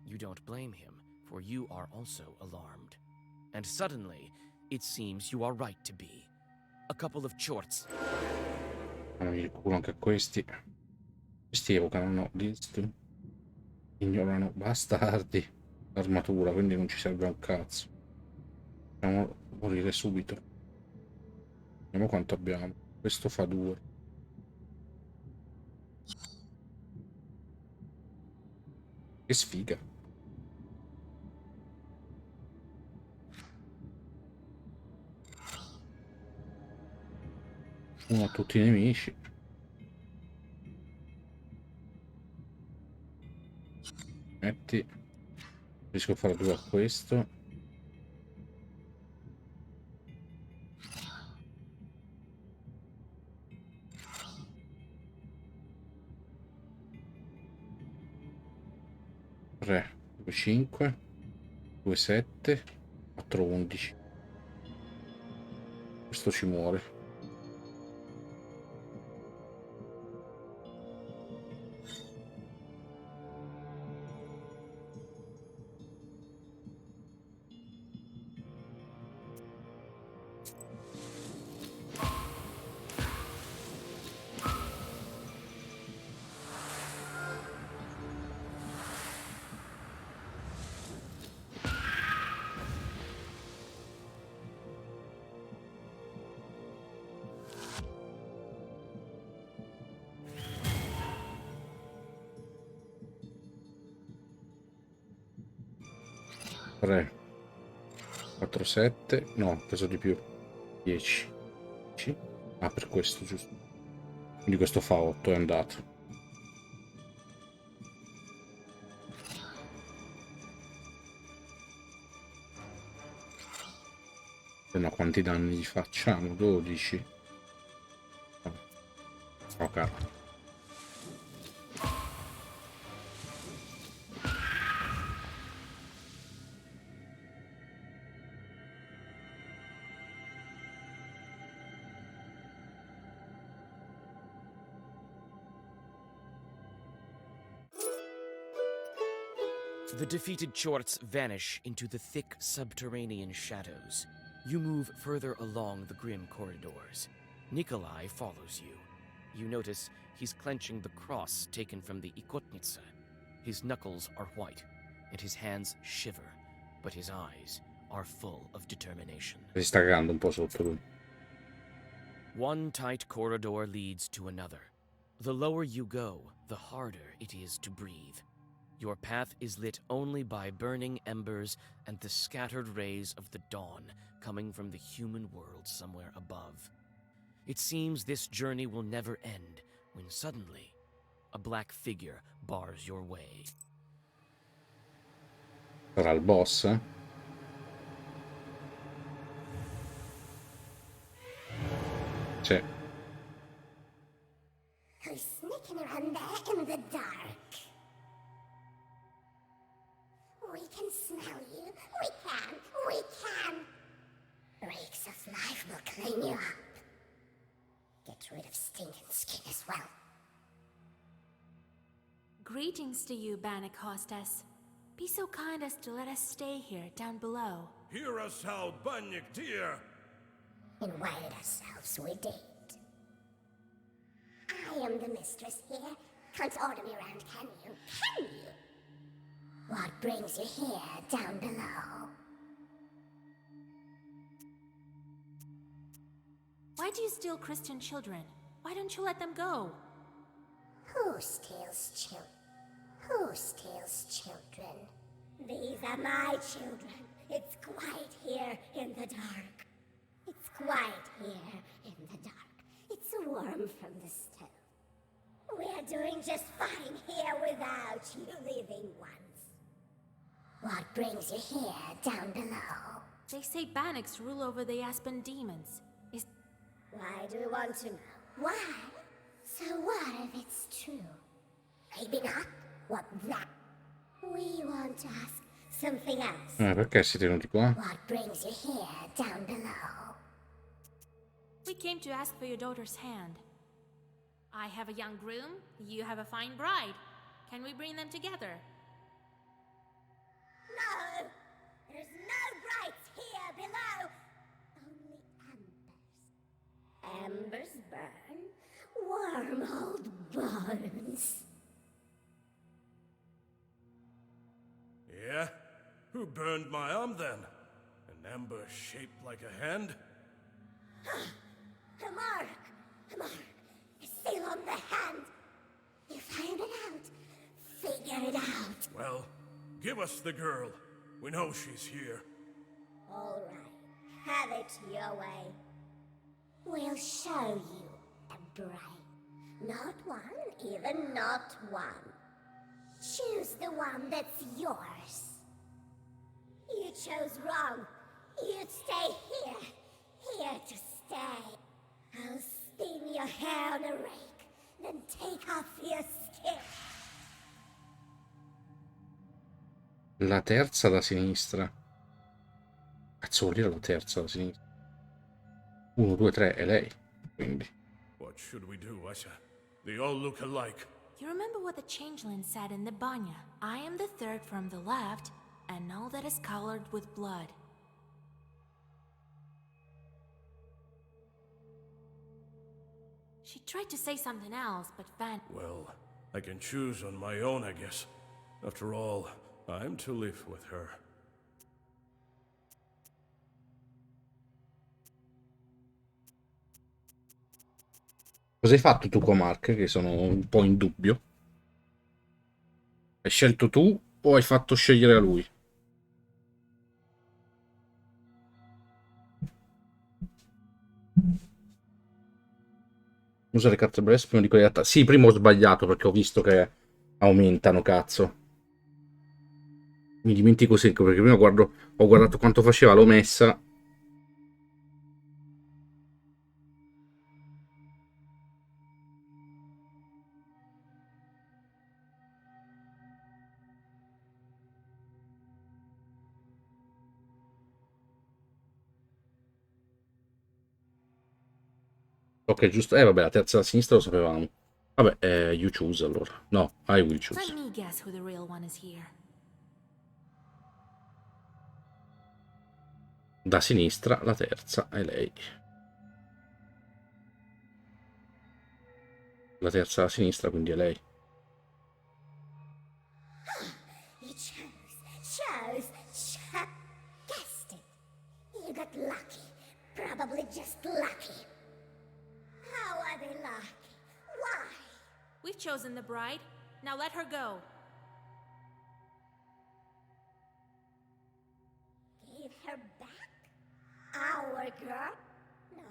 H: You don't blame him, for you are also alarmed. And suddenly, it seems you are right to be. A couple of chorts.
A: Il culo anche a questi. Questi evocano ignorano bastardi l'armatura, quindi non ci serve un cazzo. Dobbiamo morire subito. Vediamo quanto abbiamo. Questo fa 2. Che sfiga. Uno a tutti i nemici. Metti. Riesco a fare 2 a questo. Tre, 2, 5, 2, 7, 4, 11. Questo ci muore. Tre, 4, 7. No, ho preso di più. 10. 10. Ah, per questo, giusto. Quindi questo fa 8, è andato. E no, quanti danni gli facciamo? 12. Oh, caro.
H: The defeated chorts vanish into the thick subterranean shadows. You move further along the grim corridors. Nikolai follows you. You notice he's clenching the cross taken from the Ikotnitsa. His knuckles are white, and his hands shiver, but his eyes are full of determination.
A: Si sta cagando un po' sotto lui.
H: One tight corridor leads to another. The lower you go, the harder it is to breathe. Your path is lit only by burning embers and the scattered rays of the dawn coming from the human world somewhere above. It seems this journey will never end when suddenly a black figure bars your way.
A: Sarà il boss? C'è.
M: Who's sneaking around there in the dark? We can smell you. We can. Reeks of life will clean you up. Get rid of stinking skin as well.
E: Greetings to you, Bannock hostess. Be so kind as to let us stay here, down below.
F: Hear us out, Banyak dear!
M: Invite ourselves, we did. I am the mistress here. Can't order me around, can you? Can you? What brings you here, down below?
E: Why do you steal Christian children? Why don't you let them go?
M: Who steals children? Who steals children? These are my children. It's quiet here in the dark. It's quiet here in the dark. It's warm from the stove. We're doing just fine here without you living ones. What brings you here, down below?
E: They say Bannocks rule over the Aspen demons.
M: Why do you want to know? Why? So what if it's true? Maybe not. What that? We want to ask something else.
A: Perché siete venuti qua?
M: What brings you here, down below?
E: We came to ask for your daughter's hand. I have a young groom, you have a fine bride. Can we bring them together?
M: No! There's no brights here below! Only embers. Embers burn. Warm old bones.
F: Yeah? Who burned my arm then? An ember shaped like a hand?
M: A mark! A mark! A seal on the hand! You found it out! Figure it out!
F: Well, give us the girl. We know she's here.
M: All right. Have it your way. We'll show you a bride. Not one, even not one. Choose the one that's yours. You chose wrong. You'd stay here. Here to stay. I'll spin your hair on a rake, then take off your skin.
A: La terza da sinistra. Cazzo vuol dire la terza da sinistra? 1, 2, 3 è lei. Quindi.
F: What should we do, Asha? They all look alike.
E: You remember what the changeling said in the Banya? I am the third from the left, and all that is colored with blood. She tried to say something else, but Van...
F: Well, I can choose on my own, I guess. After all, I'm to live with her.
A: Cosa hai fatto tu con Mark? Che sono un po' in dubbio. Hai scelto tu o hai fatto scegliere a lui? Usa le carte breast prima di quelle attacchi. Sì, prima ho sbagliato perché ho visto che aumentano, cazzo. Mi dimentico sempre perché prima ho guardato quanto faceva, l'ho messa. Ok, giusto. Vabbè, la terza da sinistra lo sapevamo. Vabbè, you choose allora. No, I will choose.
E: Let me guess who the real one is here.
A: Da sinistra, la terza è lei. La terza da sinistra, quindi è lei.
M: You chose. Guessed it. You got lucky. Probably just lucky. How are they lucky? Why?
E: We've chosen the bride. Now let her go.
M: Give her back? Our girl? No.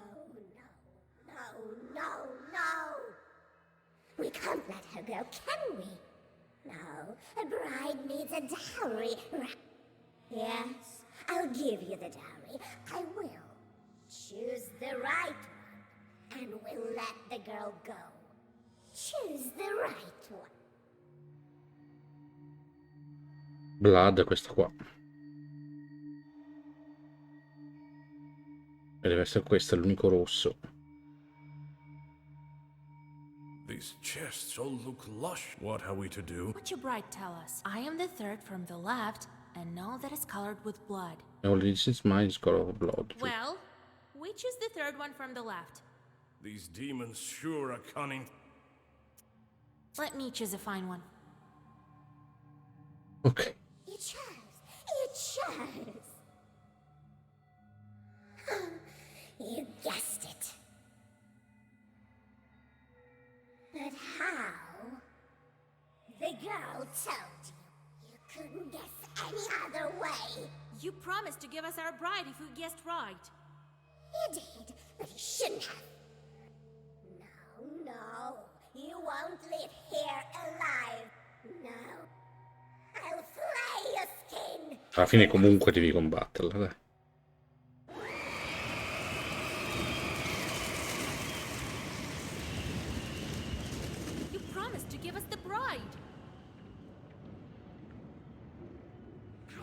M: We can't let her go, can we? No, a bride needs a dowry. Yes, I'll give you the dowry. I will. Choose the right one, and we'll let the girl go. Choose the right one.
A: Blood, questa qua. E deve essere questo, è l'unico rosso.
F: These chests all look lush. What are we to do?
E: What your bride tell us? I am the third from the left, and all that is colored with blood.
A: Only since mine is color of blood.
E: Well, which is the third one from the left?
F: These demons sure are cunning.
E: Let me choose a fine one.
A: Ok.
M: You chose. You guessed it. But how? The girl told you. You couldn't guess any other way.
E: You promised to give us our bride if we guessed right.
M: You did, but you shouldn't have. No. You won't live here alive. No. I'll flay your skin.
A: Alla fine comunque devi combatterla, dai.
E: You promised to give us the bride.
M: I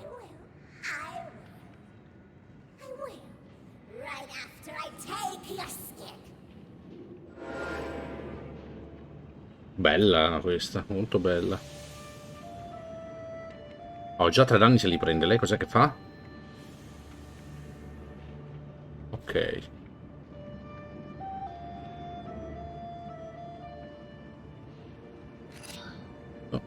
M: will. Right after I take your skin.
A: Bella questa, molto bella. Ho già 3 danni se li prende. Lei cos'è che fa? Ok. Oh.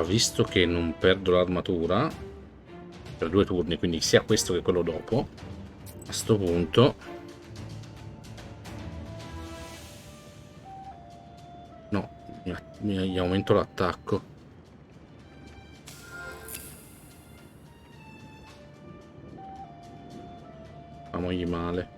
A: Visto che non perdo l'armatura per 2 turni, quindi sia questo che quello dopo, a sto punto no, mi aumento l'attacco. Famogli male.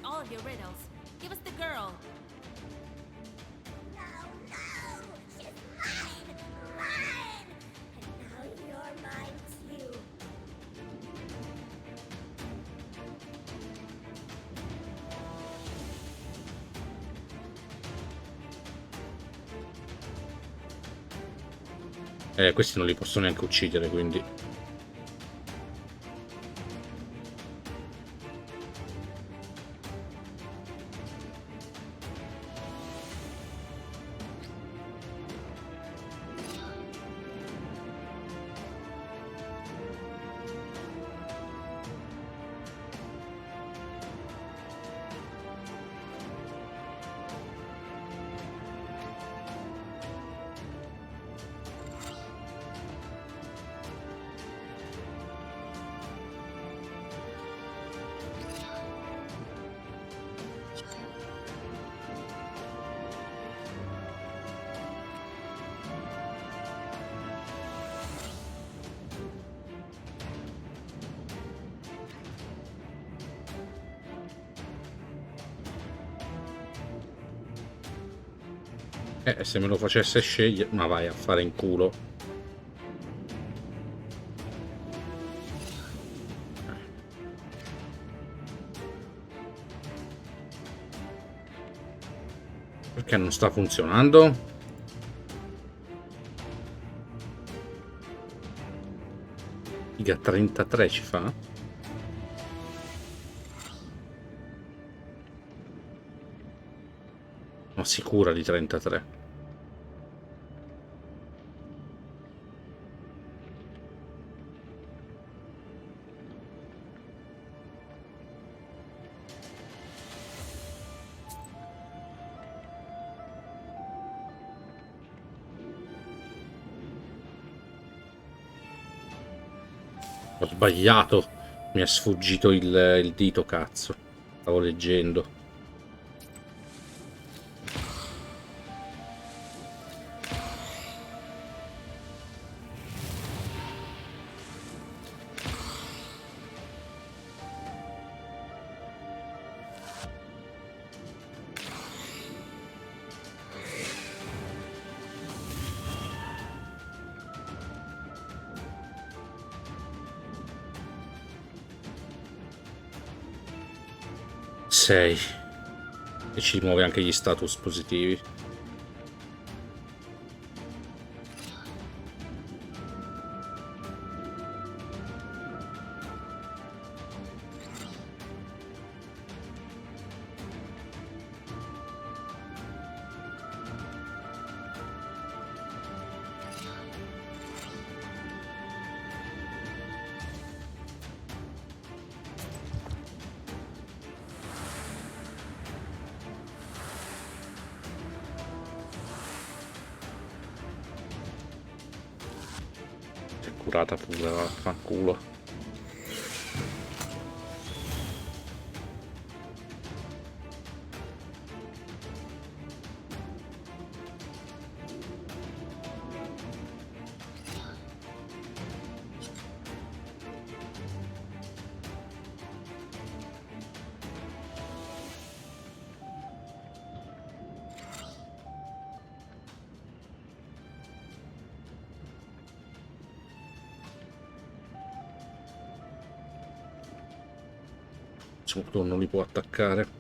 E: All of your riddles. Give us the girl.
M: No. She's mine. And now you're mine too.
A: Questi non li posso neanche uccidere, quindi se me lo facesse scegliere, ma vai a fare in culo. Perché non sta funzionando? Figa, 33 ci fa? No, sicura di 33. Ho sbagliato. Mi è sfuggito il dito, cazzo. Stavo leggendo. Sei. E ci muove anche gli status positivi. Curata pure, vaffanculo. Soprattutto non li può attaccare.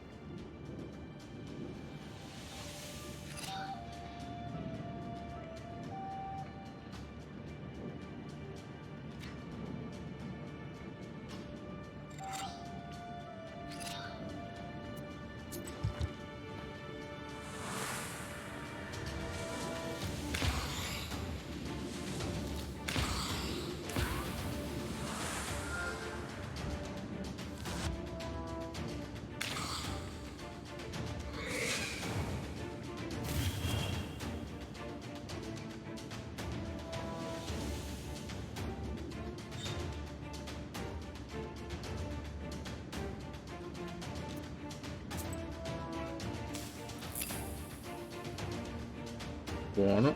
A: Buono.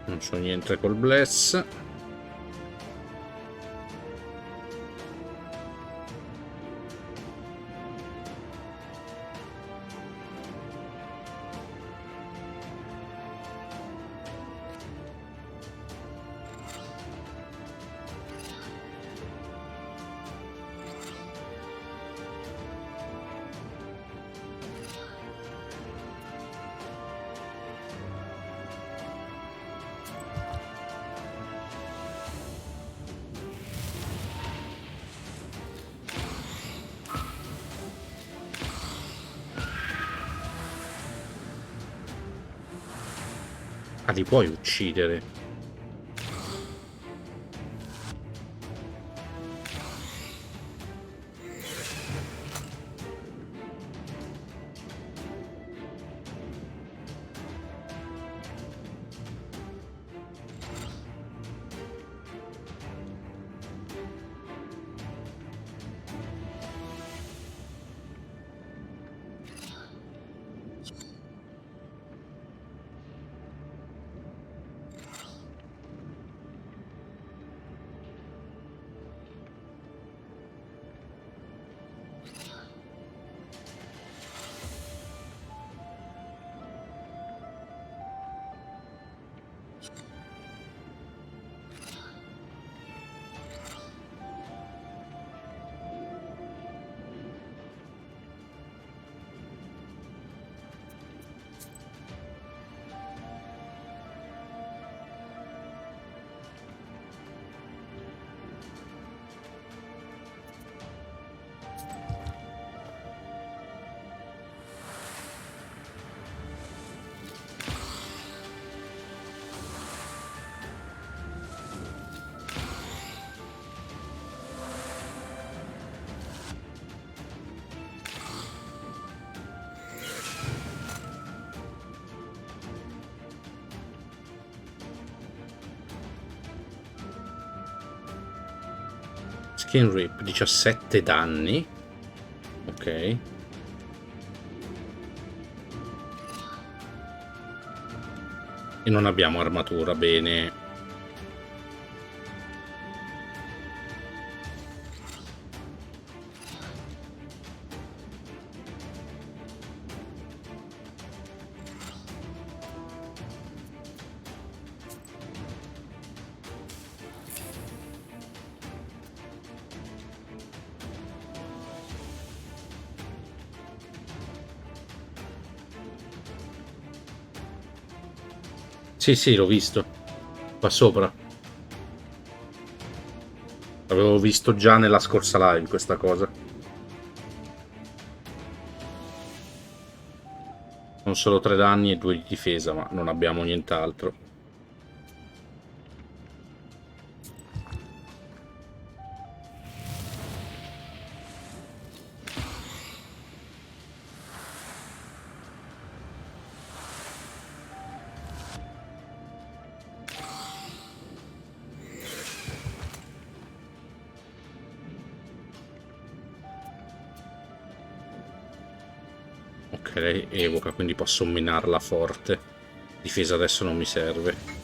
A: Non c'ho niente col bless. Ah, li puoi uccidere. Skin Rip, 17 danni. Ok. E non abbiamo armatura, bene. Sì, l'ho visto. Qua sopra. L'avevo visto già nella scorsa live questa cosa. Sono solo 3 danni e 2 di difesa, ma non abbiamo nient'altro. Ok, lei evoca, quindi posso minarla forte. Difesa adesso non mi serve.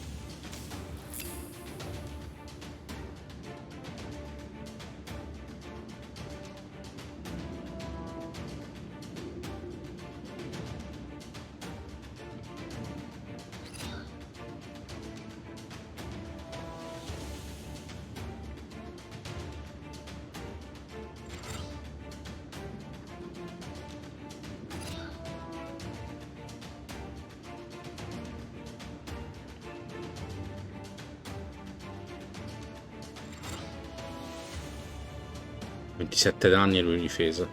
A: ...27 danni e lui difesa.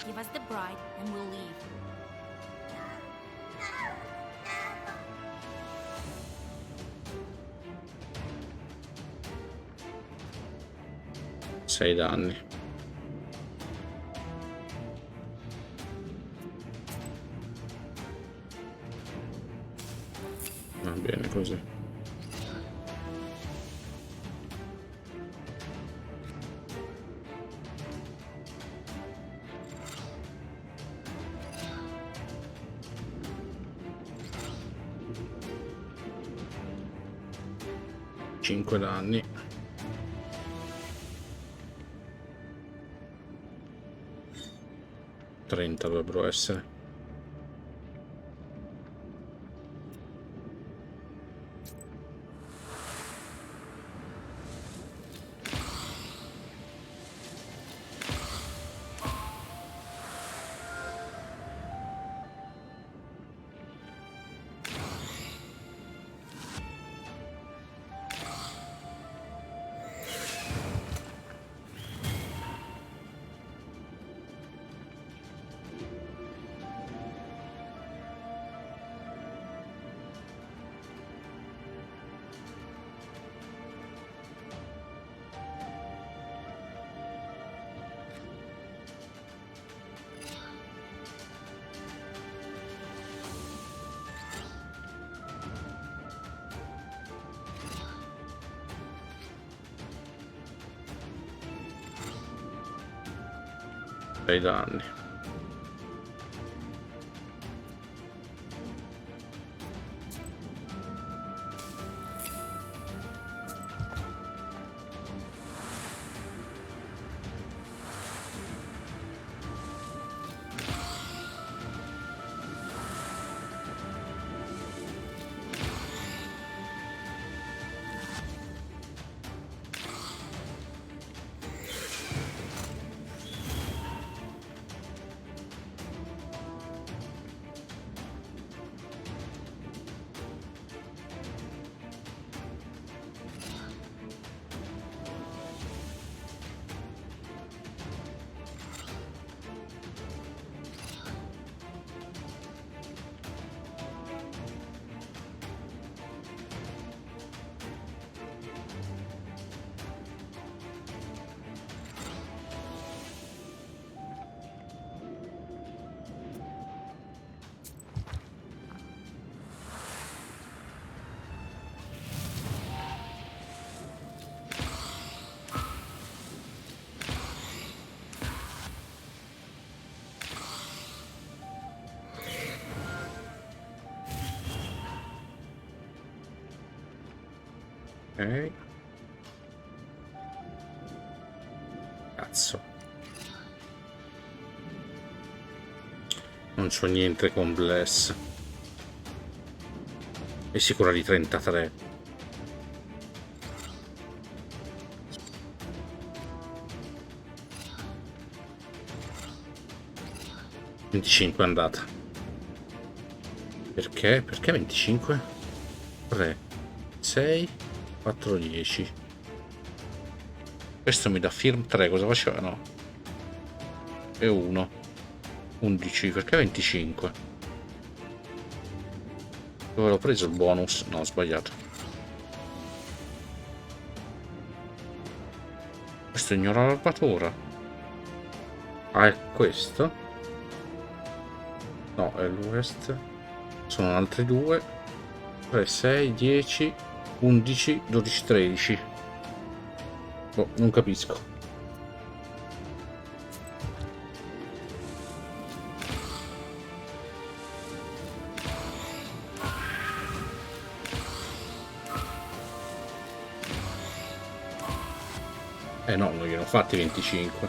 E: Give us the bride and we'll leave.
A: 6 danni. Va bene così. Cinque danni. Trenta dovrebbero essere. Sei danni. Ok. Cazzo. Non c'ho niente con Bless. È sicura di 33. «25 è andata». Perché? Perché 25? 3, 6, 4, 10. Questo mi dà firm 3, cosa faceva? No. E 1. 11, perché 25? Dove l'ho preso il bonus? No, ho sbagliato. Questo ignora l'armatura. Ah, è questo? No, è l'West. Sono altri 2. 3, 6, 10, 11, 12, 13. Boh, non capisco. No, non gliene ho fatti 25.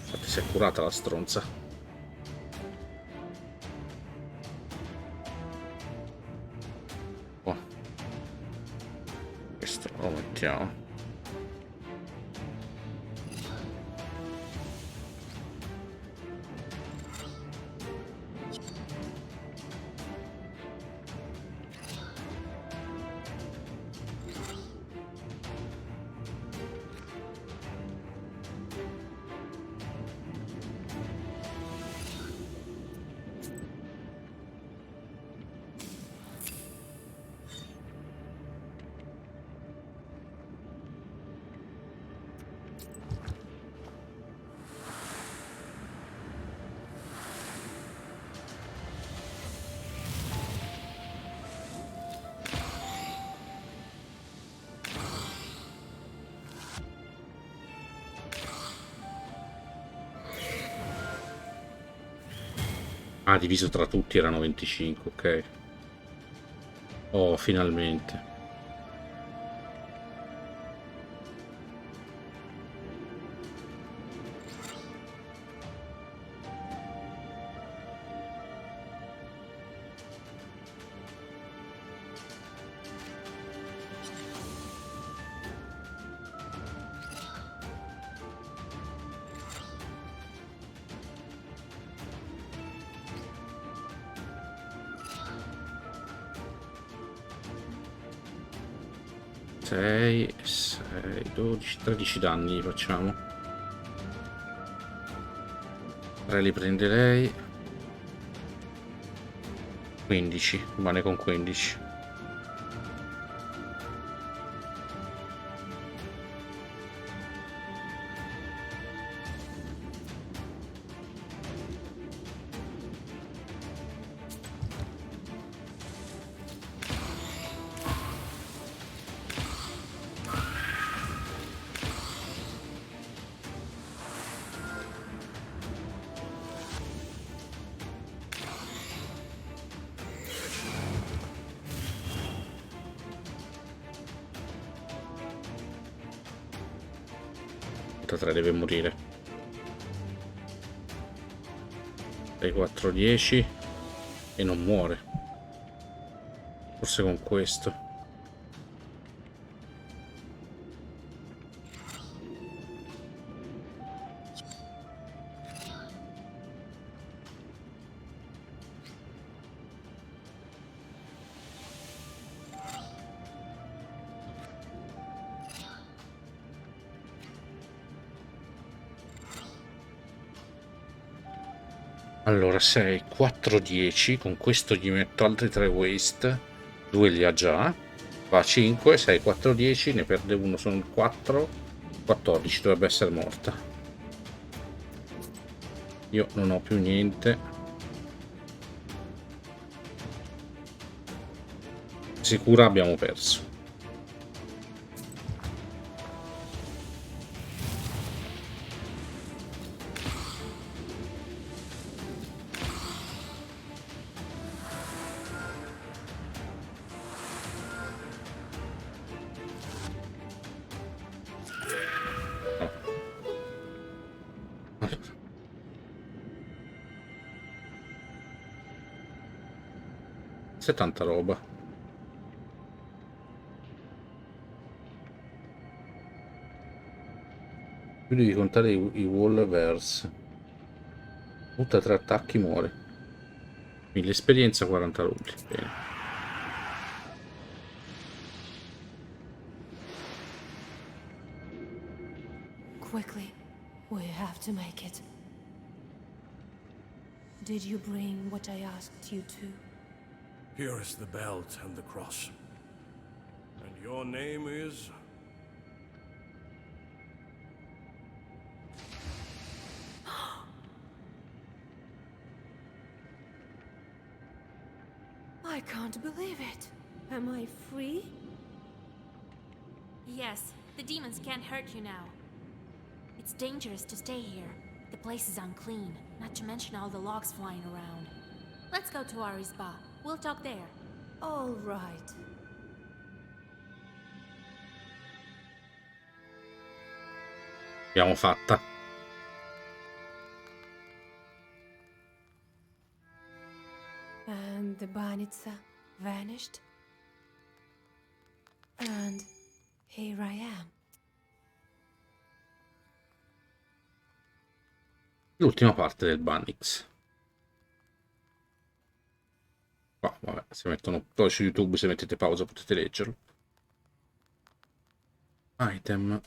A: Infatti si è curata la stronza. Oh. Questo lo mettiamo. Ah, diviso tra tutti erano 25, ok. Oh, finalmente. Sei, 12, 13 danni gli facciamo. 3 li prende lei. 15, rimane con 15. Deve morire. 6, 4, 10 e non muore. Forse con questo. Allora 6, 4, 10. Con questo gli metto altri 3 waste. 2 li ha già. Va 5, 6, 4, 10. Ne perde uno, sono 4. 14, dovrebbe essere morta. Io non ho più niente. Sicura abbiamo perso. C'è tanta roba. Più devi contare i Wolvers. Butta 3 attacchi, muore. 1000 esperienza, 40 rubli. Bene.
O: Quickly, we have to make it. Did you bring what I asked you to?
F: Here is the belt and the cross. And your name is?
O: I can't believe it. Am I free?
E: Yes, the demons can't hurt you now. It's dangerous to stay here. The place is unclean, not to mention all the logs flying around. Let's go to our spa. We'll talk there.
O: All right.
A: L'abbiamo fatta.
O: And the Banitsa vanished. And here I am.
A: L'ultima parte del Banix. Oh, vabbè, se mettono poi su YouTube, se mettete pausa potete leggerlo. Item.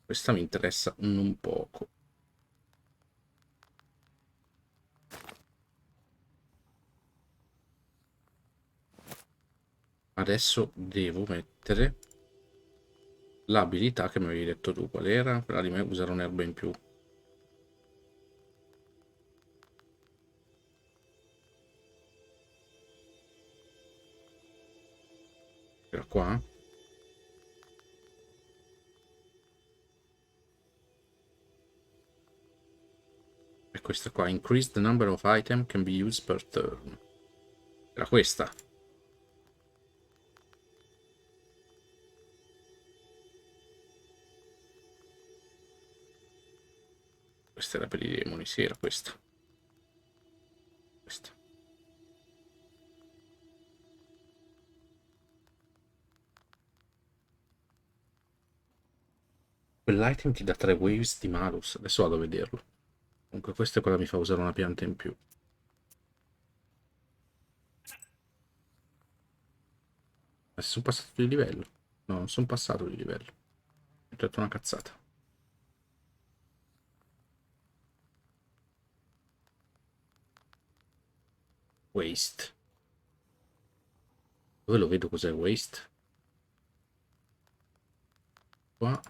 A: Questa mi interessa non poco. Adesso devo mettere l'abilità che mi avevi detto tu. Qual era? Quella di me usare un'erba in più. Era qua. E questa qua. Increase the number of item can be used per turn. Era questa. Questa era per i demoni, sì, era questa. Questa. Quell'item ti dà 3 waves di malus. Adesso vado a vederlo. Comunque questa è quella che mi fa usare una pianta in più. Sono passato di livello. No, non sono passato di livello. Ho detto una cazzata. Waste. Dove lo vedo cos'è waste? Qua.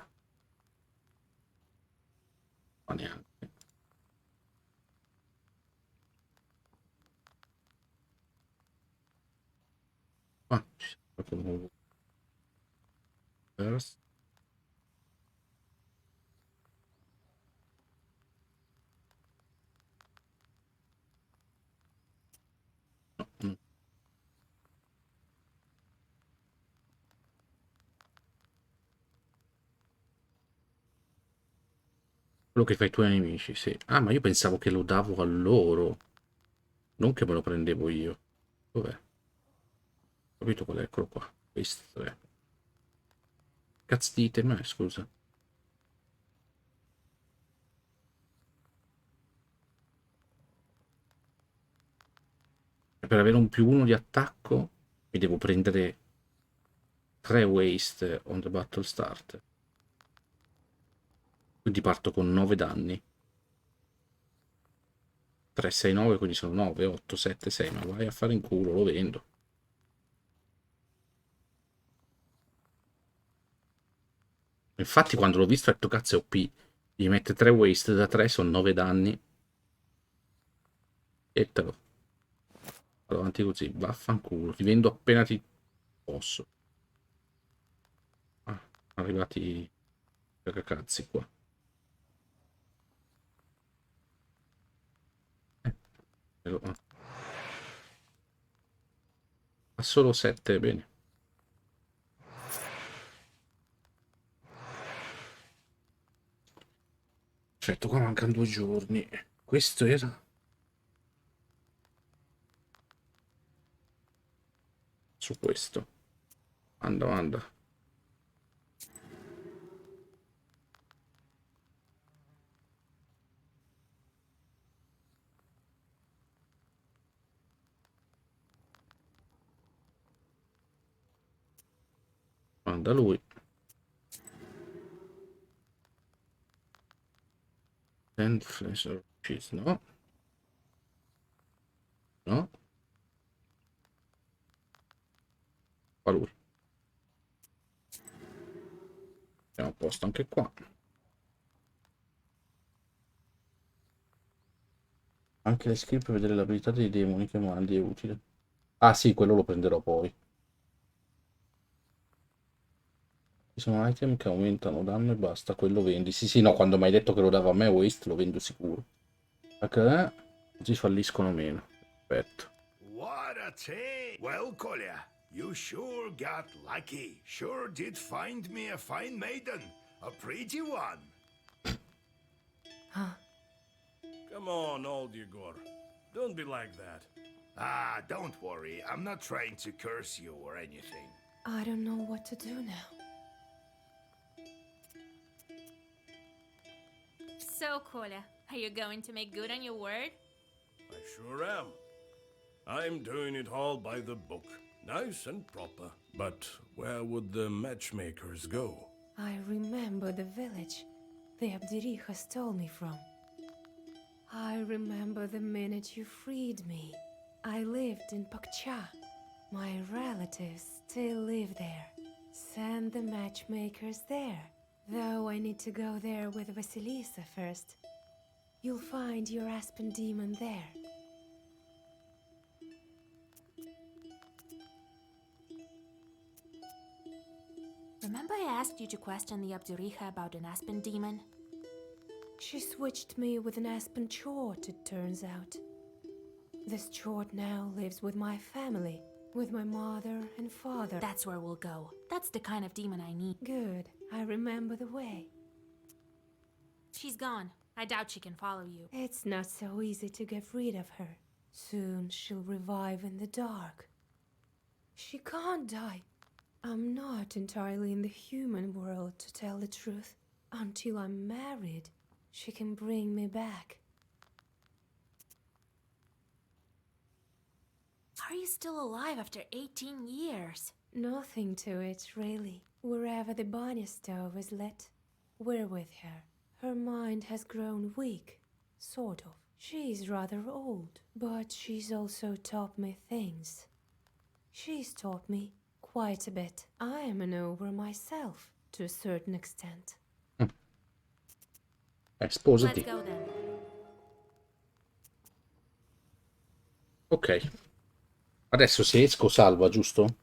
A: Ma neanche. Qua. Proprio nuovo. First. No, no. Quello che fai tu ai nemici, sì. Ah, ma io pensavo che lo davo a loro. Non che me lo prendevo io. Dov'è? Capito qual è? Eccolo qua. Questo è. Cazzo di item, scusa. Per avere un +1 di attacco mi devo prendere 3 waste on the battle start. Quindi parto con 9 danni. 3, 6, 9, quindi sono 9, 8, 7, 6. Ma vai a fare in culo, lo vendo. Infatti quando l'ho visto ho detto cazzo è OP. Gli mette 3 waste da 3, sono 9 danni. E te lo. Vado avanti così, vaffanculo. Ti vendo appena ti posso. Ah, arrivati i cagacazzi qua. Ah. Ha solo 7, bene. Certo, qua mancano 2 giorni. Questo era su questo. Manda. Manda lui. And flash cheese, no. No. Fa lui. Siamo a posto anche qua. Anche le skill per vedere l'abilità dei demoni che mandi è utile. Ah sì, quello lo prenderò poi. Ci sono item che aumentano danno e basta, quello vendi. Sì, no, quando mi hai detto che lo dava a me waste lo vendo sicuro. Così falliscono meno. Perfetto.
B: What a tale! Well, Kolya, you sure got lucky. Sure did find me a fine maiden. A pretty one.
F: Come on, old Igor. Don't be like that.
B: Ah, don't worry. I'm not trying to curse you or anything.
O: I don't know what to do now.
E: So, Kola, are you going to make good on your word?
F: I sure am. I'm doing it all by the book. Nice and proper. But where would the matchmakers go?
O: I remember the village the Abdiricha stole me from. I remember the minute you freed me. I lived in Pakcha. My relatives still live there. Send the matchmakers there. Though I need to go there with Vasilisa first. You'll find your Aspen demon there.
E: Remember I asked you to question the Abduricha about an Aspen demon?
O: She switched me with an Aspen Chort, it turns out. This Chort now lives with my family, with my mother and father.
E: That's where we'll go. That's the kind of demon I need.
O: Good, I remember the way.
E: She's gone. I doubt she can follow you.
O: It's not so easy to get rid of her. Soon she'll revive in the dark. She can't die. I'm not entirely in the human world, to tell the truth. Until I'm married, she can bring me back.
E: How are you still alive after 18 years?
O: Nothing to it, really. Wherever the Banya stove is lit, we're with her. Her mind has grown weak, sort of. She's rather old, but she's also taught me things. She's taught me quite a bit. I am an ogre myself, to a certain extent.
A: Sposati.
E: Let's go then.
A: Ok. Adesso se esco salva, giusto?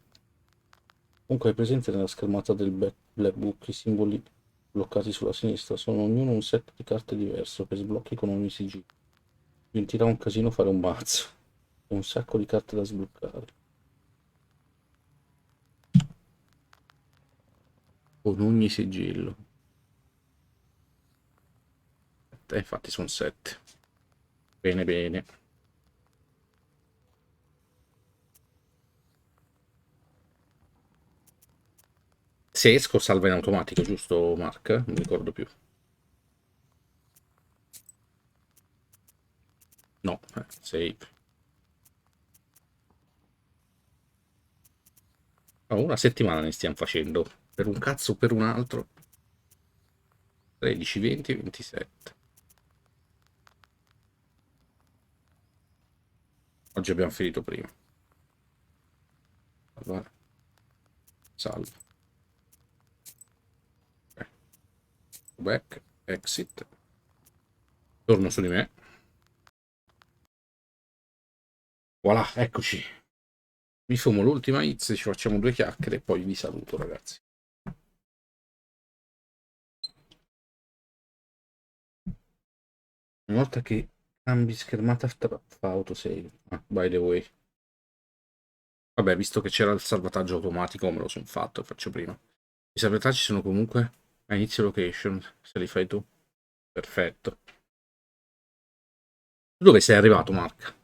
A: Comunque è presente nella schermata del Black Book i simboli bloccati sulla sinistra. Sono ognuno un set di carte diverso che sblocchi con ogni sigillo. Diventerà un casino fare un mazzo. Ho un sacco di carte da sbloccare. Con ogni sigillo. Infatti sono 7. Bene, bene. Se esco salva in automatico, giusto Mark? Non mi ricordo più. No, save. Oh, una settimana ne stiamo facendo. Per un cazzo o per un altro. 13, 20, 27. Oggi abbiamo finito prima. Salvare. Salva. Okay. Back. Exit. Torno su di me. Voilà, eccoci. Mi fumo l'ultima hits, ci facciamo 2 chiacchiere e poi vi saluto, ragazzi. Una volta che cambi schermata fa autosave. Ah, by the way. Vabbè, visto che c'era il salvataggio automatico, me lo sono fatto, lo faccio prima. I salvataggi sono comunque a inizio location, se li fai tu. Perfetto. Dove sei arrivato, Mark?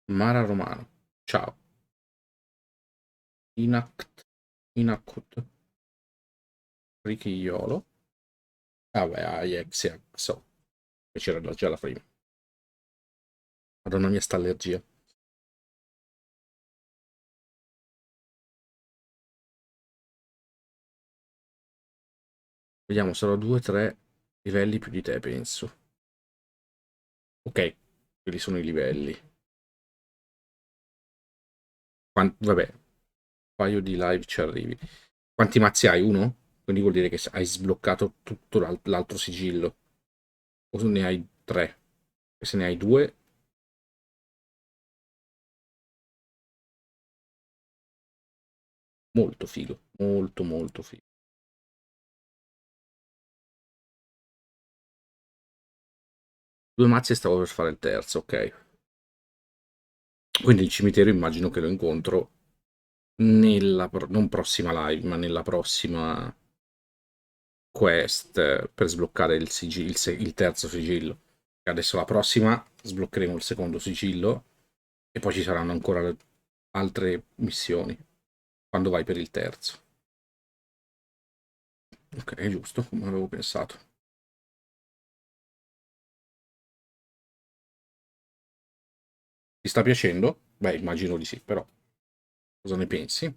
A: Mara Romano, ciao. Inacut, Richigliolo. Vabbè, Ajax, so. Che c'era già la prima. Madonna mia, sta allergia. Vediamo, sarò 2-3 livelli più di te, penso. Ok, quelli sono i livelli. Vabbè, un paio di live ci arrivi. Quanti mazzi hai? Uno? Quindi vuol dire che hai sbloccato tutto l'altro sigillo. O ne hai 3? E se ne hai 2... Molto figo. Molto, molto figo. Due mazzi e stavo per fare il terzo, ok. Quindi il cimitero immagino che lo incontro nella non prossima live, ma nella prossima quest per sbloccare il, il terzo sigillo. Adesso la prossima sbloccheremo il secondo sigillo e poi ci saranno ancora altre missioni quando vai per il terzo. Ok, è giusto, come avevo pensato. Ti sta piacendo? Beh, immagino di sì, però cosa ne pensi?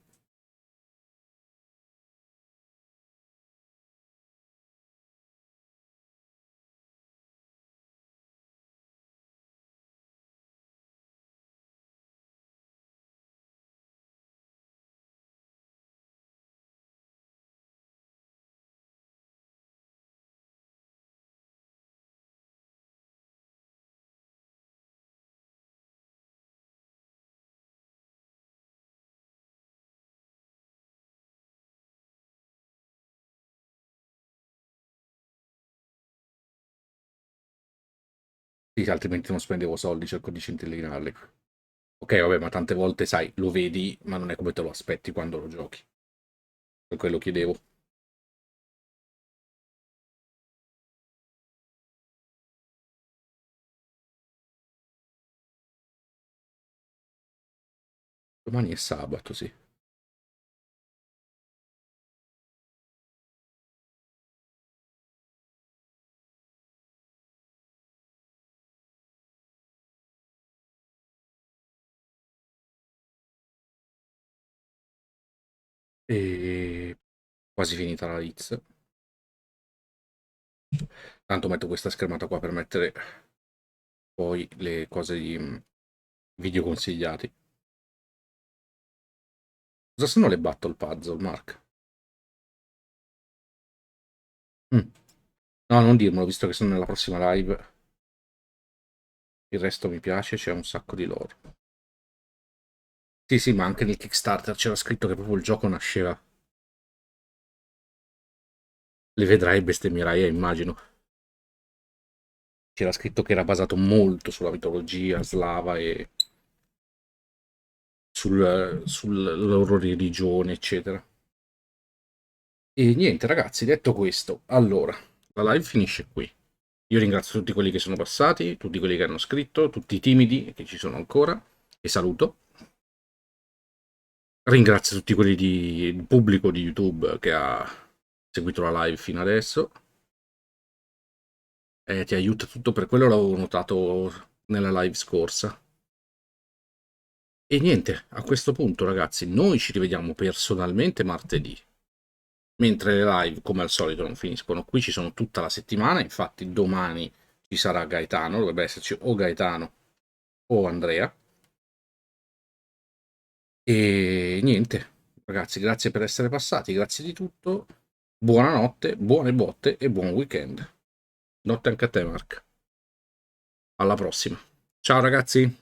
A: Sì, altrimenti non spendevo soldi, cerco di centellinarli. Ok, vabbè, ma tante volte, sai, lo vedi, ma non è come te lo aspetti quando lo giochi. Per quello chiedevo. Domani è sabato, sì. E quasi finita la Liz. Tanto metto questa schermata qua per mettere poi le cose di video consigliati. Cosa sono le battle puzzle, Mark? No, non dirmelo, visto che sono nella prossima live. Il resto mi piace, c'è un sacco di lore. Sì, sì, ma anche nel Kickstarter c'era scritto che proprio il gioco nasceva. Le vedrai e bestemmierai, immagino. C'era scritto che era basato molto sulla mitologia slava e sulla loro religione, eccetera. E niente, ragazzi, detto questo, allora, la live finisce qui. Io ringrazio tutti quelli che sono passati, tutti quelli che hanno scritto, tutti i timidi che ci sono ancora, e saluto. Ringrazio tutti quelli di pubblico di YouTube che ha seguito la live fino adesso. Ti aiuta tutto, per quello l'avevo notato nella live scorsa. E niente, a questo punto, ragazzi, noi ci rivediamo personalmente martedì. Mentre le live, come al solito, non finiscono qui, ci sono tutta la settimana. Infatti, domani ci sarà Gaetano, dovrebbe esserci o Gaetano o Andrea. E niente, ragazzi, grazie per essere passati, grazie di tutto. Buonanotte, buone botte e buon weekend. Notte anche a te, Mark. Alla prossima. Ciao, ragazzi.